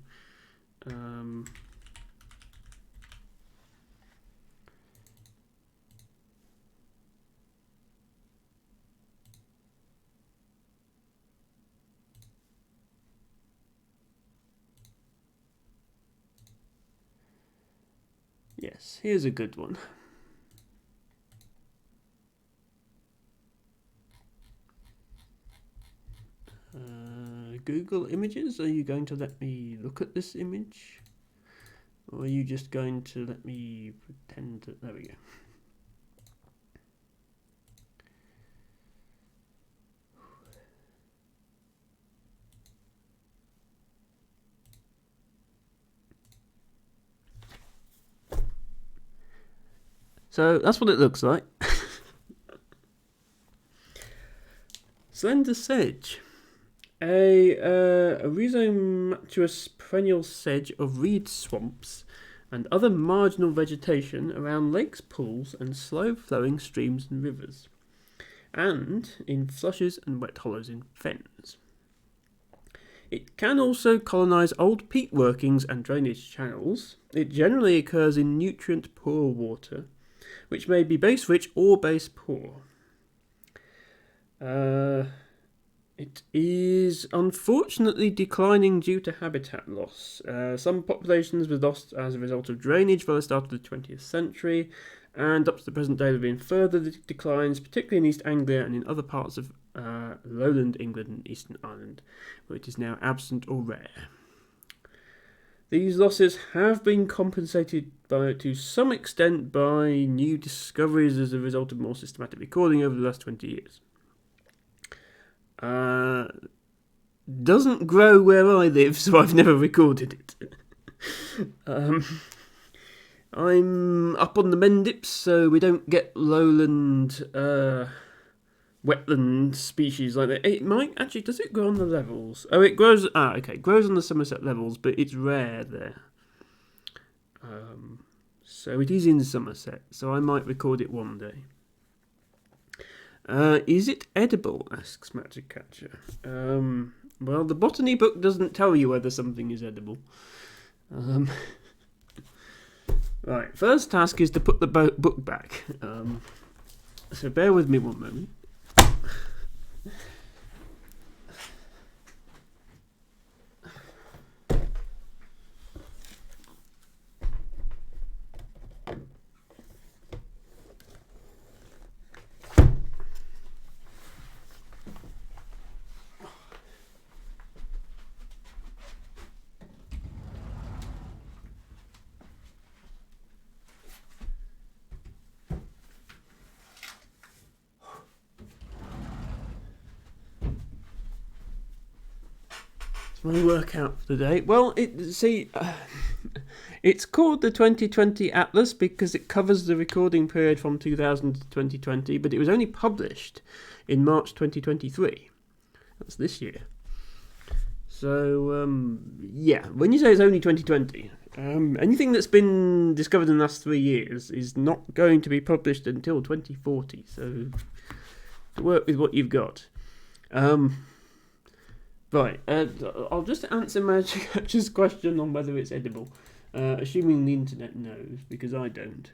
Yes, here's a good one. Google Images, are you going to let me look at this image? Or are you just going to let me pretend to... There we go. So that's what it looks like. Slender sedge. A rhizomatous perennial sedge of reed swamps and other marginal vegetation around lakes, pools, and slow-flowing streams and rivers, and in flushes and wet hollows in fens. It can also colonise old peat workings and drainage channels. It generally occurs in nutrient-poor water, which may be base-rich or base-poor. It is unfortunately declining due to habitat loss. Some populations were lost as a result of drainage by the start of the 20th century, and up to the present day there have been further declines, particularly in East Anglia and in other parts of lowland England and Eastern Ireland, where it is now absent or rare. These losses have been compensated to some extent by new discoveries as a result of more systematic recording over the last 20 years. Doesn't grow where I live, so I've never recorded it. I'm up on the Mendips, so we don't get lowland wetland species like that. It might actually, does it grow on the levels? Oh, it grows. Okay, grows on the Somerset levels, but it's rare there. So it is in Somerset, so I might record it one day. Is it edible? Asks Magic Catcher. Well, the botany book doesn't tell you whether something is edible. Right, first task is to put the book back. So bear with me one moment. My workout for the day. Well, it's called the 2020 Atlas because it covers the recording period from 2000 to 2020, but it was only published in March 2023. That's this year. So, yeah, when you say it's only 2020, anything that's been discovered in the last 3 years is not going to be published until 2040, so work with what you've got. Right, I'll just answer Magic Catcher's question on whether it's edible, assuming the internet knows, because I don't.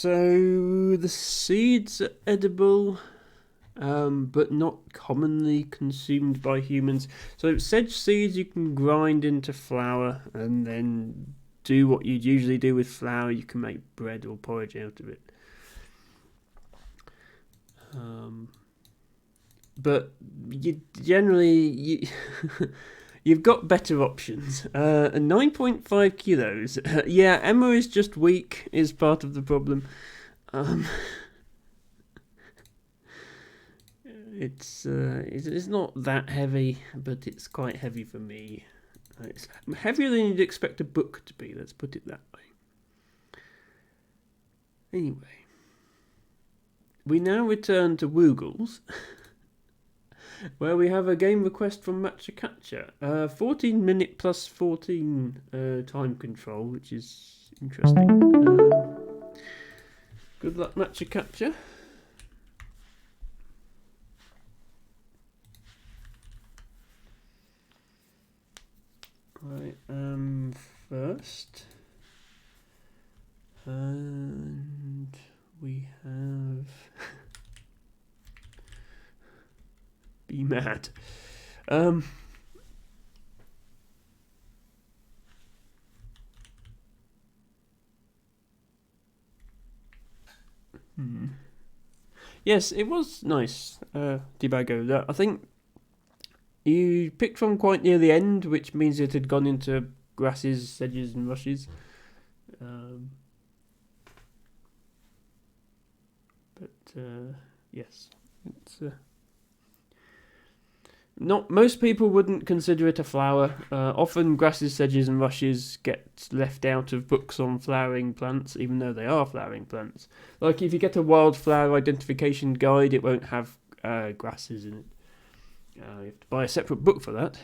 So the seeds are edible, but not commonly consumed by humans. So sedge seeds you can grind into flour and then do what you'd usually do with flour. You can make bread or porridge out of it. But you you've got better options. 9.5 kilos. Yeah, Emma is just weak, is part of the problem. It's not that heavy, but it's quite heavy for me. It's heavier than you'd expect a book to be, let's put it that way. Anyway, we now return to Woogles, where we have a game request from Matcha Catcher. 14 minute plus 14 time control, which is interesting. Good luck, Matcha Catcher. I am first. And we have... Be mad. Yes, it was nice, Debago. I think you picked from quite near the end, which means it had gone into grasses, sedges and rushes. Yes, it's... Not most people wouldn't consider it a flower. Often grasses, sedges and rushes get left out of books on flowering plants, even though they are flowering plants. Like if you get a wildflower identification guide, it won't have grasses in it. You have to buy a separate book for that.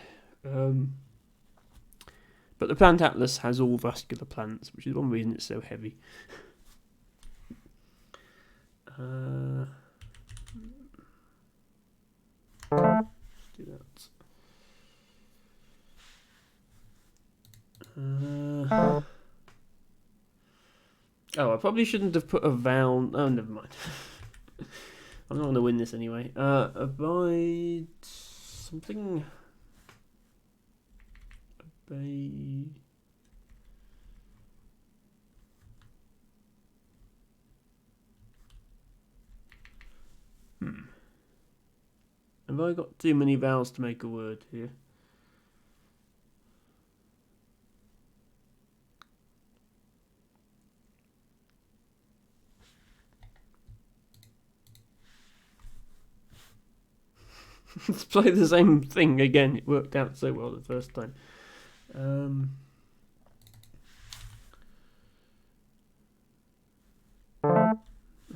But the Plant Atlas has all vascular plants, which is one reason it's so heavy. Do that. I probably shouldn't have put a vowel. Oh, never mind. I'm not going to win this anyway. Abide something. Obey. Have I got too many vowels to make a word here? Let's play the same thing again. It worked out so well the first time.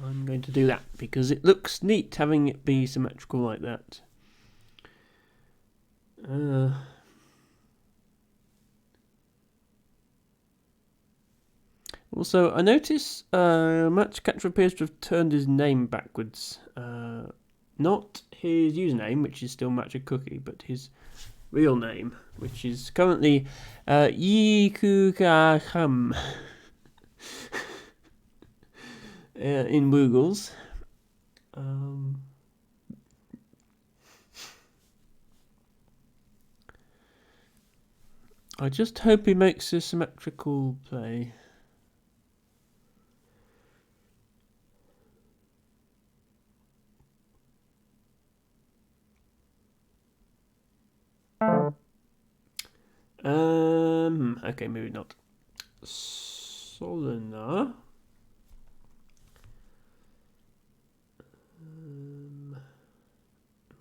I'm going to do that because it looks neat having it be symmetrical like that. Also, I notice Match Catcher appears to have turned his name backwards. Not his username, which is still Matcha Cookie, but his real name, which is currently Yikukaham in Woogles. I just hope he makes a symmetrical play. Okay, maybe not. Solina.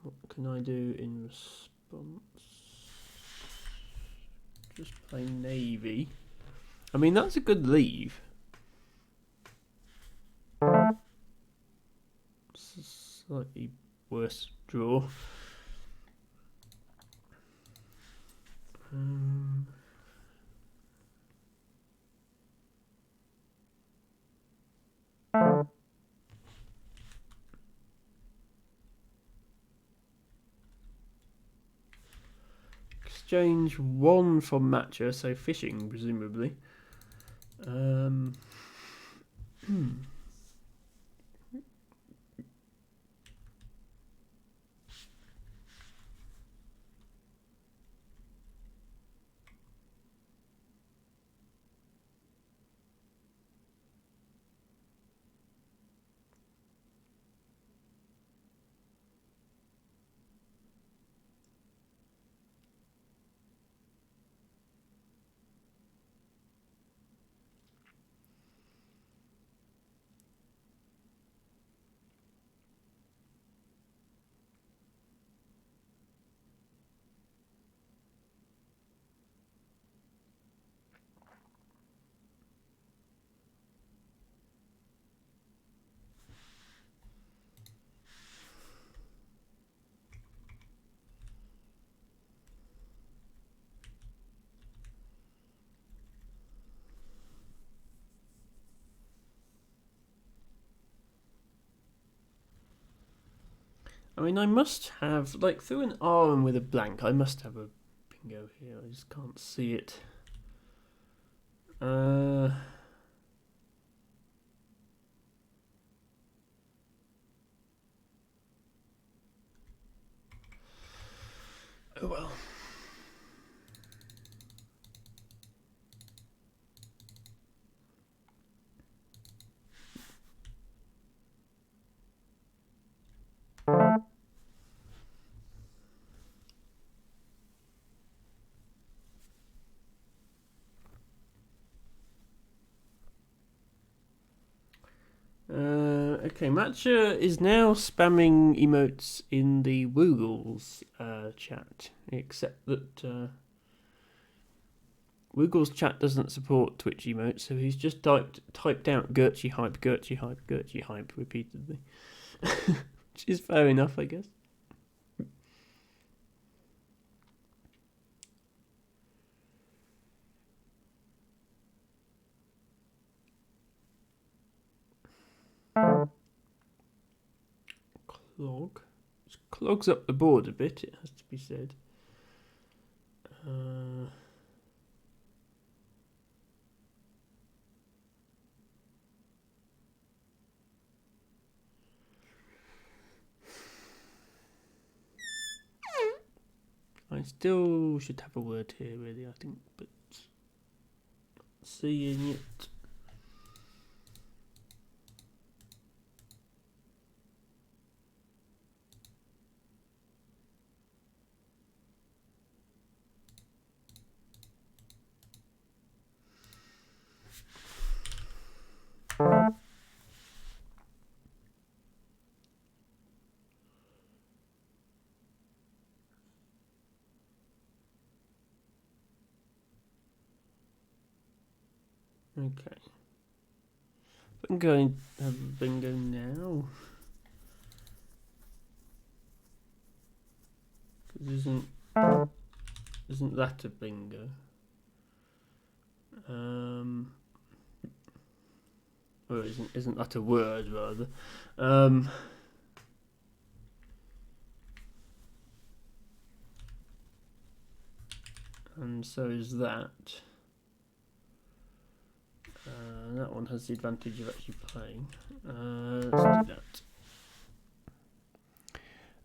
What can I do in response? Just play navy. I mean, that's a good leave. Slightly worse draw. Exchange one for Matcha, so fishing presumably. I mean, I must have, like, through an R and with a blank, I must have a bingo here. I just can't see it. Oh well. Okay, Matcha is now spamming emotes in the Woogles chat, except that Woogles chat doesn't support Twitch emotes, so he's just typed out Gertchie hype, Gertchie hype, Gertchie hype repeatedly. Which is fair enough, I guess. Clog. It clogs up the board a bit, it has to be said. I still should have a word here, really, I think, but seeing it. Okay. I'm going to have a bingo now. Because isn't that a bingo? Or isn't that a word, rather? And so is that. That one has the advantage of actually playing. Let's do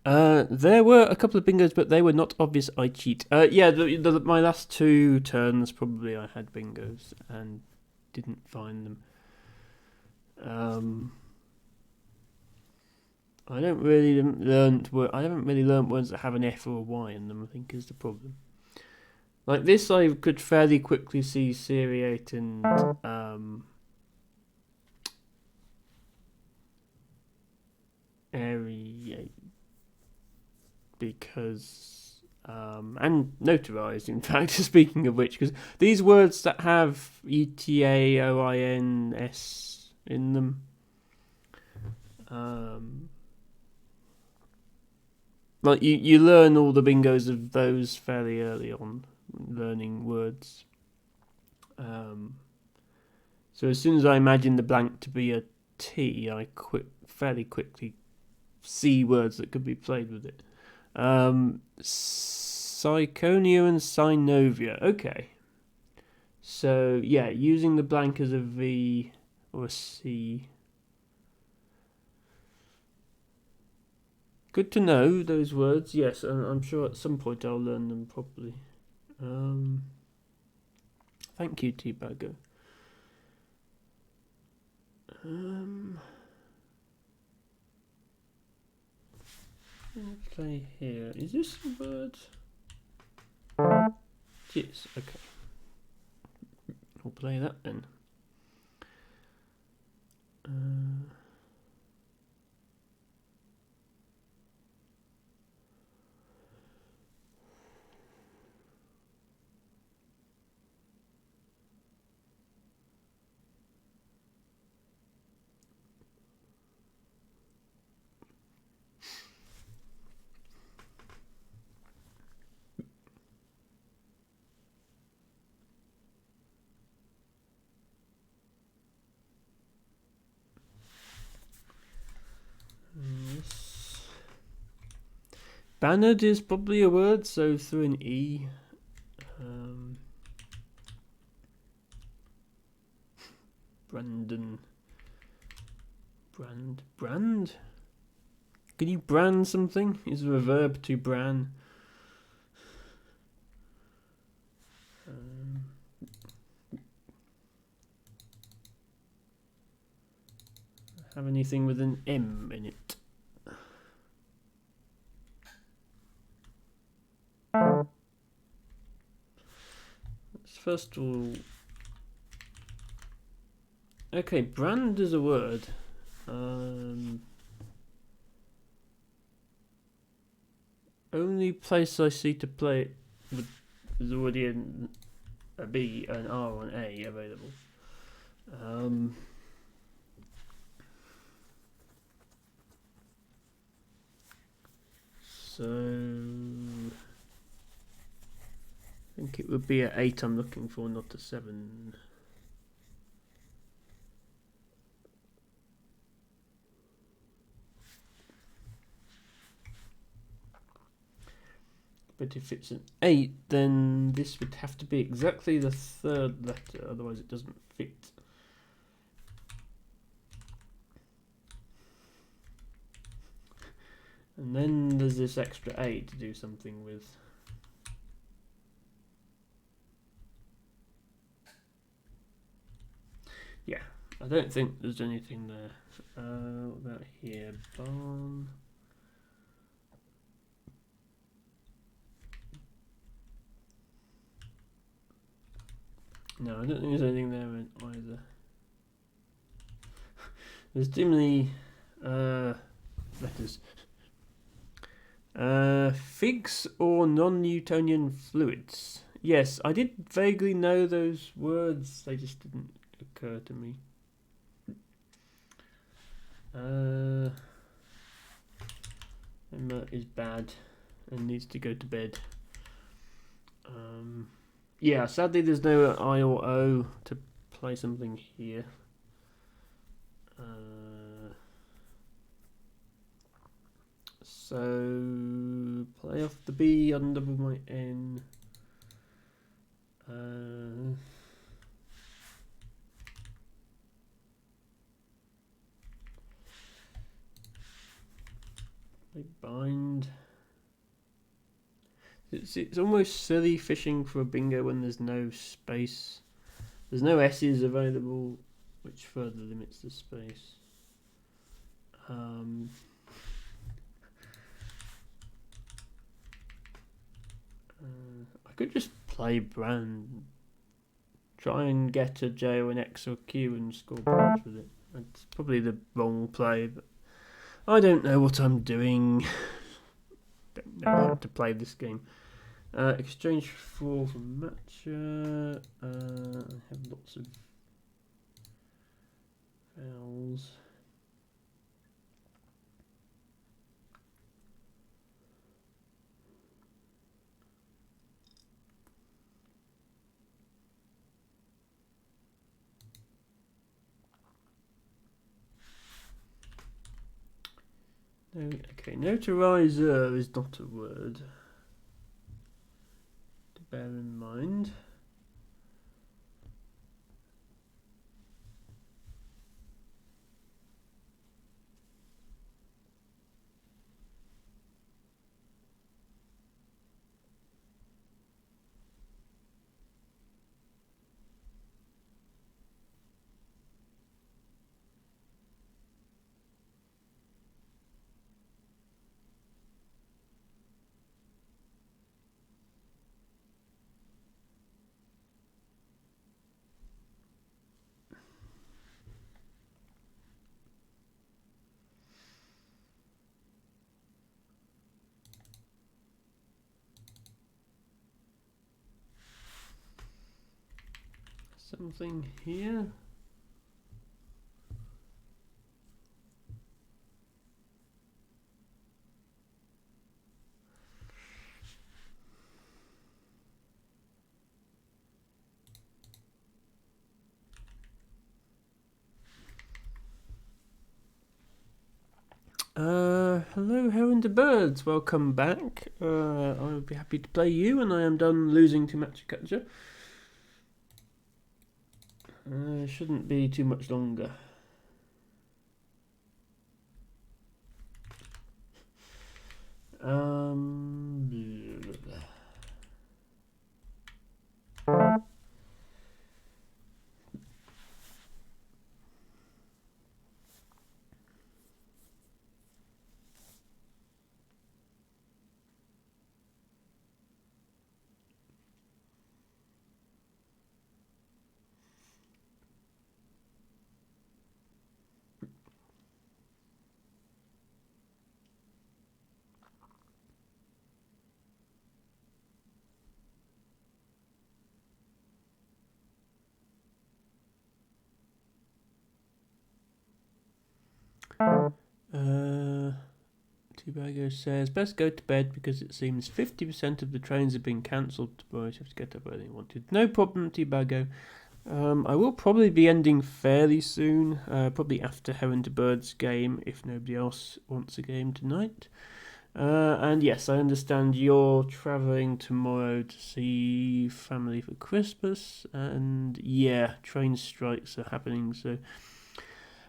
that. There were a couple of bingos, but they were not obvious. I cheat. Yeah, my last two turns probably I had bingos and didn't find them. I haven't really learned words that have an F or a Y in them, I think, is the problem. Like this, I could fairly quickly see seriate and aerate because and notarized, in fact. Speaking of which, because these words that have ETAOINS in them, like you learn all the bingos of those fairly early on, learning words. So as soon as I imagine the blank to be a T, I fairly quickly see words that could be played with it. Syconia and Synovia. Okay. So yeah, using the blank as a V or a C. Good to know those words. Yes, I'm sure at some point I'll learn them properly. Thank you, T-Bagger. Play here. Is this a word? Yes. Okay. We'll play that then. Bannered is probably a word, so through an E. Brandon. Brand? Can you brand something? Is there a verb to brand? Have anything with an M in it? Let's first of all. Okay, brand is a word. Only place I see to play it with is already a B, an R, or an A available. So I think it would be an 8 I'm looking for, not a 7. But if it's an 8, then this would have to be exactly the 3rd letter, otherwise it doesn't fit. And then there's this extra 8 to do something with. Yeah, I don't think there's anything there. What about here? Barn. No, I don't think there's anything there either. There's too many letters. Figs or non-Newtonian fluids. Yes, I did vaguely know those words. They just didn't occur to me. Emma is bad and needs to go to bed. Yeah, sadly there's no I or O to play something here. So play off the B, undouble my N. They bind. It's almost silly fishing for a bingo when there's no space. There's no S's available, which further limits the space. I could just play brand, try and get a J or an X or Q and score points with it. It's probably the wrong play, but I don't know what I'm doing. Don't know how to play this game. Exchange 4 for matcha. I have lots of vowels. No, okay, notarizer is not a word to bear in mind. Something here. Hello, Heron to Birds. Welcome back. I'll be happy to play you when I am done losing to Matcha. Shouldn't be too much longer. Tubago says, best go to bed because it seems 50% of the trains have been cancelled tomorrow. You have to get up early wanted. No problem, Tubago. I will probably be ending fairly soon, probably after Heron to Bird's game, if nobody else wants a game tonight. And yes, I understand you're travelling tomorrow to see family for Christmas, and yeah, train strikes are happening, so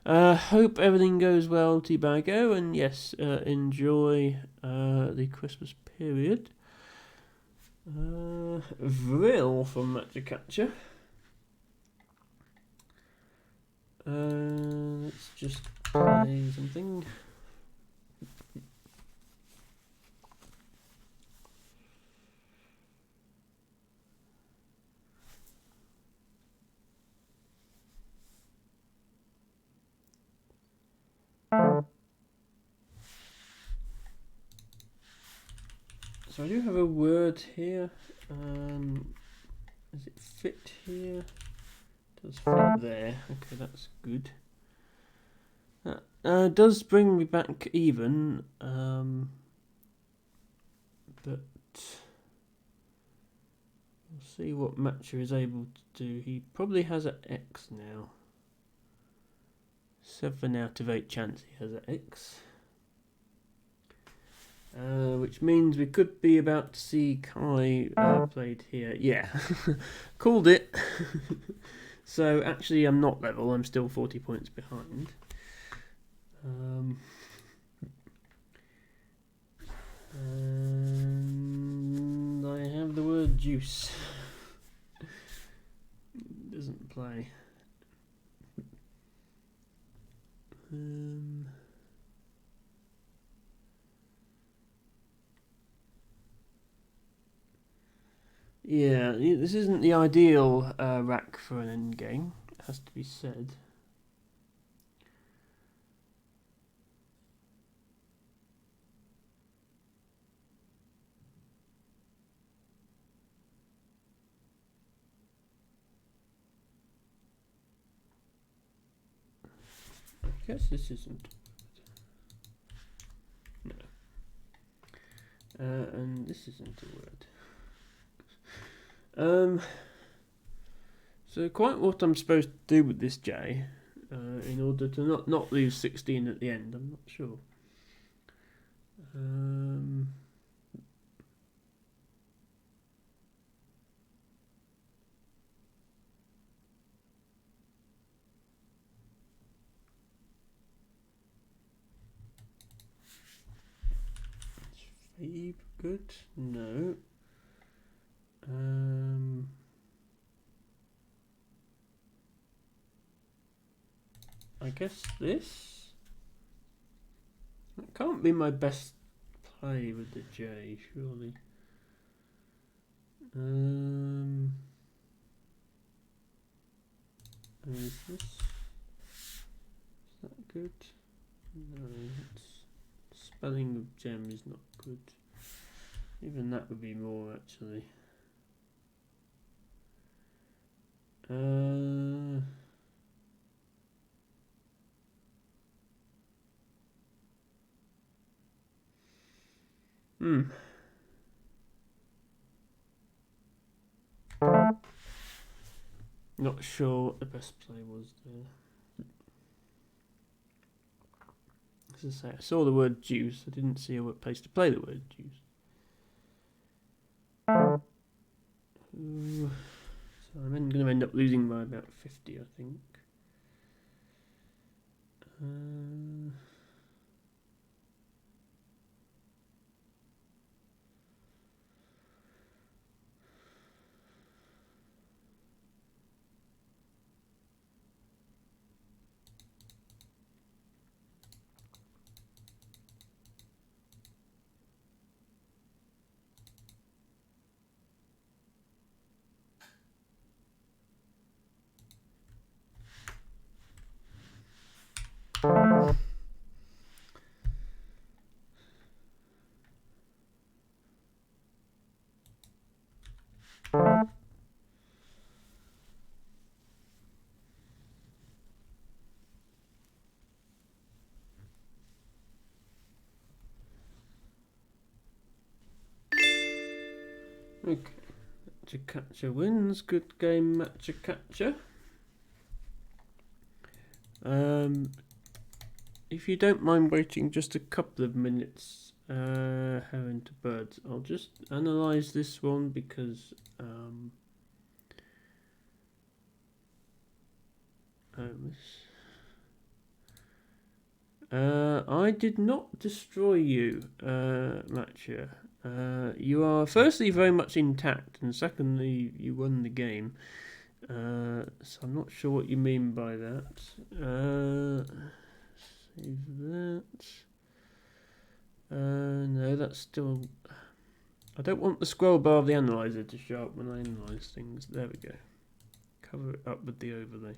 hope everything goes well, Tubago, and yes, enjoy the Christmas period. Vril from Matcha. Let's just play something. So I do have a word here. Does it fit here? It does fit there. Okay, that's good. That does bring me back even. But we'll see what Matcha is able to do. He probably has an X now. 7 out of 8 chance he has an X. Which means we could be about to see Kai played here. Yeah, called it. So actually I'm not level, I'm still 40 points behind. And I have the word juice. Doesn't play. Yeah, this isn't the ideal rack for an endgame, it has to be said. I guess this isn't. No. And this isn't a word. So quite what I'm supposed to do with this J, in order to not lose 16 at the end, I'm not sure. Is good? No. I guess this. It can't be my best play with the J, surely. Is this? Is that good? No, spelling of gem is not good. Even that would be more actually. Not sure what the best play was there. As I say, I saw the word juice. I didn't see a place to play the word juice. So I'm going to end up losing by about 50, I think. Okay, Matcha wins. Good game, Matcha Catcher. If you don't mind waiting just a couple of minutes, Heron to Birds, I'll just analyse this one because I did not destroy you, Matcha. You are firstly very much intact, and secondly, you won the game. So I'm not sure what you mean by that. Save that. No, that's still. I don't want the scroll bar of the analyzer to show up when I analyse things. There we go. Cover it up with the overlay.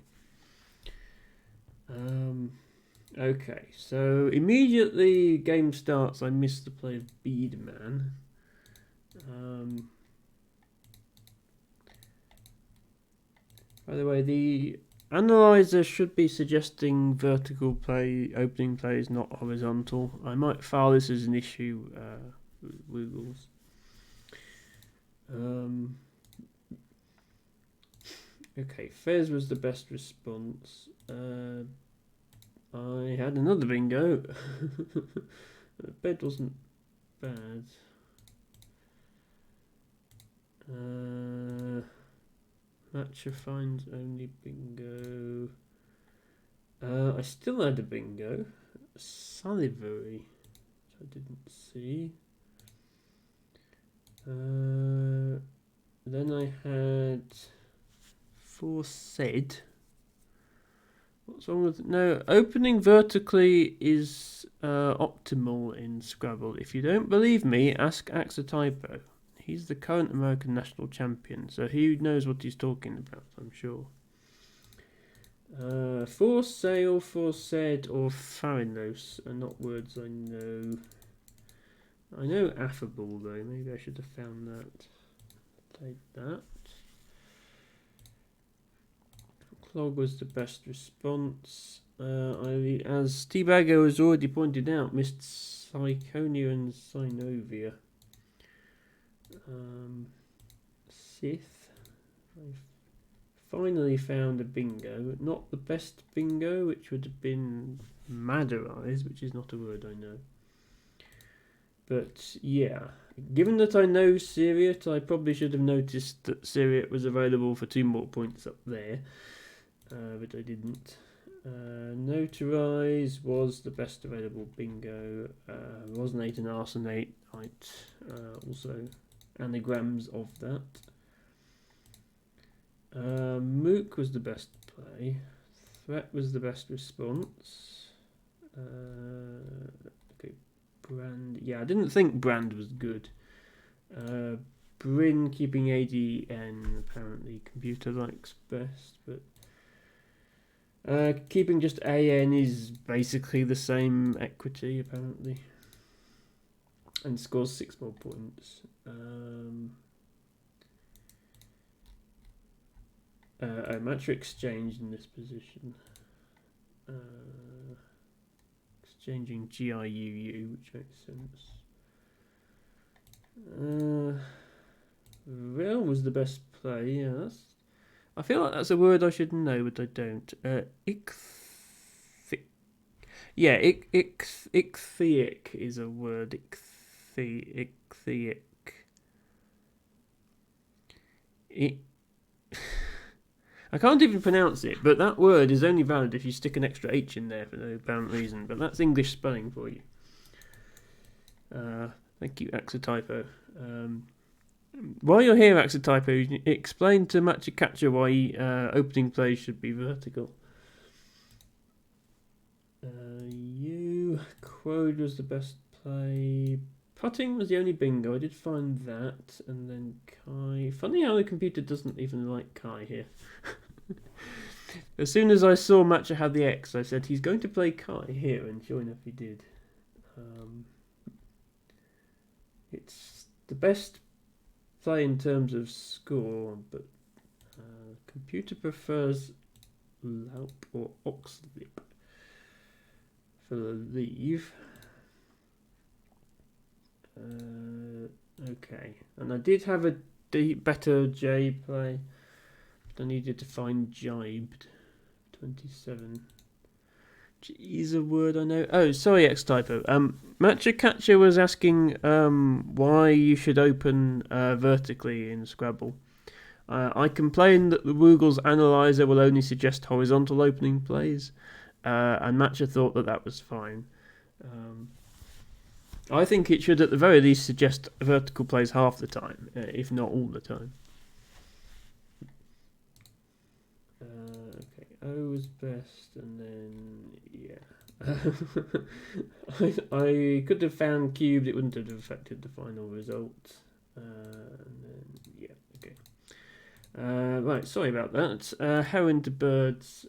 Okay, so immediately game starts. I miss the play of Beadman. By the way, the analyzer should be suggesting vertical play, opening plays, not horizontal. I might file this as an issue with Wiggles. Okay, Fez was the best response. I had another bingo. The bed wasn't bad. Matcha finds only bingo. I still had a bingo. Salivary, which I didn't see. Then I had foresaid. What's wrong with it? No, opening vertically is optimal in Scrabble. If you don't believe me, ask Axotypo. He's the current American national champion, so he knows what he's talking about, I'm sure. For sale, foresaid, or Farinos are not words I know. I know affable though. Maybe I should have found that. Take that. Clog was the best response. As Teabago has already pointed out, missed Syconia and Synovia. Sith. I finally found a bingo. Not the best bingo, which would have been Maderize, which is not a word I know. But yeah, given that I know Syriot, I probably should have noticed that Syriot was available for 2 more points up there. But I didn't. Notarize was the best available bingo. Resonate and arsenate, also anagrams of that. Mook was the best play. Threat was the best response. Okay, Brand. Yeah, I didn't think Brand was good. Bryn keeping ADN apparently computer likes best, but keeping just AN is basically the same equity apparently, and scores 6 more points. Match exchange in this position. Exchanging GIUU, which makes sense. Real was the best play. Yeah, I feel like that's a word I should know, but I don't. Yeah, ichthyaic is a word. Ichthyaic. I can't even pronounce it, but that word is only valid if you stick an extra H in there for no apparent reason. But that's English spelling for you. Thank you, Axotypo. While you're here, Axotypo, explain to Matcha why opening plays should be vertical. Quode was the best play. Putting was the only bingo. I did find that. And then Kai. Funny how the computer doesn't even like Kai here. As soon as I saw Matcha had the X, I said he's going to play Kai here, and sure enough he did. It's the best play in terms of score, but computer prefers Laup or Oxlip for the leave. Okay, and I did have a better J play, but I needed to find jibed. 27. Is a word I know. Oh, sorry, X-Typo. Matcha Catcher was asking why you should open vertically in Scrabble. I complained that the Woogle's analyzer will only suggest horizontal opening plays, and Matcha thought that was fine. I think it should at the very least suggest vertical plays half the time, if not all the time. Okay, O was best, and then I could have found cubed, it wouldn't have affected the final result. And then, yeah, okay. Right, sorry about that. Heron to birds,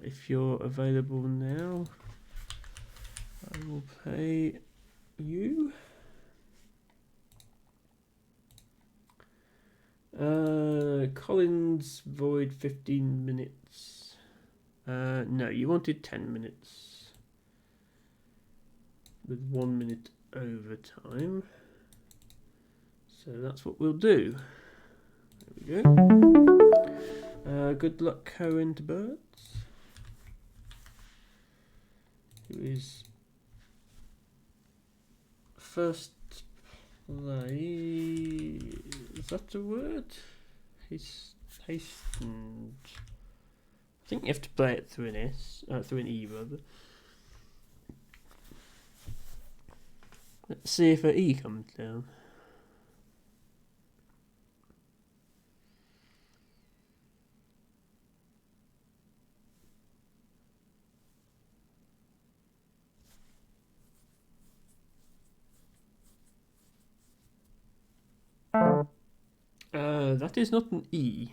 if you're available now, I will play you. Collins void 15 minutes. No, you wanted 10 minutes with 1 minute overtime. So that's what we'll do. There we go. Good luck, Cohen to birds. Who is first play? Is that a word? Hastened. I think you have to play it through an S, through an E rather. Let's see if an E comes down. That is not an E.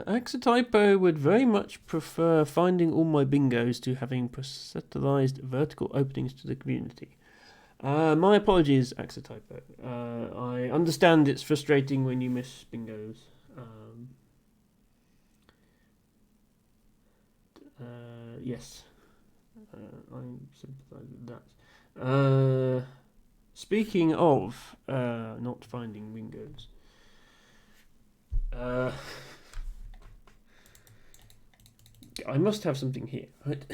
Axotypo would very much prefer finding all my bingos to having proceduralized vertical openings to the community. My apologies, Axotypo. I understand it's frustrating when you miss bingos. Yes. I sympathise with that. Speaking of not finding bingos. I must have something here, right?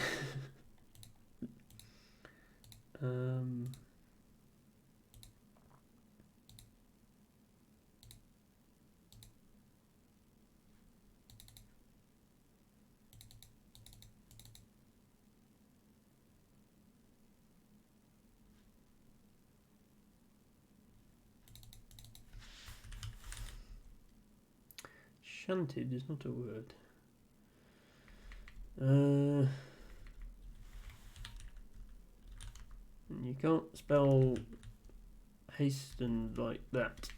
Shunted is not a word. You can't spell hasten like that.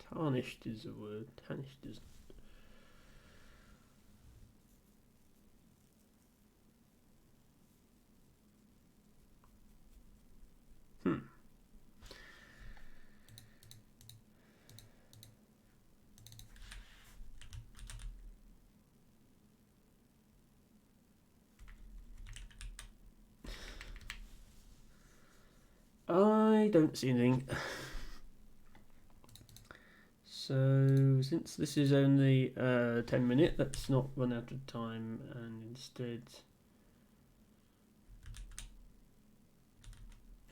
Tarnished is a word. Tarnished isn't. I don't see anything. So since this is only 10 minutes, let's not run out of time and instead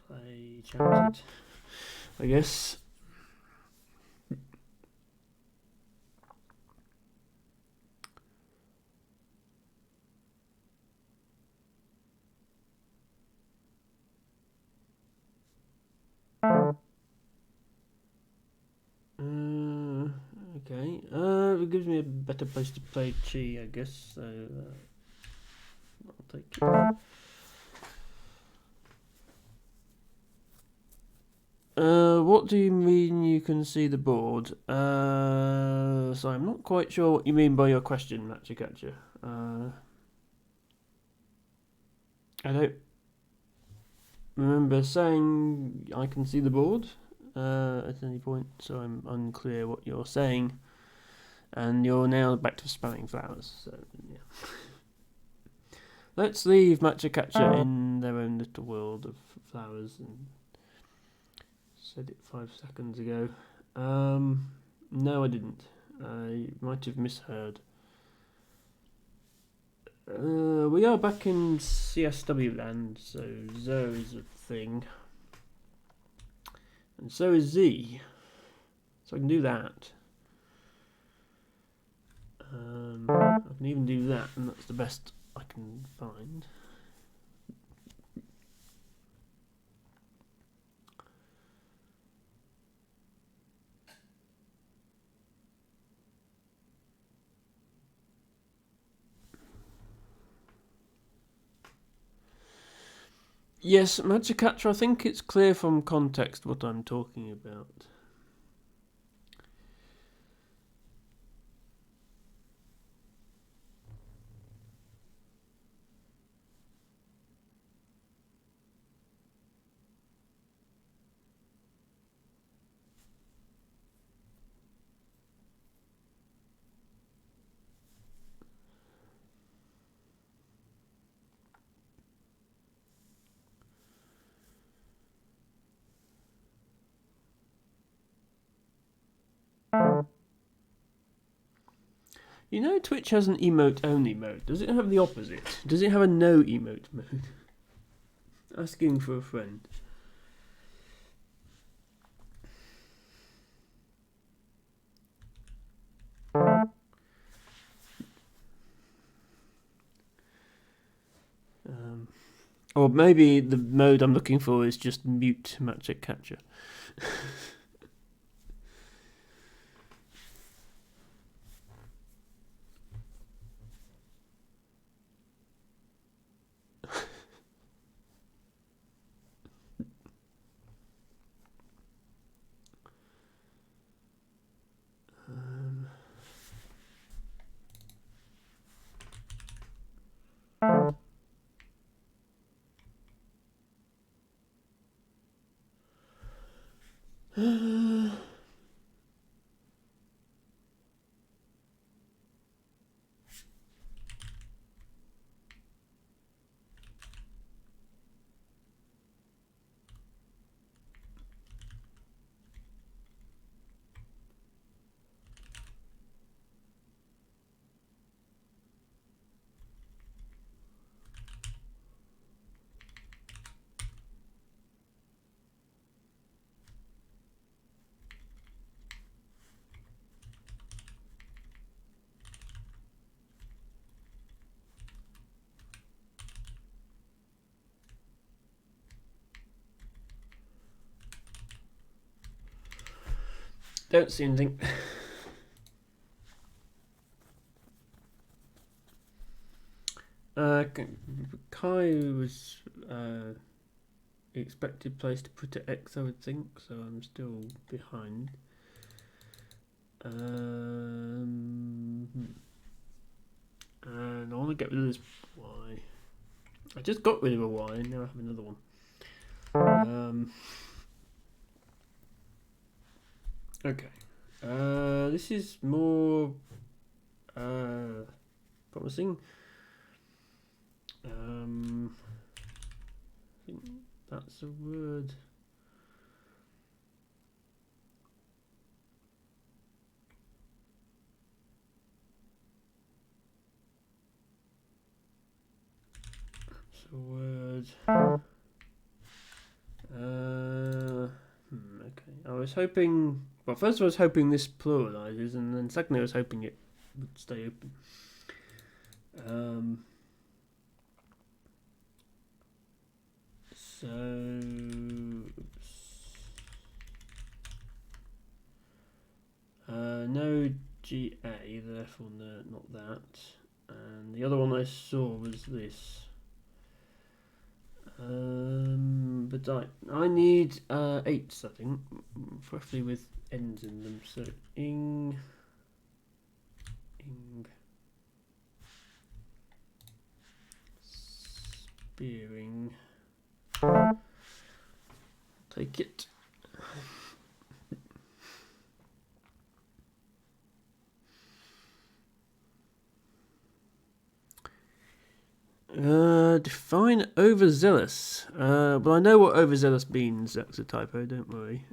play chatted, I guess. Okay. It gives me a better place to play chi, I guess. So I'll take it. What do you mean you can see the board? So I'm not quite sure what you mean by your question, Matcha. I don't remember saying I can see the board at any point, so I'm unclear what you're saying. And you're now back to spamming flowers, so yeah. Let's leave Matcha in their own little world of flowers and said it 5 seconds ago. No, I didn't. I might have misheard. We are back in CSW land, so Zo is a thing. And so is Z. So I can do that. I can even do that, and that's the best I can find. Yes, Magic I think it's clear from context what I'm talking about. You know Twitch has an emote only mode. Does it have the opposite? Does it have a no emote mode? Asking for a friend. Or maybe the mode I'm looking for is just mute Magic Catcher. Don't see anything. Kai was the expected place to put it X, I would think, so I'm still behind. And I want to get rid of this Y. I just got rid of a Y, and now I have another one. Okay. This is more promising. I think that's a word. a word. Okay. I was hoping. Well, first I was hoping this pluralizes, and then secondly I was hoping it would stay open. So. No GA, therefore no, not that. And the other one I saw was this. But I need 8s, I think, preferably with ends in them. So ing, spearing. Take it. Define overzealous. Well, I know what overzealous means. That's a typo. Don't worry.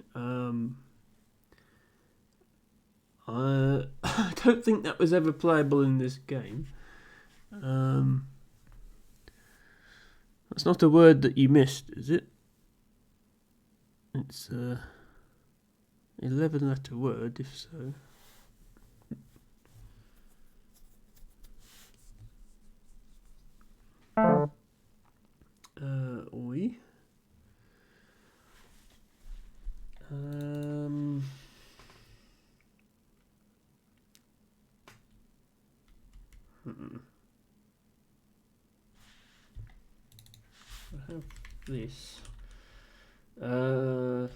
I don't think that was ever playable in this game. That's not a word that you missed, is it? It's a 11-letter word, if so. Oi. I have this. I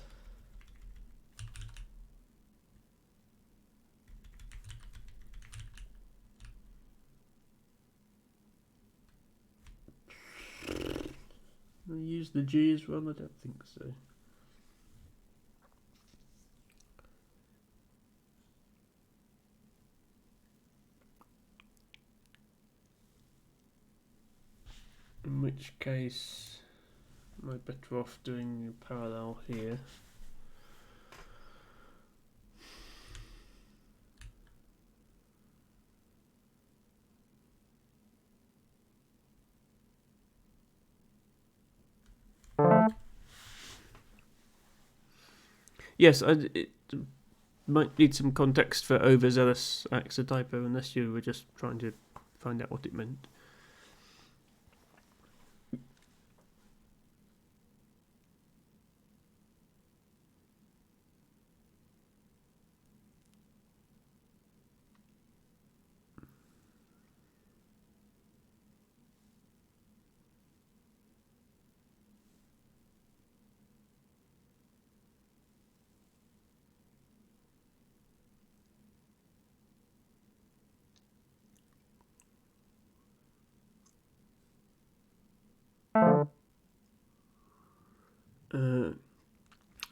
use the G as well? I don't think so. In which case, am I better off doing a parallel here? Yes, it might need some context for overzealous acts of typo, unless you were just trying to find out what it meant.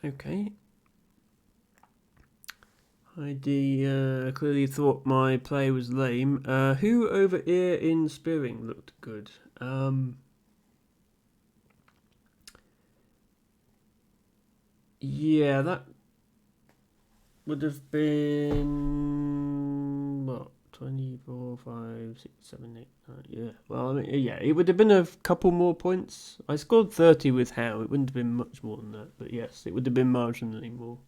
Okay. ID clearly thought my play was lame. Who over here in Spearing looked good? Yeah, that would have been what, 24, 5, 6, 7, 8, 9. Yeah. Well, I mean, yeah, it would have been a couple more points. I scored 30 with How. It wouldn't have been much more than that, but yes, it would have been marginally more.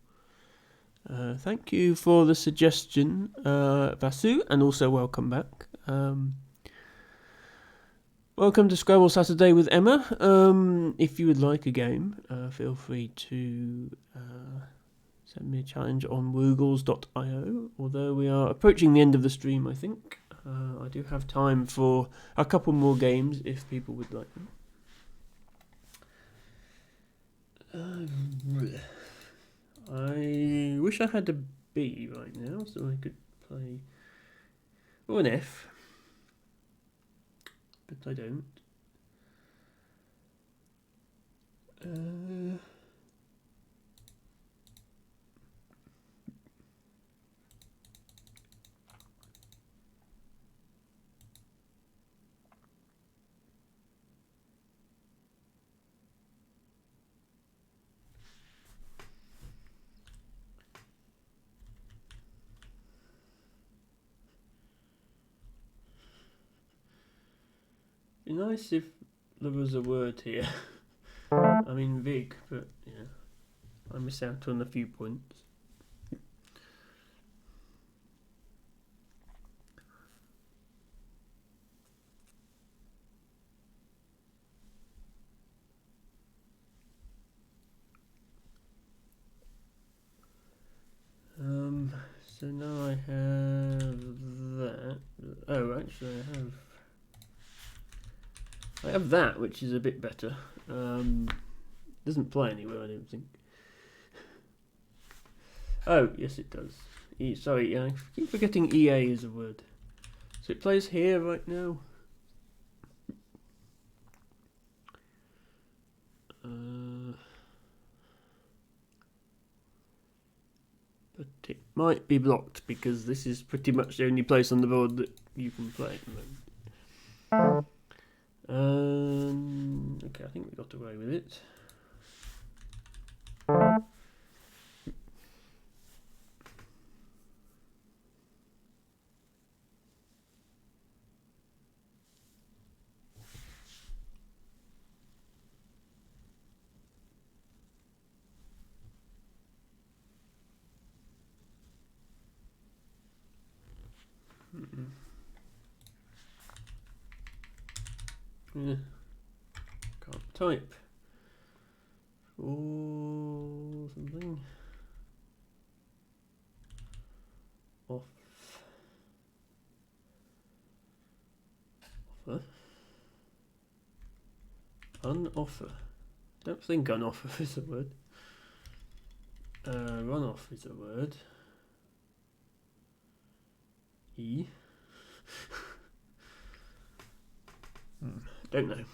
Thank you for the suggestion, Vasu, and also welcome back. Welcome to Scrabble Saturday with Emma. If you would like a game, feel free to send me a challenge on woogles.io. Although we are approaching the end of the stream, I think. I do have time for a couple more games if people would like them. I wish I had a B right now so I could play. Or an F. But I don't. Be nice if there was a word here. I mean Vig, but yeah, I miss out on a few points. So now I have that. Oh, actually, I have that, which is a bit better. Doesn't play anywhere, I don't think. Oh, yes, it does. Sorry, I keep forgetting EA is a word. So it plays here right now. But it might be blocked because this is pretty much the only place on the board that you can play at the moment. Okay, I think we got away with it. Yeah. Can't type. Or something. Off. Offer. Unoffer. Don't think unoffer is a word. Runoff is a word. E. Don't know.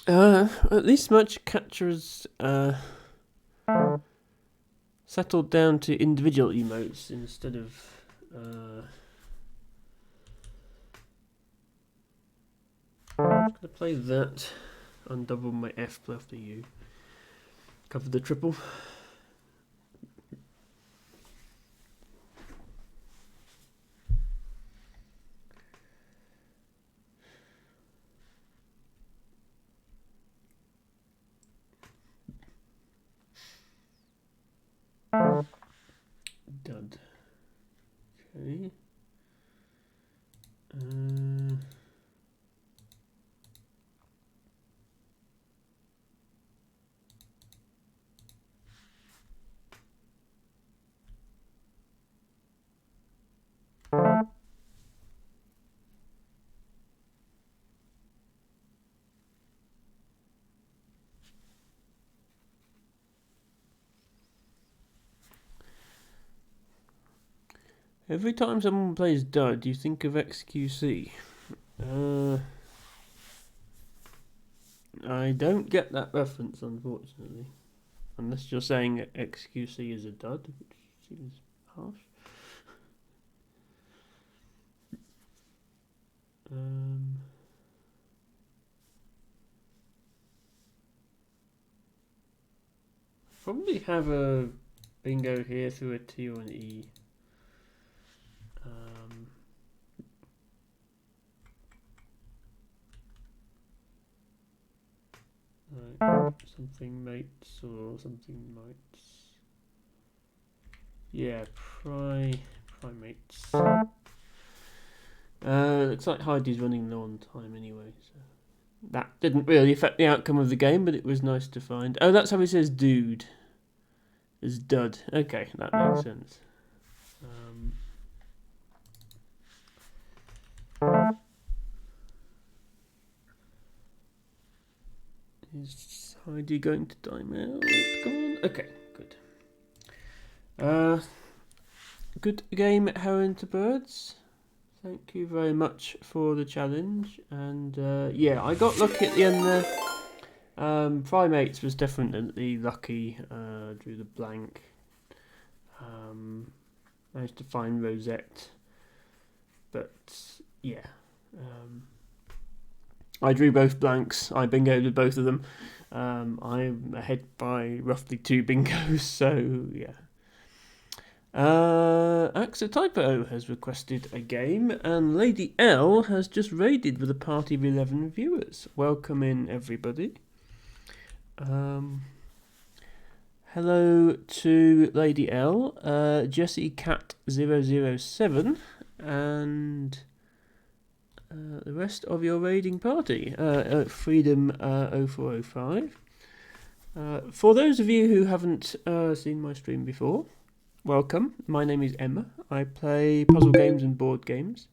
At least much catchers settled down to individual emotes instead of I'm just gonna play that, undouble my F after U. Cover the triple. Dud. Okay. Every time someone plays dud, you think of XQC. I don't get that reference, unfortunately. Unless you're saying that XQC is a dud, which seems harsh. Probably have a bingo here through a T or an E. Right, something mates or something mites. Yeah, primates. Looks like Heidi's running low on time anyway, so that didn't really affect the outcome of the game, but it was nice to find. Oh, that's how he says dude. Is dud. Okay, that makes sense. Is Heidi going to time out? Come on. Okay, good. Good game at Heron to Birds. Thank you very much for the challenge. And yeah, I got lucky at the end there. Primates was definitely lucky. Drew the blank. Managed to find Rosette. But yeah. I drew both blanks. I bingoed with both of them. I'm ahead by roughly 2 bingos, so yeah. AXA Typo has requested a game, and Lady L has just raided with a party of 11 viewers. Welcome in, everybody. Hello to Lady L, Jessie Cat 007, and the rest of your raiding party. Freedom 0405. For those of you who haven't seen my stream before, welcome. My name is Emma. I play puzzle games and board games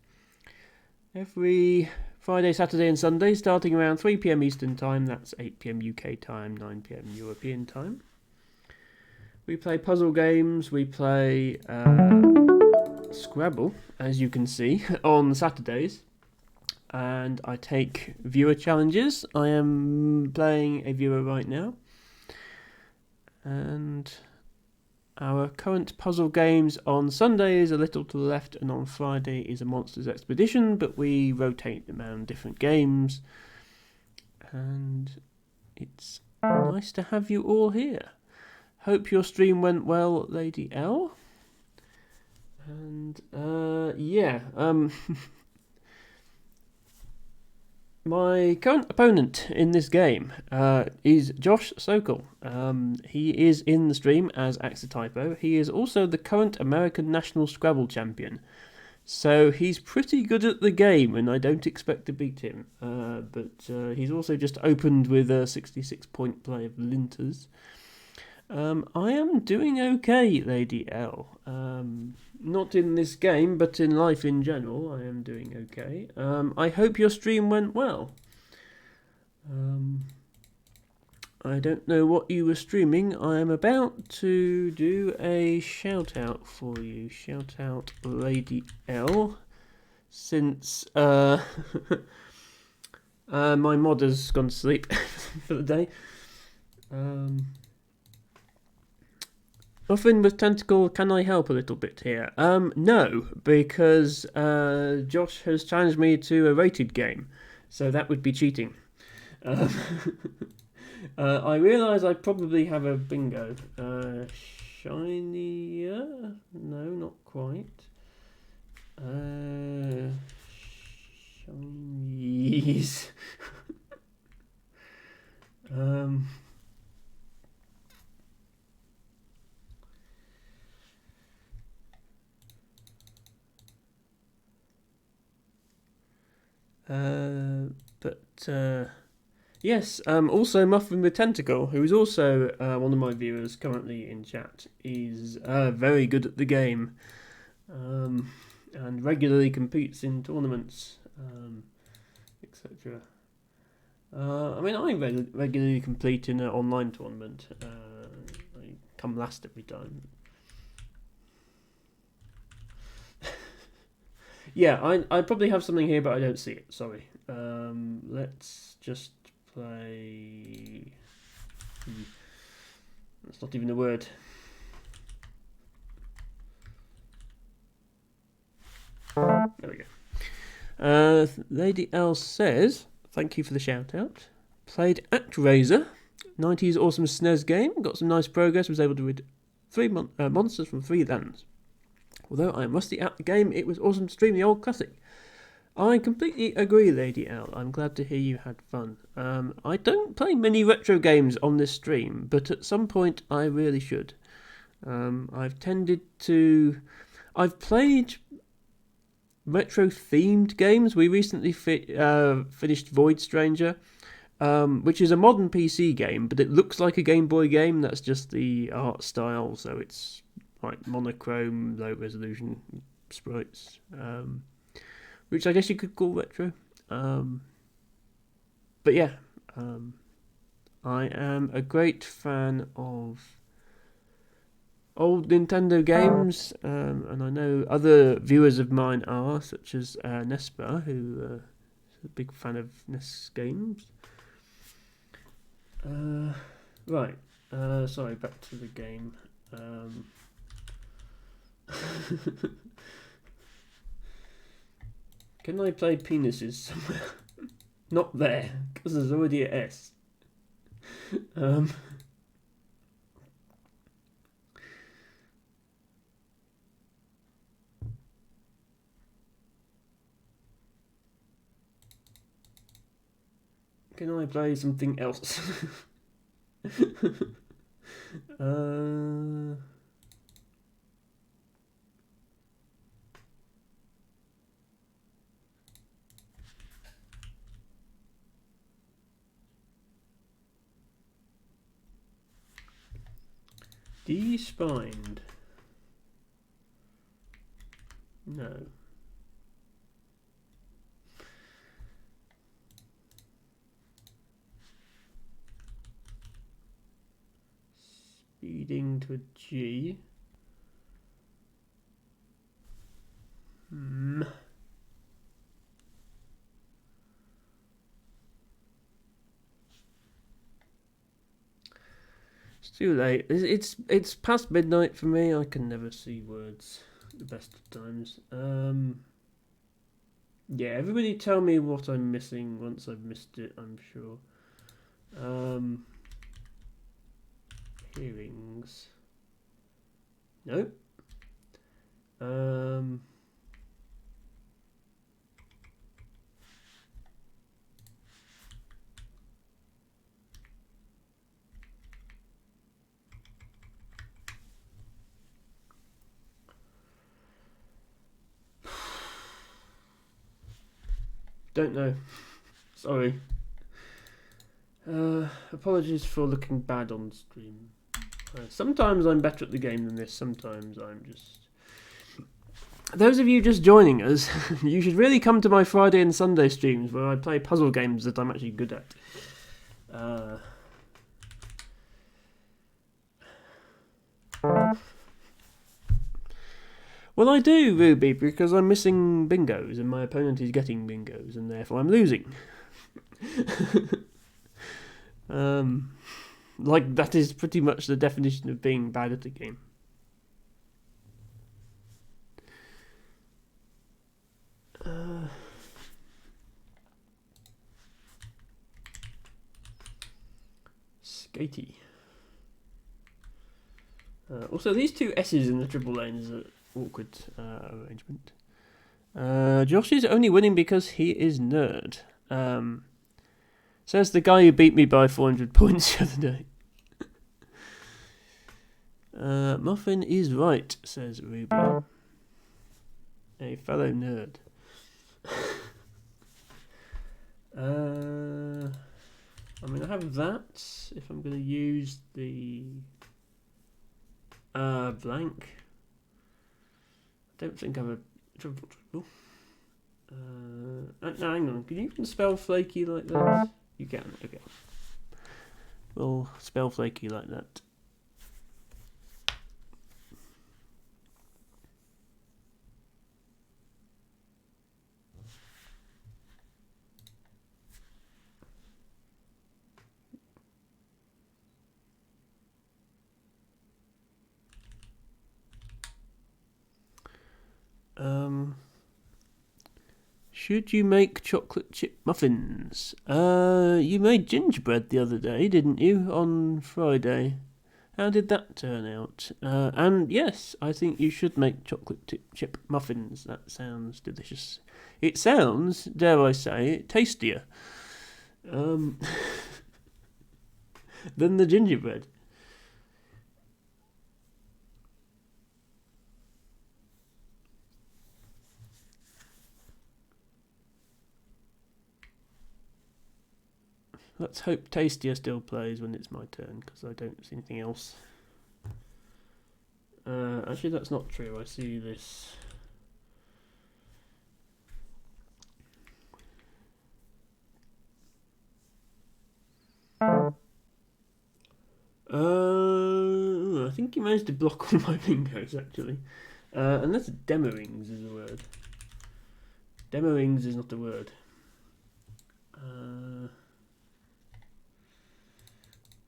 every Friday, Saturday and Sunday starting around 3 PM Eastern Time. That's 8 PM UK time, 9 PM European time. We play puzzle games. We play Scrabble, as you can see, on Saturdays. And I take viewer challenges. I am playing a viewer right now. And our current puzzle games on Sunday is A Little to the Left, and on Friday is A Monster's Expedition, but we rotate them around different games. And it's nice to have you all here. Hope your stream went well, Lady L. And yeah, my current opponent in this game is Josh Sokol. He is in the stream as AXA Typo. He is also the current American National Scrabble Champion. So he's pretty good at the game, and I don't expect to beat him. But he's also just opened with a 66-point play of Linters. I am doing okay, Lady L. Not in this game, but in life in general, I am doing okay. I hope your stream went well. I don't know what you were streaming. I am about to do a shout out for you. Shout out Lady L. Since my mod has gone to sleep for the day. Muffin with Tentacle, can I help a little bit here? No, because Josh has challenged me to a rated game, so that would be cheating. I realise I probably have a bingo. Shinier? No, not quite. Shinies. Yes, also Muffin with Tentacle, who is also one of my viewers currently in chat, is very good at the game and regularly competes in tournaments, etc. I mean, I regularly compete in an online tournament. I come last every time. Yeah, I probably have something here, but I don't see it. Sorry. Let's just play. That's not even a word. There we go. Lady L says, thank you for the shout out. Played ActRaiser, 90s awesome SNES game. Got some nice progress. Was able to rid 3 monsters from 3 lands. Although I am rusty at the game, it was awesome to stream the old classic. I completely agree, Lady L. I'm glad to hear you had fun. I don't play many retro games on this stream, but at some point I really should. I've played retro-themed games. We recently finished Void Stranger, which is a modern PC game, but it looks like a Game Boy game. That's just the art style, so it's like monochrome, low-resolution sprites. Which I guess you could call retro. But yeah, I am a great fan of old Nintendo games, and I know other viewers of mine are, such as Nespa, who is a big fan of NES games. Right, sorry, back to the game. Can I play penises somewhere? Not there, because there's already a S. Can I play something else? Despined. No. Speeding to a G. It's too late. It's past midnight for me. I can never see words at the best of times. Yeah, everybody tell me what I'm missing once I've missed it, I'm sure. Hearings. Nope. Don't know. Sorry. Apologies for looking bad on stream. Sometimes I'm better at the game than this, sometimes I'm just... Those of you just joining us, you should really come to my Friday and Sunday streams where I play puzzle games that I'm actually good at. Well, I do, Ruby, because I'm missing bingos and my opponent is getting bingos and therefore I'm losing. Like, that is pretty much the definition of being bad at a game. Skatey. Also, these two S's in the triple lane is an awkward arrangement. Josh is only winning because he is nerd. Says the guy who beat me by 400 points the other day. Muffin is right, says Ruby. A fellow nerd. I'm going to have that if I'm going to use the blank. I don't think I have a triple. No, hang on. Can you even spell flaky like that? You can, okay. We'll spell flaky like that. Should you make chocolate chip muffins? You made gingerbread the other day, didn't you? On Friday. How did that turn out? And yes, I think you should make chocolate chip muffins. That sounds delicious. It sounds, dare I say, tastier than the gingerbread. Let's hope Tastier still plays when it's my turn, because I don't see anything else. Actually, that's not true. I see this. I think you managed to block all my bingos, actually. Unless demorings is a word. Demorings is not a word.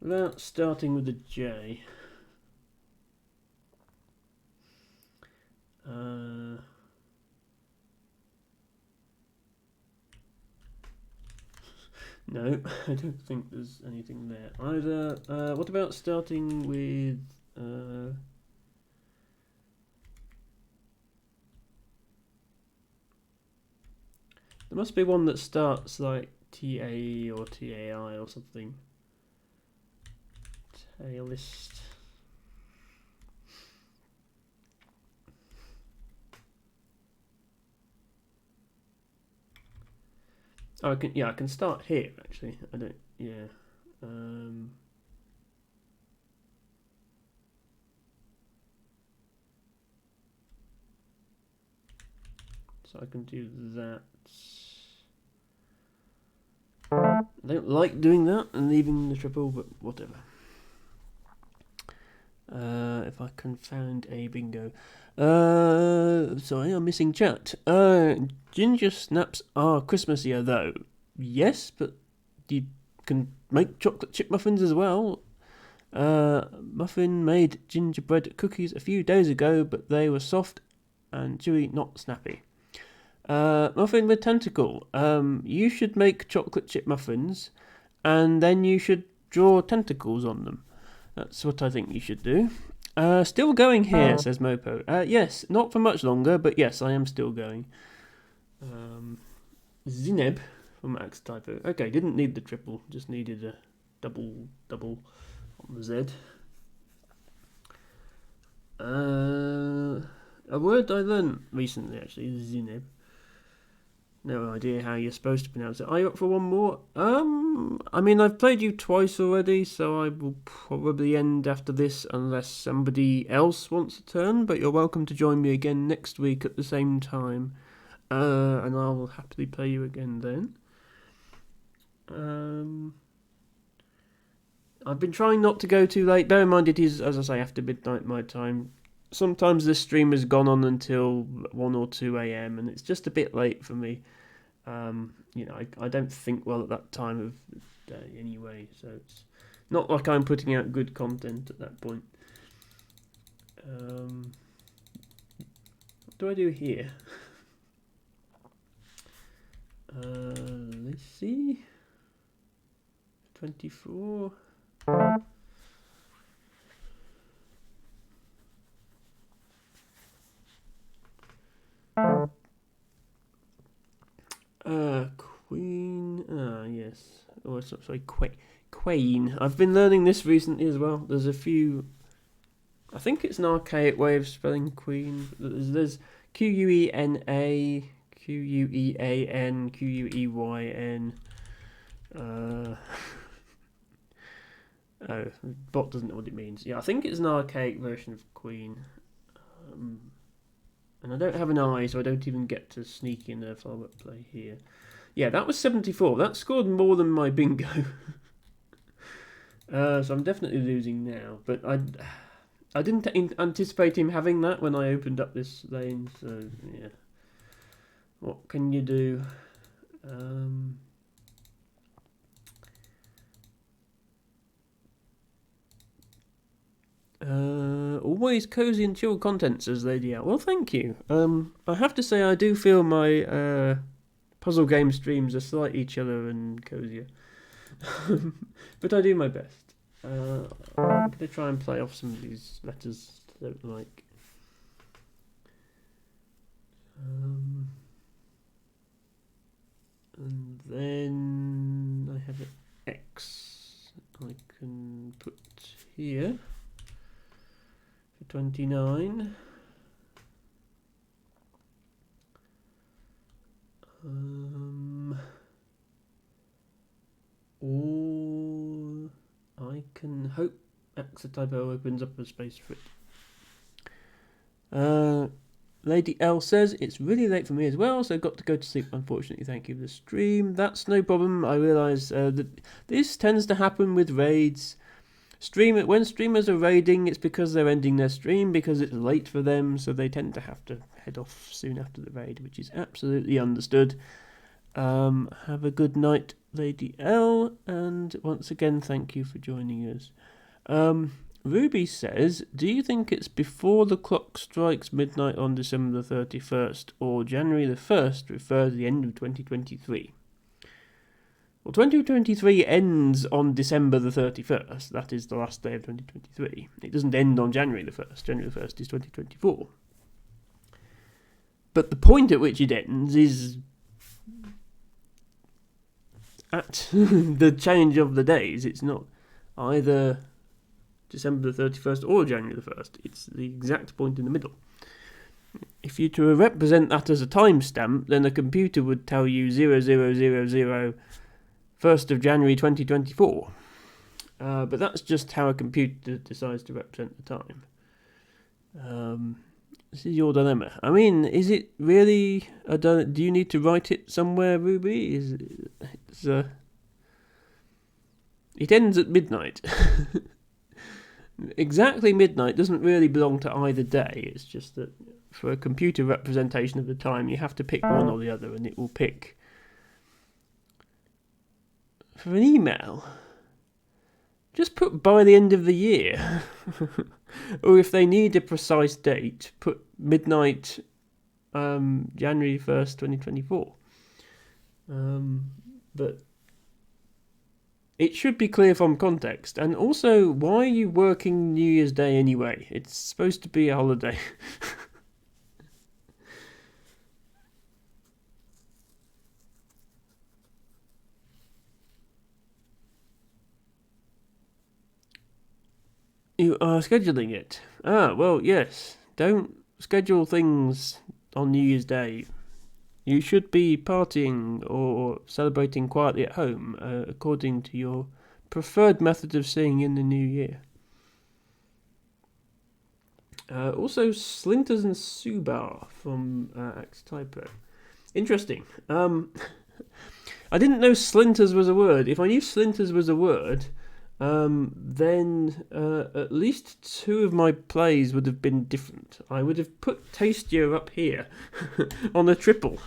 Without starting with a J. No, I don't think there's anything there either. What about starting with... there must be one that starts like TA or TAI or something. Tailist. Oh, I can start here actually. I don't. Yeah. So I can do that. I don't like doing that and leaving the triple, but whatever. If I can find a bingo. Sorry, I'm missing chat. Ginger snaps are Christmasier though. Yes, but you can make chocolate chip muffins as well. Muffin made gingerbread cookies a few days ago, but they were soft and chewy, not snappy. Muffin with tentacle. You should make chocolate chip muffins, and then you should draw tentacles on them. That's what I think you should do. Still going here, says Mopo. Yes, not for much longer, but yes, I am still going. Zineb from Axe Typo. Okay, didn't need the triple, just needed a double on the Z. A word I learned recently, actually, is Zineb. No idea how you're supposed to pronounce it. Are you up for one more? I mean, I've played you twice already, so I will probably end after this unless somebody else wants a turn, but you're welcome to join me again next week at the same time, and I will happily play you again then. I've been trying not to go too late. Bear in mind it is, as I say, after midnight my time. Sometimes this stream has gone on until 1 or 2 a.m. and it's just a bit late for me. I don't think well at that time of day anyway, so it's not like I'm putting out good content at that point. What do I do here? Let's see. 24. Queen. Yes. Oh, sorry, Queen. I've been learning this recently as well. There's a few. I think it's an archaic way of spelling Queen. There's Quena, Quean, Queyn. Oh, bot doesn't know what it means. Yeah, I think it's an archaic version of Queen. And I don't have an eye, so I don't even get to sneak in a follow-up play here. Yeah, that was 74. That scored more than my bingo. So I'm definitely losing now. But I didn't anticipate him having that when I opened up this lane. So, yeah. What can you do? Always cozy and chill content, says Lady Out. Well, thank you. I have to say I do feel my puzzle game streams are slightly chiller and cozier. But I do my best. I'm going to try and play off some of these letters I don't like. And then I have an X I can put here for 29. Or I can hope X typo opens up a space for it. Lady L says, it's really late for me as well, so got to go to sleep, unfortunately. Thank you for the stream. That's no problem. I realise that this tends to happen with raids. When streamers are raiding, it's because they're ending their stream, because it's late for them, so they tend to have to head off soon after the raid, which is absolutely understood. Have a good night, Lady L, and once again, thank you for joining us. Ruby says, do you think it's before the clock strikes midnight on December the 31st or January the 1st refers to the end of 2023? Well, 2023 ends on December the 31st. That is the last day of 2023. It doesn't end on January the 1st. January the 1st is 2024. But the point at which it ends is at the change of the days. It's not either December the 31st or January the 1st. It's the exact point in the middle. If you to represent that as a timestamp, then a computer would tell you 0000 1st of January 2024. But that's just how a computer decides to represent the time. This is your dilemma. I mean, is it really do you need to write it somewhere, Ruby? It ends at midnight. Exactly midnight doesn't really belong to either day. It's just that for a computer representation of the time, you have to pick one or the other, and it will pick. For an email, just put by the end of the year. Or if they need a precise date, put midnight, January 1st, 2024. But it should be clear from context. And also, why are you working New Year's Day anyway? It's supposed to be a holiday. You are scheduling it. Well, yes. Don't schedule things on New Year's Day. You should be partying or celebrating quietly at home, according to your preferred method of seeing in the new year. Also, Slinters and Subar from Axe Typo. Interesting. I didn't know Slinters was a word. If I knew Slinters was a word, then at least two of my plays would have been different. I would have put Tastier up here on a triple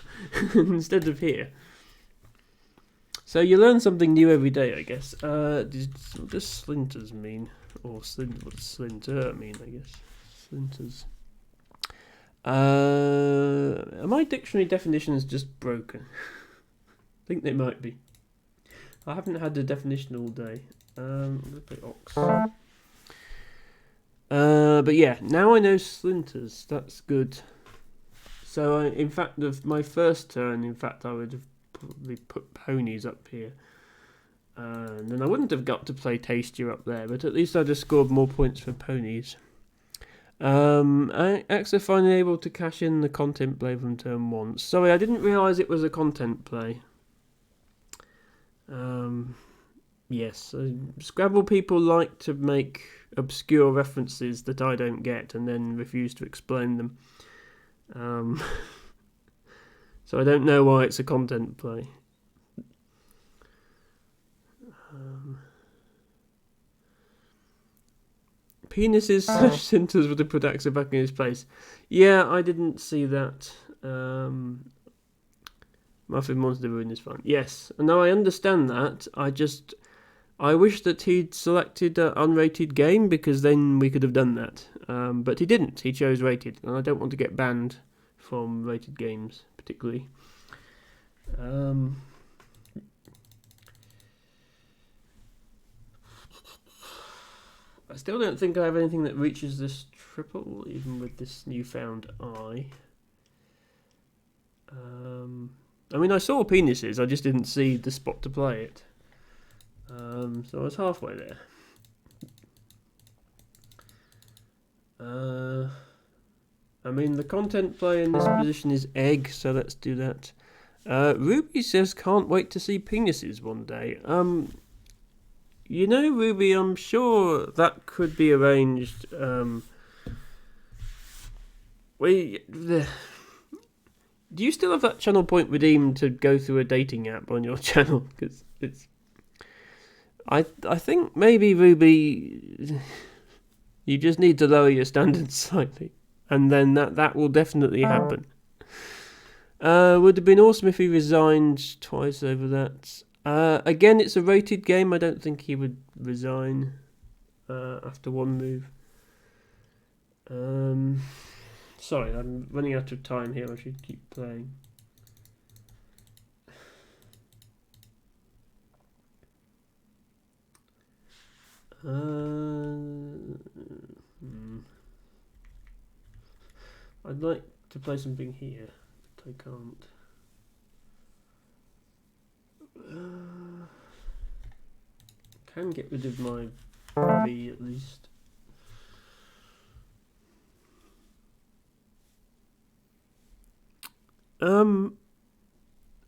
instead of here. So you learn something new every day, I guess. What does Slinters mean? Or what does Slinter mean, I guess? Slinters. Are my dictionary definitions just broken? I think they might be. I haven't had the definition all day. I'm going to play Ox. But yeah, now I know Slinters. That's good. So, in fact, my first turn, I would have probably put ponies up here. And then I wouldn't have got to play Tastier up there, but at least I'd have scored more points for ponies. Axe are finally able to cash in the content play from turn 1. Sorry, I didn't realise it was a content play. Yes, Scrabble people like to make obscure references that I don't get and then refuse to explain them. So I don't know why it's a content play. Penises slash centers would have put Axa back in his place. Yeah, I didn't see that. Muffin Monster Ruin is fine. Yes, no, I understand that. I wish that he'd selected an unrated game, because then we could have done that. But he didn't. He chose rated, and I don't want to get banned from rated games, particularly. I still don't think I have anything that reaches this triple, even with this newfound eye. I mean, I saw penises, I just didn't see the spot to play it. So I was halfway there. I mean, the content play in this position is egg, so let's do that. Ruby says, can't wait to see penises one day. You know, Ruby, I'm sure that could be arranged. Do you still have that channel point redeemed to go through a dating app on your channel? Because it's... I think maybe, Ruby, you just need to lower your standards slightly. And then that will definitely happen. Would have been awesome if he resigned twice over that. Again, it's a rated game. I don't think he would resign after one move. Sorry, I'm running out of time here. I should keep playing. I'd like to play something here, but I can't. Can get rid of my V at least.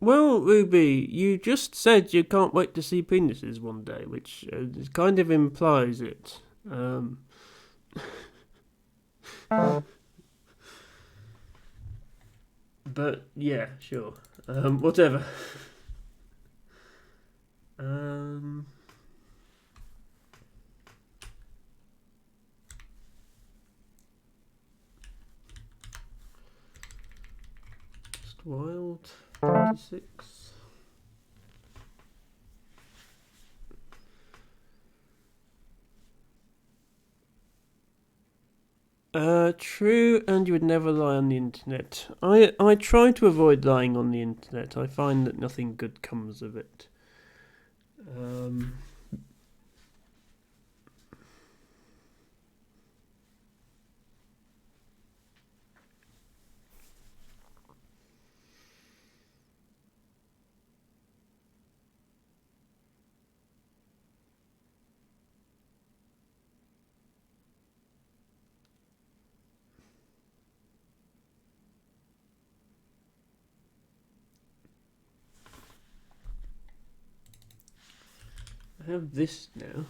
Well, Ruby, you just said you can't wait to see penises one day, which kind of implies it. But yeah, sure. Whatever. Just wild 26. True, and you would never lie on the internet. I try to avoid lying on the internet. I find that nothing good comes of it. I have this now,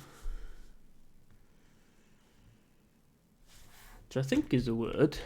which I think is a word.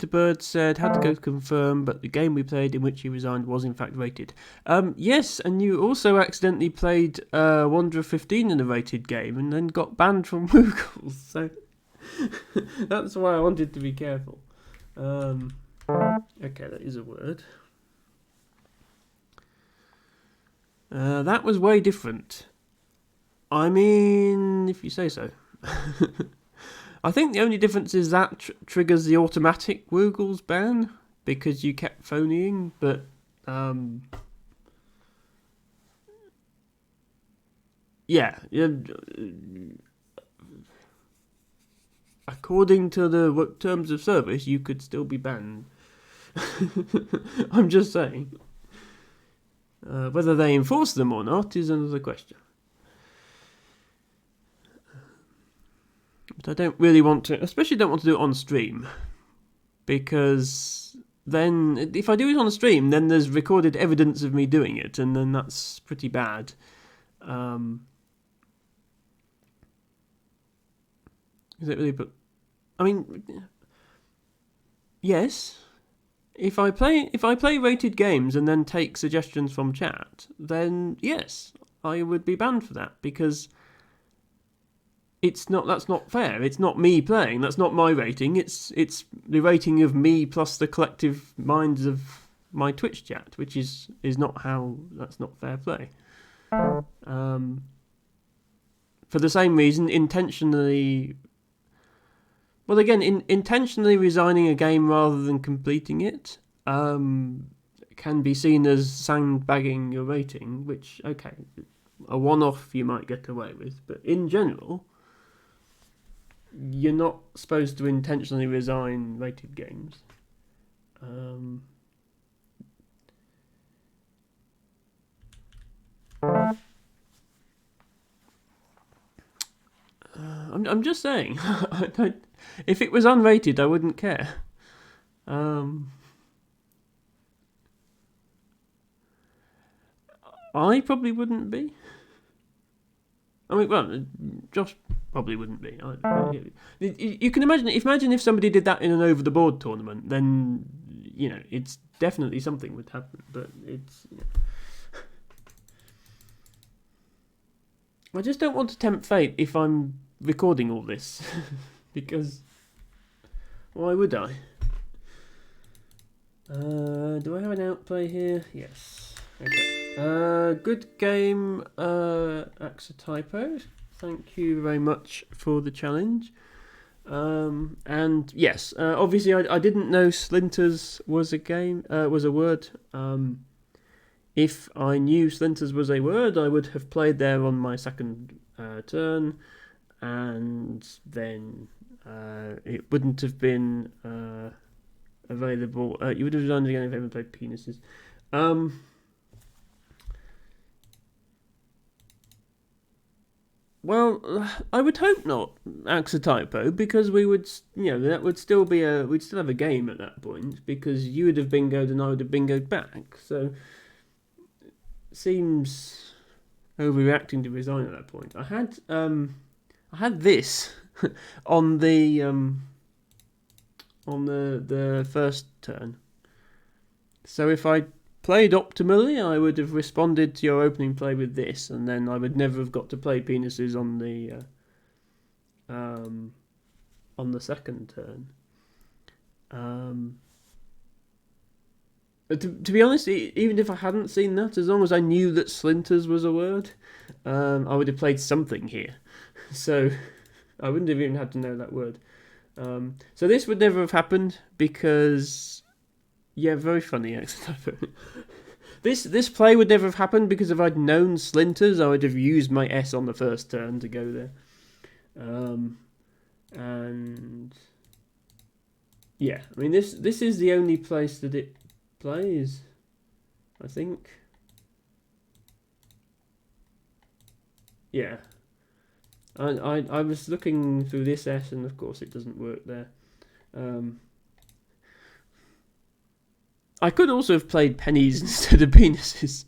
Bird said, had to go to confirm, but the game we played in which he resigned was in fact rated. Yes, and you also accidentally played Wanderer 15 in a rated game and then got banned from Woogles, so that's why I wanted to be careful. Okay, that is a word. That was way different. I mean, if you say so. I think the only difference is that triggers the automatic Woogles ban because you kept phoning, but yeah, according to the terms of service, you could still be banned. I'm just saying. Whether they enforce them or not is another question. But I don't really want to, especially don't want to do it on stream, because then if I do it on a stream, then there's recorded evidence of me doing it, and then that's pretty bad. Is it really? But I mean, yes. If I play rated games and then take suggestions from chat, then yes, I would be banned for that, because that's not fair. It's not me playing. That's not my rating. It's the rating of me plus the collective minds of my Twitch chat, which is not how. That's not fair play. For the same reason, intentionally. Well, again, intentionally resigning a game rather than completing it can be seen as sandbagging your rating, which, okay, a one-off you might get away with, but in general, you're not supposed to intentionally resign rated games. I'm just saying. If it was unrated, I wouldn't care. I probably wouldn't be. I mean, well, Josh probably wouldn't be. You can imagine if somebody did that in an over-the-board tournament, then it's definitely something would happen. But it's. I just don't want to tempt fate if I'm recording all this, because why would I? Do I have an outplay here? Yes. Okay. Good game, Axotypo. Thank you very much for the challenge. And yes, obviously I didn't know Slinters was a word. If I knew Slinters was a word, I would have played there on my second turn, and then it wouldn't have been available. You would have done it again if I ever played penises. Well, I would hope not, Axotypo, because we would, that would still be we'd still have a game at that point, because you would have bingoed and I would have bingoed back. So seems overreacting to resign at that point. I had this on the first turn. So if I played optimally, I would have responded to your opening play with this, and then I would never have got to play penises on the second turn. To be honest, even if I hadn't seen that, as long as I knew that Slinters was a word, I would have played something here. So I wouldn't have even had to know that word. So this would never have happened because, yeah, very funny accent. This play would never have happened because if I'd known Slinters, I would have used my S on the first turn to go there. And yeah, I mean this is the only place that it plays, I think. Yeah. I was looking through this S, and of course it doesn't work there. I could also have played pennies instead of penises.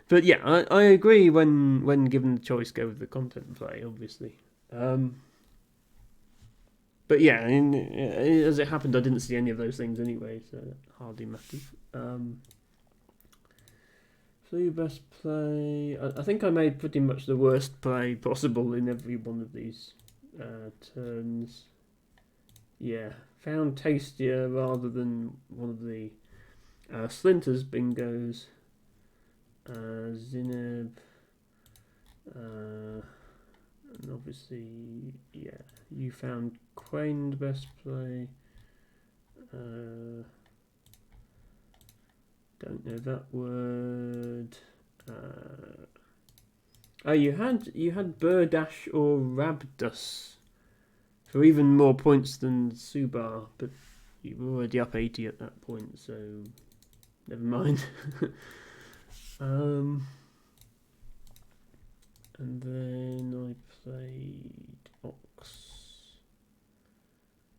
But yeah, I agree when given the choice, go with the content play, obviously. But yeah, as it happened, I didn't see any of those things anyway, so that hardly matters. So your best play... I think I made pretty much the worst play possible in every one of these turns. Yeah, found tastier rather than one of the Slinters bingos. Zineb. And obviously, yeah, you found Quained best play. Don't know that word. Oh, you had Burdash or Rabdus for even more points than Subar, but you were already up 80 at that point, so never mind. And then I played Ox.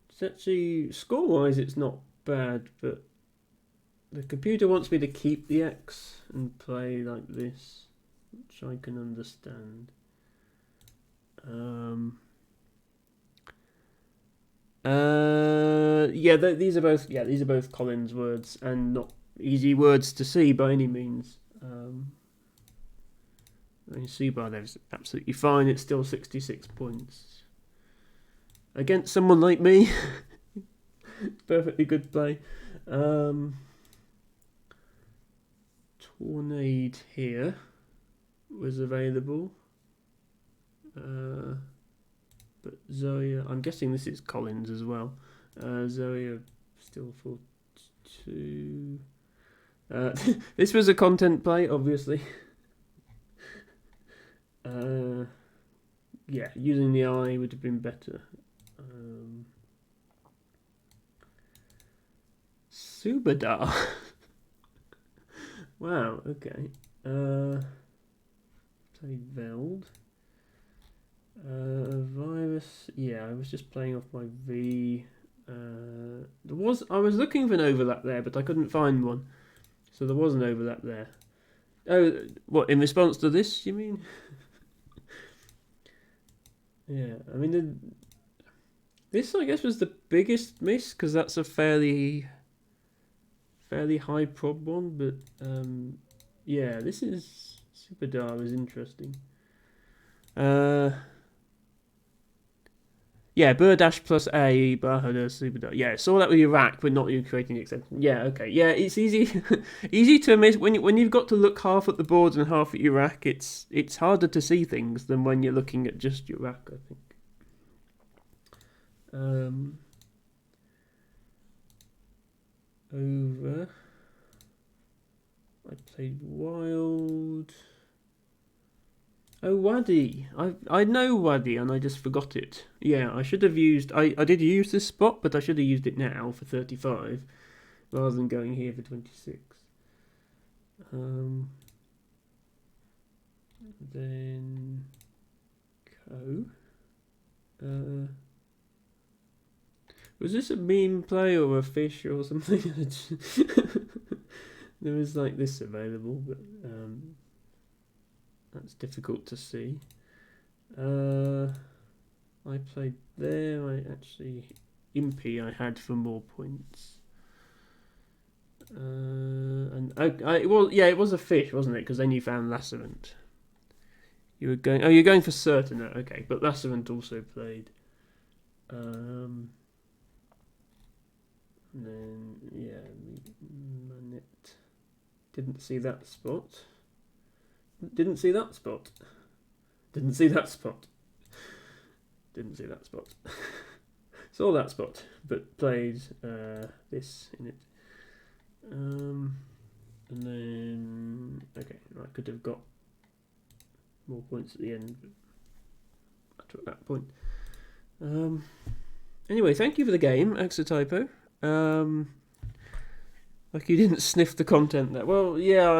It's actually, score-wise, it's not bad, but the computer wants me to keep the X and play like this, which I can understand. These are both Collins words, and not easy words to see by any means. C-bar there is absolutely fine. It's still 66 points against someone like me. Perfectly good play. Tornade here was available. But Zoya, I'm guessing this is Collins as well. Zoya still 42. This was a content play, obviously. Yeah, using the eye would have been better. Subadar. Wow, okay. Played Veld. Virus. Yeah, I was just playing off my V. I was looking for an overlap there, but I couldn't find one. So there was an overlap there. Oh, what, in response to this, you mean? Yeah, I mean, this I guess was the biggest miss, because that's a fairly high prob one, but yeah, this is Superdar is interesting. Yeah, Burdash plus A, Bahada, Superdar. Yeah, saw that with your rack, but not you creating the extension. Yeah, okay. Yeah, it's easy easy to miss when you've got to look half at the board and half at your rack. It's harder to see things than when you're looking at just your rack, I think. Over. I played Wild. Oh, Waddy. I know Waddy and I just forgot it. Yeah, I should have used... I did use this spot, but I should have used it now for 35 rather than going here for 26. Then... Co. Was this a meme play or a fish or something? There was like this available, but that's difficult to see. I played there. I actually Impy I had for more points. And it was a fish, wasn't it? Because then you found Lacerant. You're going for certain. Okay, but Lacerant also played. And then Manette. Didn't see that spot. Didn't see that spot. Didn't see that spot. Didn't see that spot. Saw that spot, but played this in it. And then I could have got more points at the end, but I took that point. Anyway, thank you for the game, Exotypo. Like you didn't sniff the content there. Well, yeah,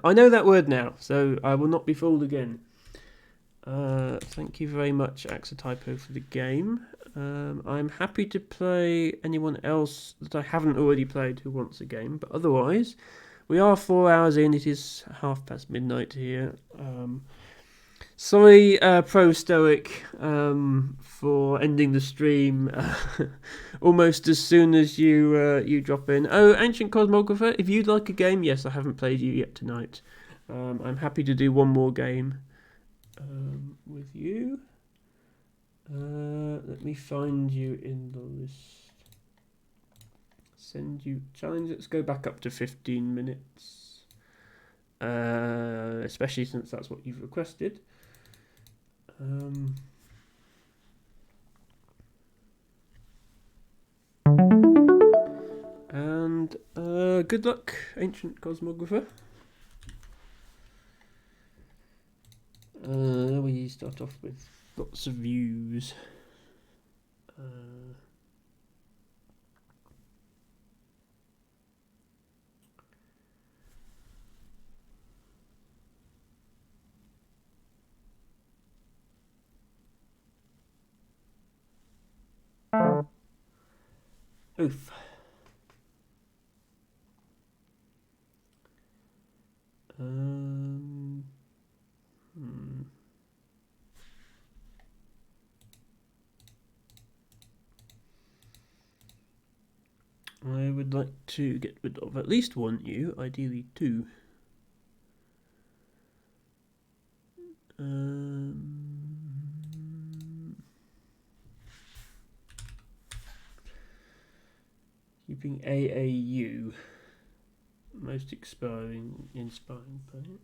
I know that word now, so I will not be fooled again. Thank you very much, Axotypo, for the game. I'm happy to play anyone else that I haven't already played who wants a game, but otherwise, we are 4 hours in. It is midnight here. Sorry, Pro Stoic, for ending the stream almost as soon as you drop in. Oh, Ancient Cosmographer, if you'd like a game, yes, I haven't played you yet tonight. I'm happy to do one more game with you. Let me find you in the list. Send you challenge. Let's go back up to 15 minutes. Especially since that's what you've requested. And good luck, Ancient Cosmographer. We start off with lots of views. Oof. I would like to get rid of at least one U, ideally two. Keeping AAU. Most inspiring point.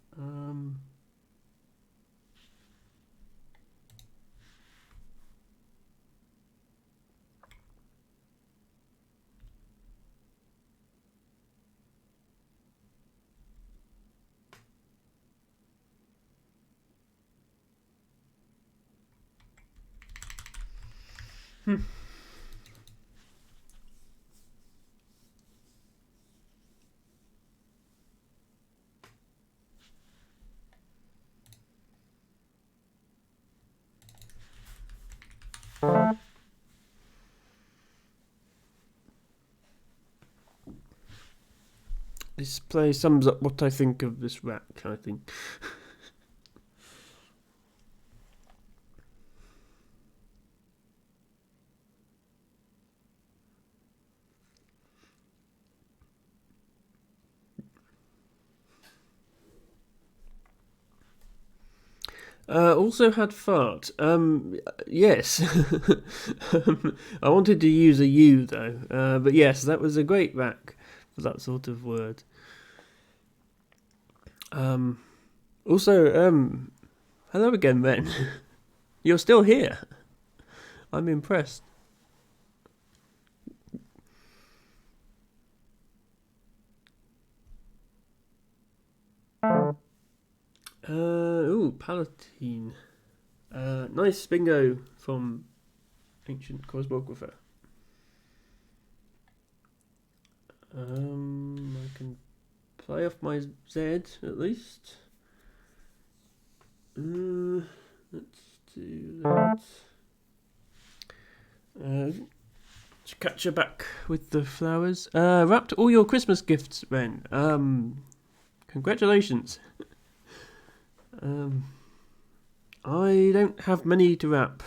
This play sums up what I think of this rack, I think. Also had fart. Yes. I wanted to use a U though. But yes, that was a great rack for that sort of word. Also, hello again, Ben. You're still here. I'm impressed. Palatine. Nice bingo from Ancient Cosmographer. I can play off my Z at least. Let's do that. To catch you back with the flowers. Wrapped all your Christmas gifts, Ren. Congratulations. I don't have many to wrap.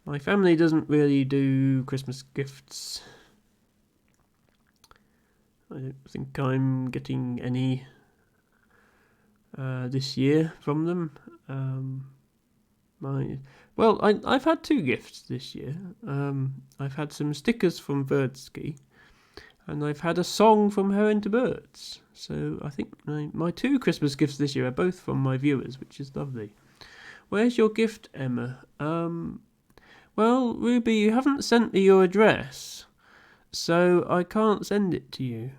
My family doesn't really do Christmas gifts. I don't think I'm getting any this year from them. I've had two gifts this year. I've had some stickers from Verdsky, and I've had a song from Heron to Birds. So I think my two Christmas gifts this year are both from my viewers, which is lovely. Where's your gift, Emma? Well, Ruby, you haven't sent me your address, so I can't send it to you.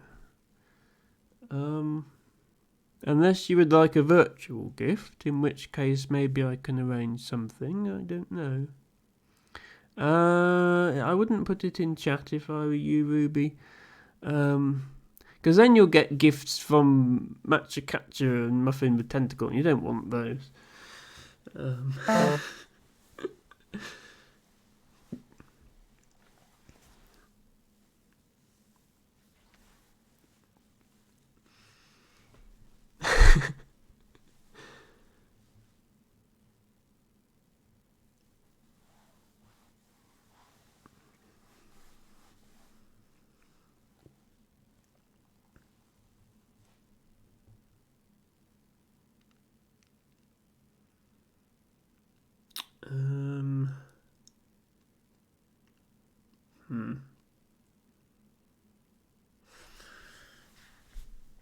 Unless you would like a virtual gift, in which case maybe I can arrange something. I don't know. I wouldn't put it in chat if I were you, Ruby. Because then you'll get gifts from Matcha Catcher and Muffin with Tentacle, and you don't want those.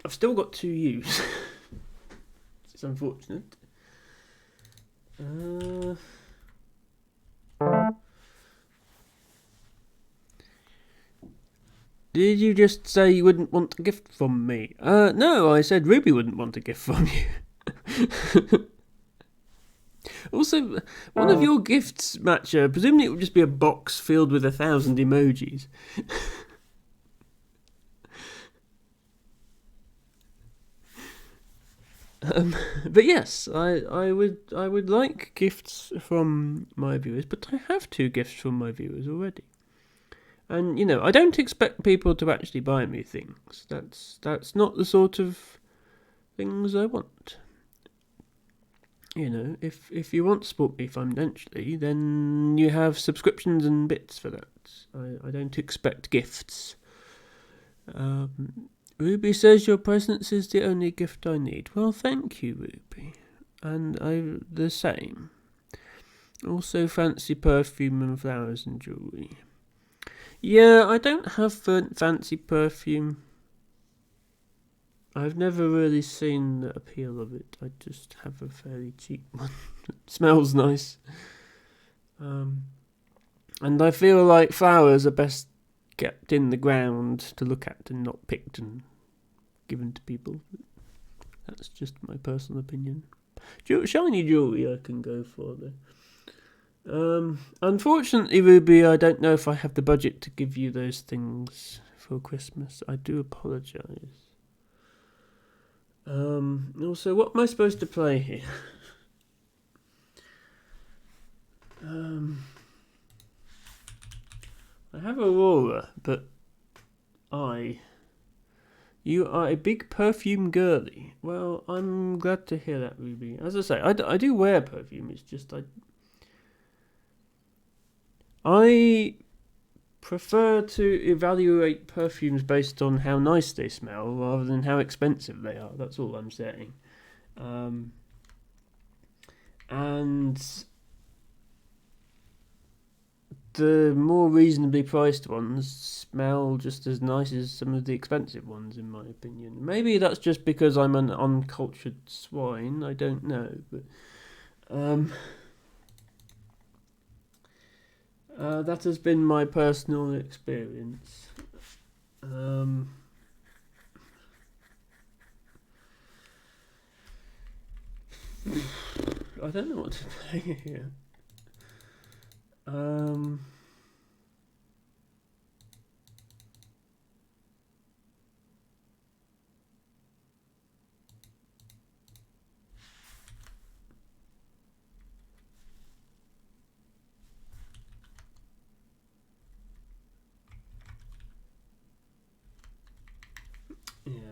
I've still got two U's. It's unfortunate. Did you just say you wouldn't want a gift from me? No, I said Ruby wouldn't want a gift from you. Also, one of your gifts, Matcha, presumably it would just be a box filled with 1,000 emojis. But yes, I would like gifts from my viewers, but I have 2 gifts from my viewers already. And I don't expect people to actually buy me things. That's not the sort of things I want. If you want to support me financially, then you have subscriptions and bits for that. I don't expect gifts. Ruby says your presence is the only gift I need. Well, thank you, Ruby. And the same. Also fancy perfume and flowers and jewellery. Yeah, I don't have fancy perfume. I've never really seen the appeal of it. I just have a fairly cheap one. It smells nice. And I feel like flowers are best kept in the ground to look at and not picked and given to people. That's just my personal opinion. Shiny jewellery I can go for though. Unfortunately, Ruby, I don't know if I have the budget to give you those things for Christmas. I do apologise. Also, what am I supposed to play here? I have Aurora, but you are a big perfume girly. Well, I'm glad to hear that, Ruby. As I say, I do wear perfume. It's just I prefer to evaluate perfumes based on how nice they smell rather than how expensive they are. That's all I'm saying. And the more reasonably priced ones smell just as nice as some of the expensive ones, in my opinion. Maybe that's just because I'm an uncultured swine. I don't know, but that has been my personal experience. I don't know what to play here. Yeah.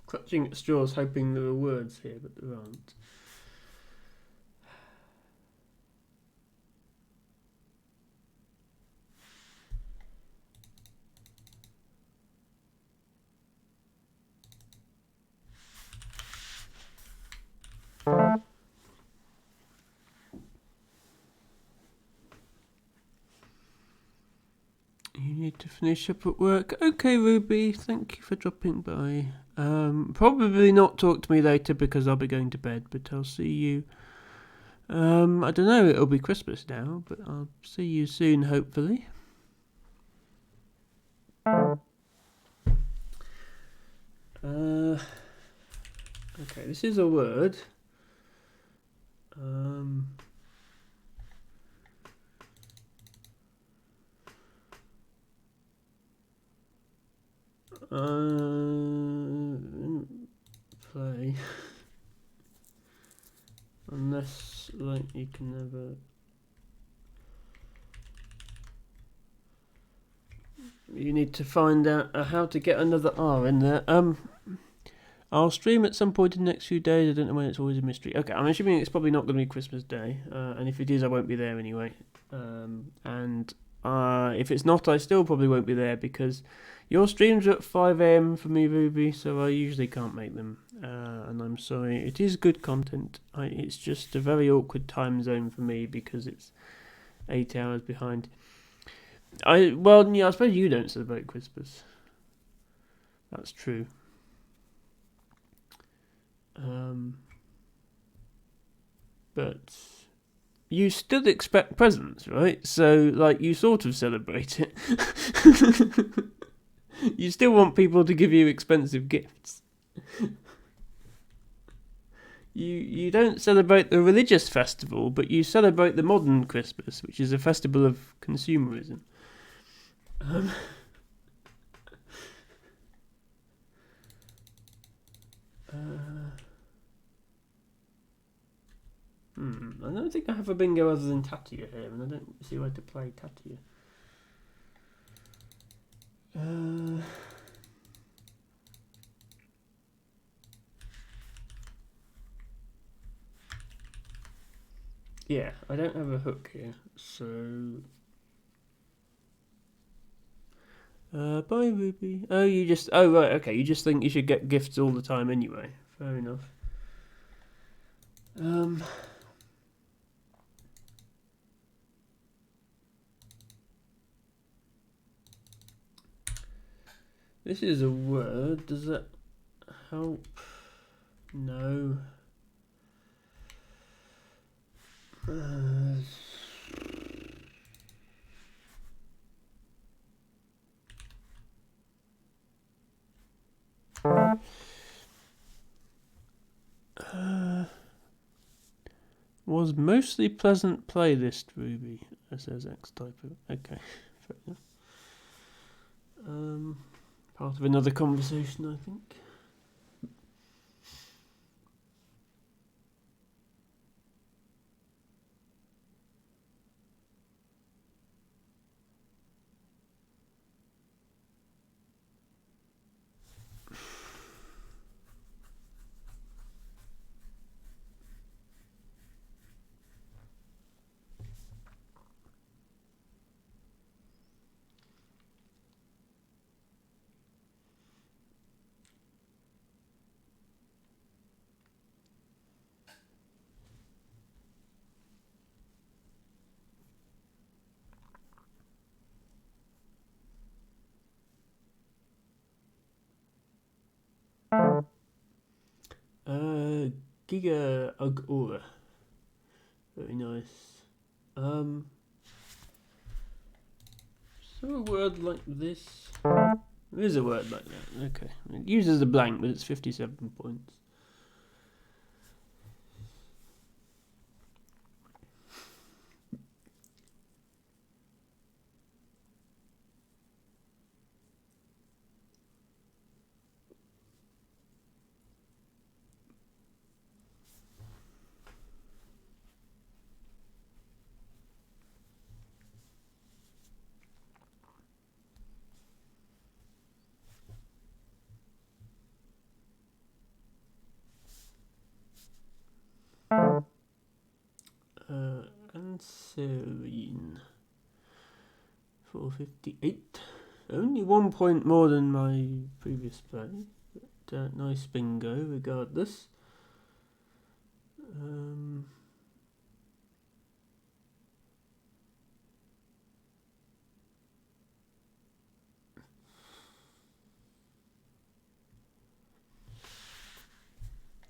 Clutching at straws, hoping there are words here, but there aren't. You need to finish up at work. Okay, Ruby, thank you for dropping by. Probably not talk to me later because I'll be going to bed, but I'll see you. I don't know, it'll be Christmas now, but I'll see you soon, hopefully. Okay, this is a word. Play. Unless, you can never... You need to find out how to get another R in there. I'll stream at some point in the next few days. I don't know when. It's always a mystery. Okay, I'm assuming it's probably not going to be Christmas Day. And if it is, I won't be there anyway. And if it's not, I still probably won't be there because your streams are at 5 AM for me, Ruby, so I usually can't make them. And I'm sorry. It is good content. It's just a very awkward time zone for me because it's 8 hours behind. I suppose you don't celebrate Christmas. That's true. But you still expect presents, right? So, you sort of celebrate it. You still want people to give you expensive gifts. You don't celebrate the religious festival, but you celebrate the modern Christmas, which is a festival of consumerism. I don't think I have a bingo other than Tatia here, and I don't see where to play Tatia. Yeah, I don't have a hook here, so... bye Ruby. Oh, you just... Oh, right, okay, you just think you should get gifts all the time anyway. Fair enough. This is a word. Does that help? No. Was mostly pleasant playlist, Ruby. Says X typo. Okay, fair enough. Part of another conversation, I think. Giga Ugora. Very nice. Is there a word like this? There is a word like that. Okay. It uses a blank, but it's 57 points. Anserine. 458. Only 1 point more than my previous play. But, nice bingo, regardless.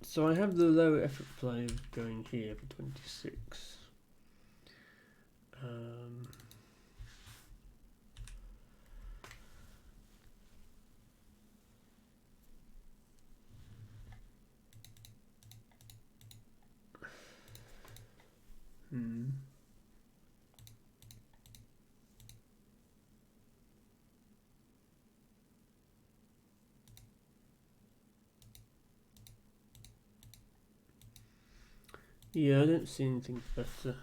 So I have the lower effort play going here for 26. Yeah, I don't see anything better.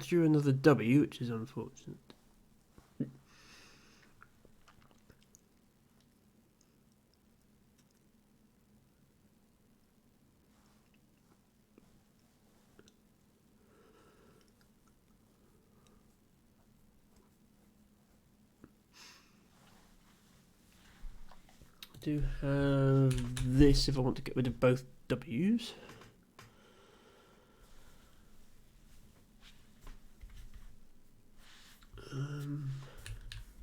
Drew another W, which is unfortunate. I do have this if I want to get rid of both W's.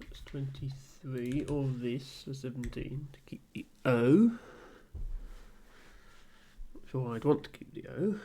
That's 23, or this for 17 to keep the O. Not sure I'd want to keep the O.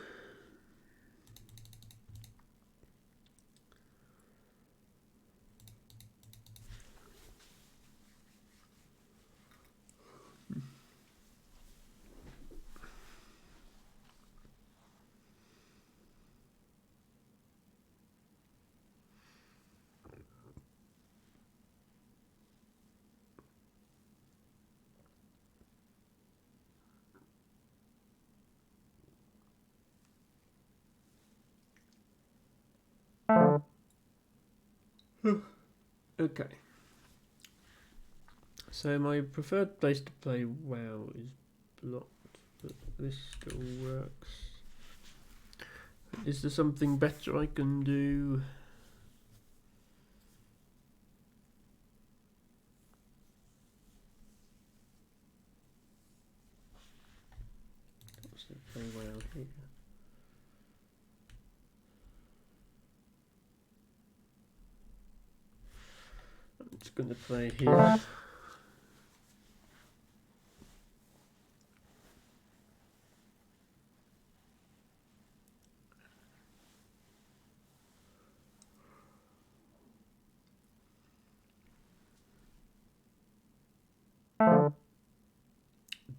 Okay. So my preferred place to play WoW is blocked, but this still works. Is there something better I can do? Let's play WoW here. I'm just going to play here.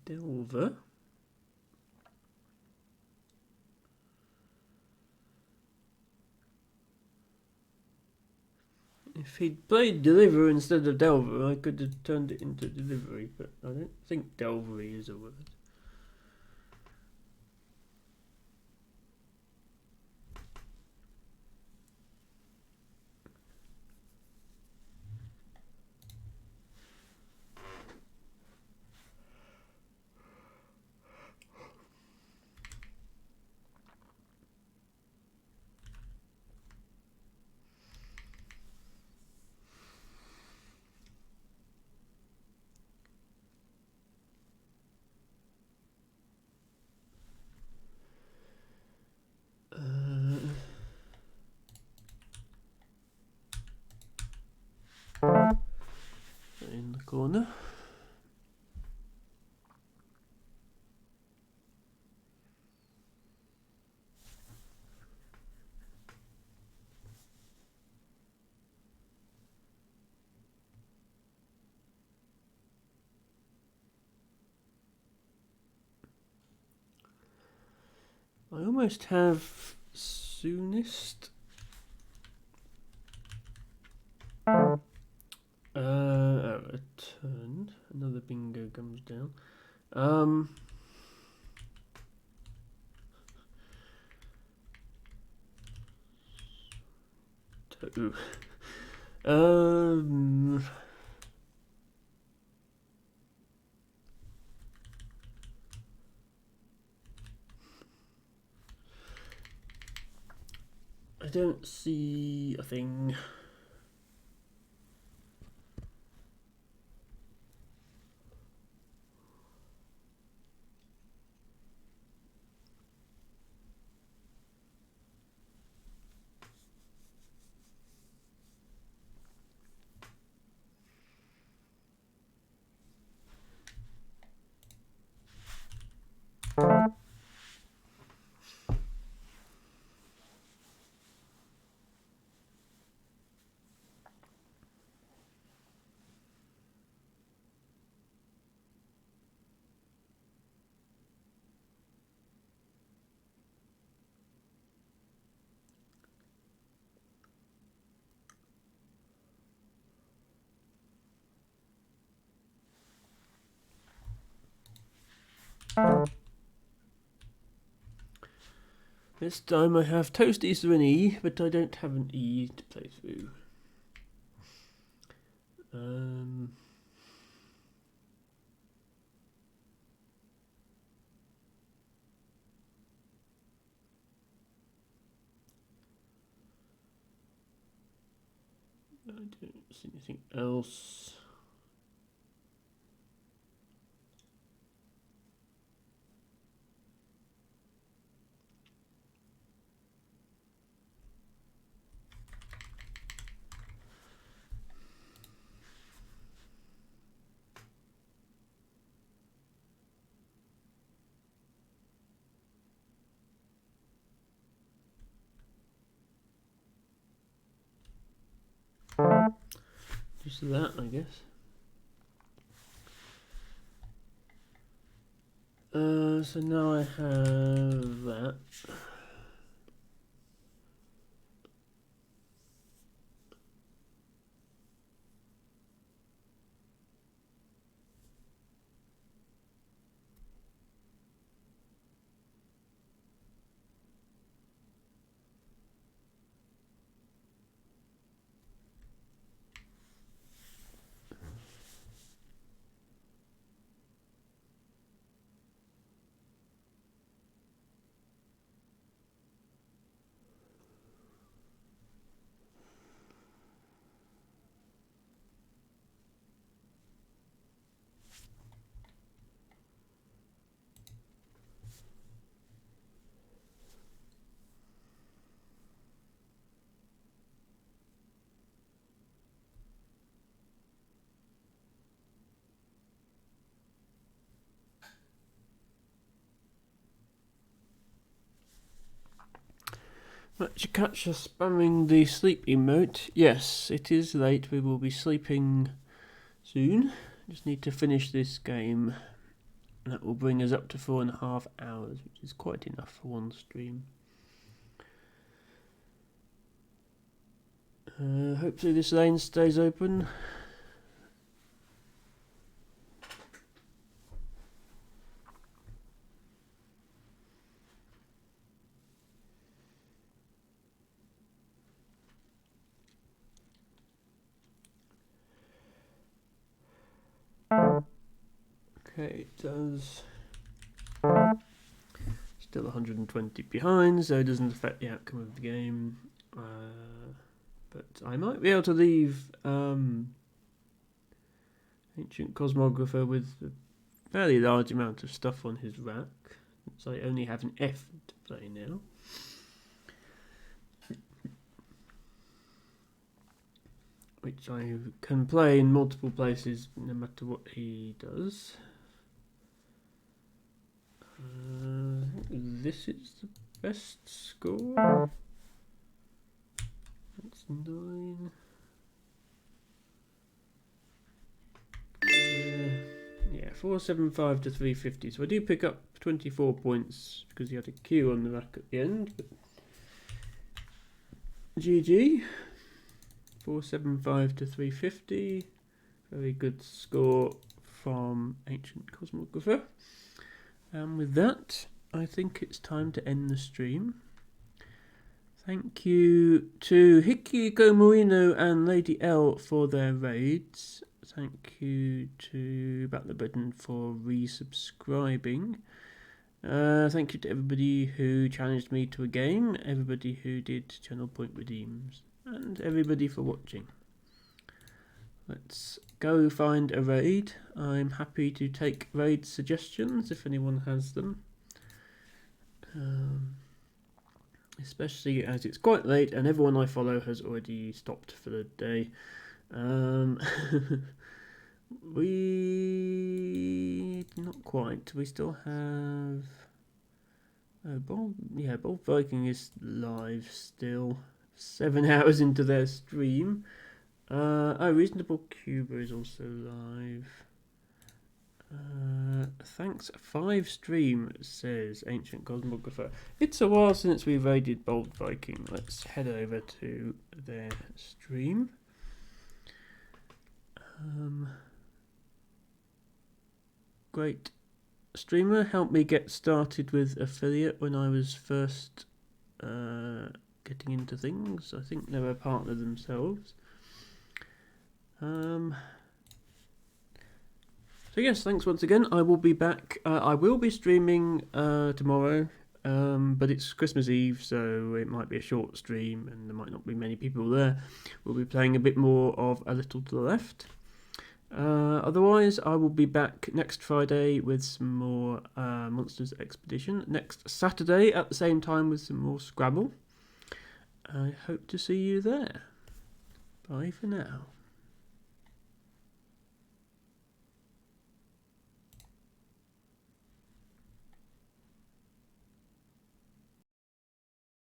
Delver. If he'd played Deliver instead of Delver, I could have turned it into Delivery, but I don't think Delvery is a word. In the corner. I almost have soonest. A turn. Another bingo comes down. Two. I don't see a thing. This time I have Toasties for an E, but I don't have an E to play through. I don't see anything else. Just that, I guess. So now I have that. Let's catch us spamming the sleep emote. Yes, it is late. We will be sleeping soon. Just need to finish this game. That will bring us up to 4.5 hours, which is quite enough for one stream. Hopefully this lane stays open. Okay, it does. Still 120 behind, so it doesn't affect the outcome of the game. But I might be able to leave Ancient Cosmographer with a fairly large amount of stuff on his rack, since I only have an F to play now. Which I can play in multiple places no matter what he does. This is the best score. That's 9. Yeah, 475 to 350. So I do pick up 24 points because he had a Q on the rack at the end. But GG. 475 to 350. Very good score from Ancient Cosmographer. And with that, I think it's time to end the stream. Thank you to Hikiko Morino and Lady L for their raids. Thank you to Battler Britain for resubscribing. Thank you to everybody who challenged me to a game, everybody who did channel point redeems, and everybody for watching. Let's go find a raid. I'm happy to take raid suggestions if anyone has them. Especially as it's quite late and everyone I follow has already stopped for the day. We not quite. We still have. Bold Viking is live still. 7 hours into their stream. Reasonable Cuba is also live. Thanks 5 stream, says Ancient Cosmographer. It's a while since we raided Bold Viking. Let's head over to their stream. Great streamer, helped me get started with affiliate when I was first getting into things. I think they were a partner themselves. So yes, thanks once again. I will be back. I will be streaming tomorrow, but it's Christmas Eve, so it might be a short stream and there might not be many people there. We'll be playing a bit more of A Little to the Left. Otherwise, I will be back next Friday with some more Monsters Expedition. Next Saturday at the same time with some more Scrabble. I hope to see you there. Bye for now.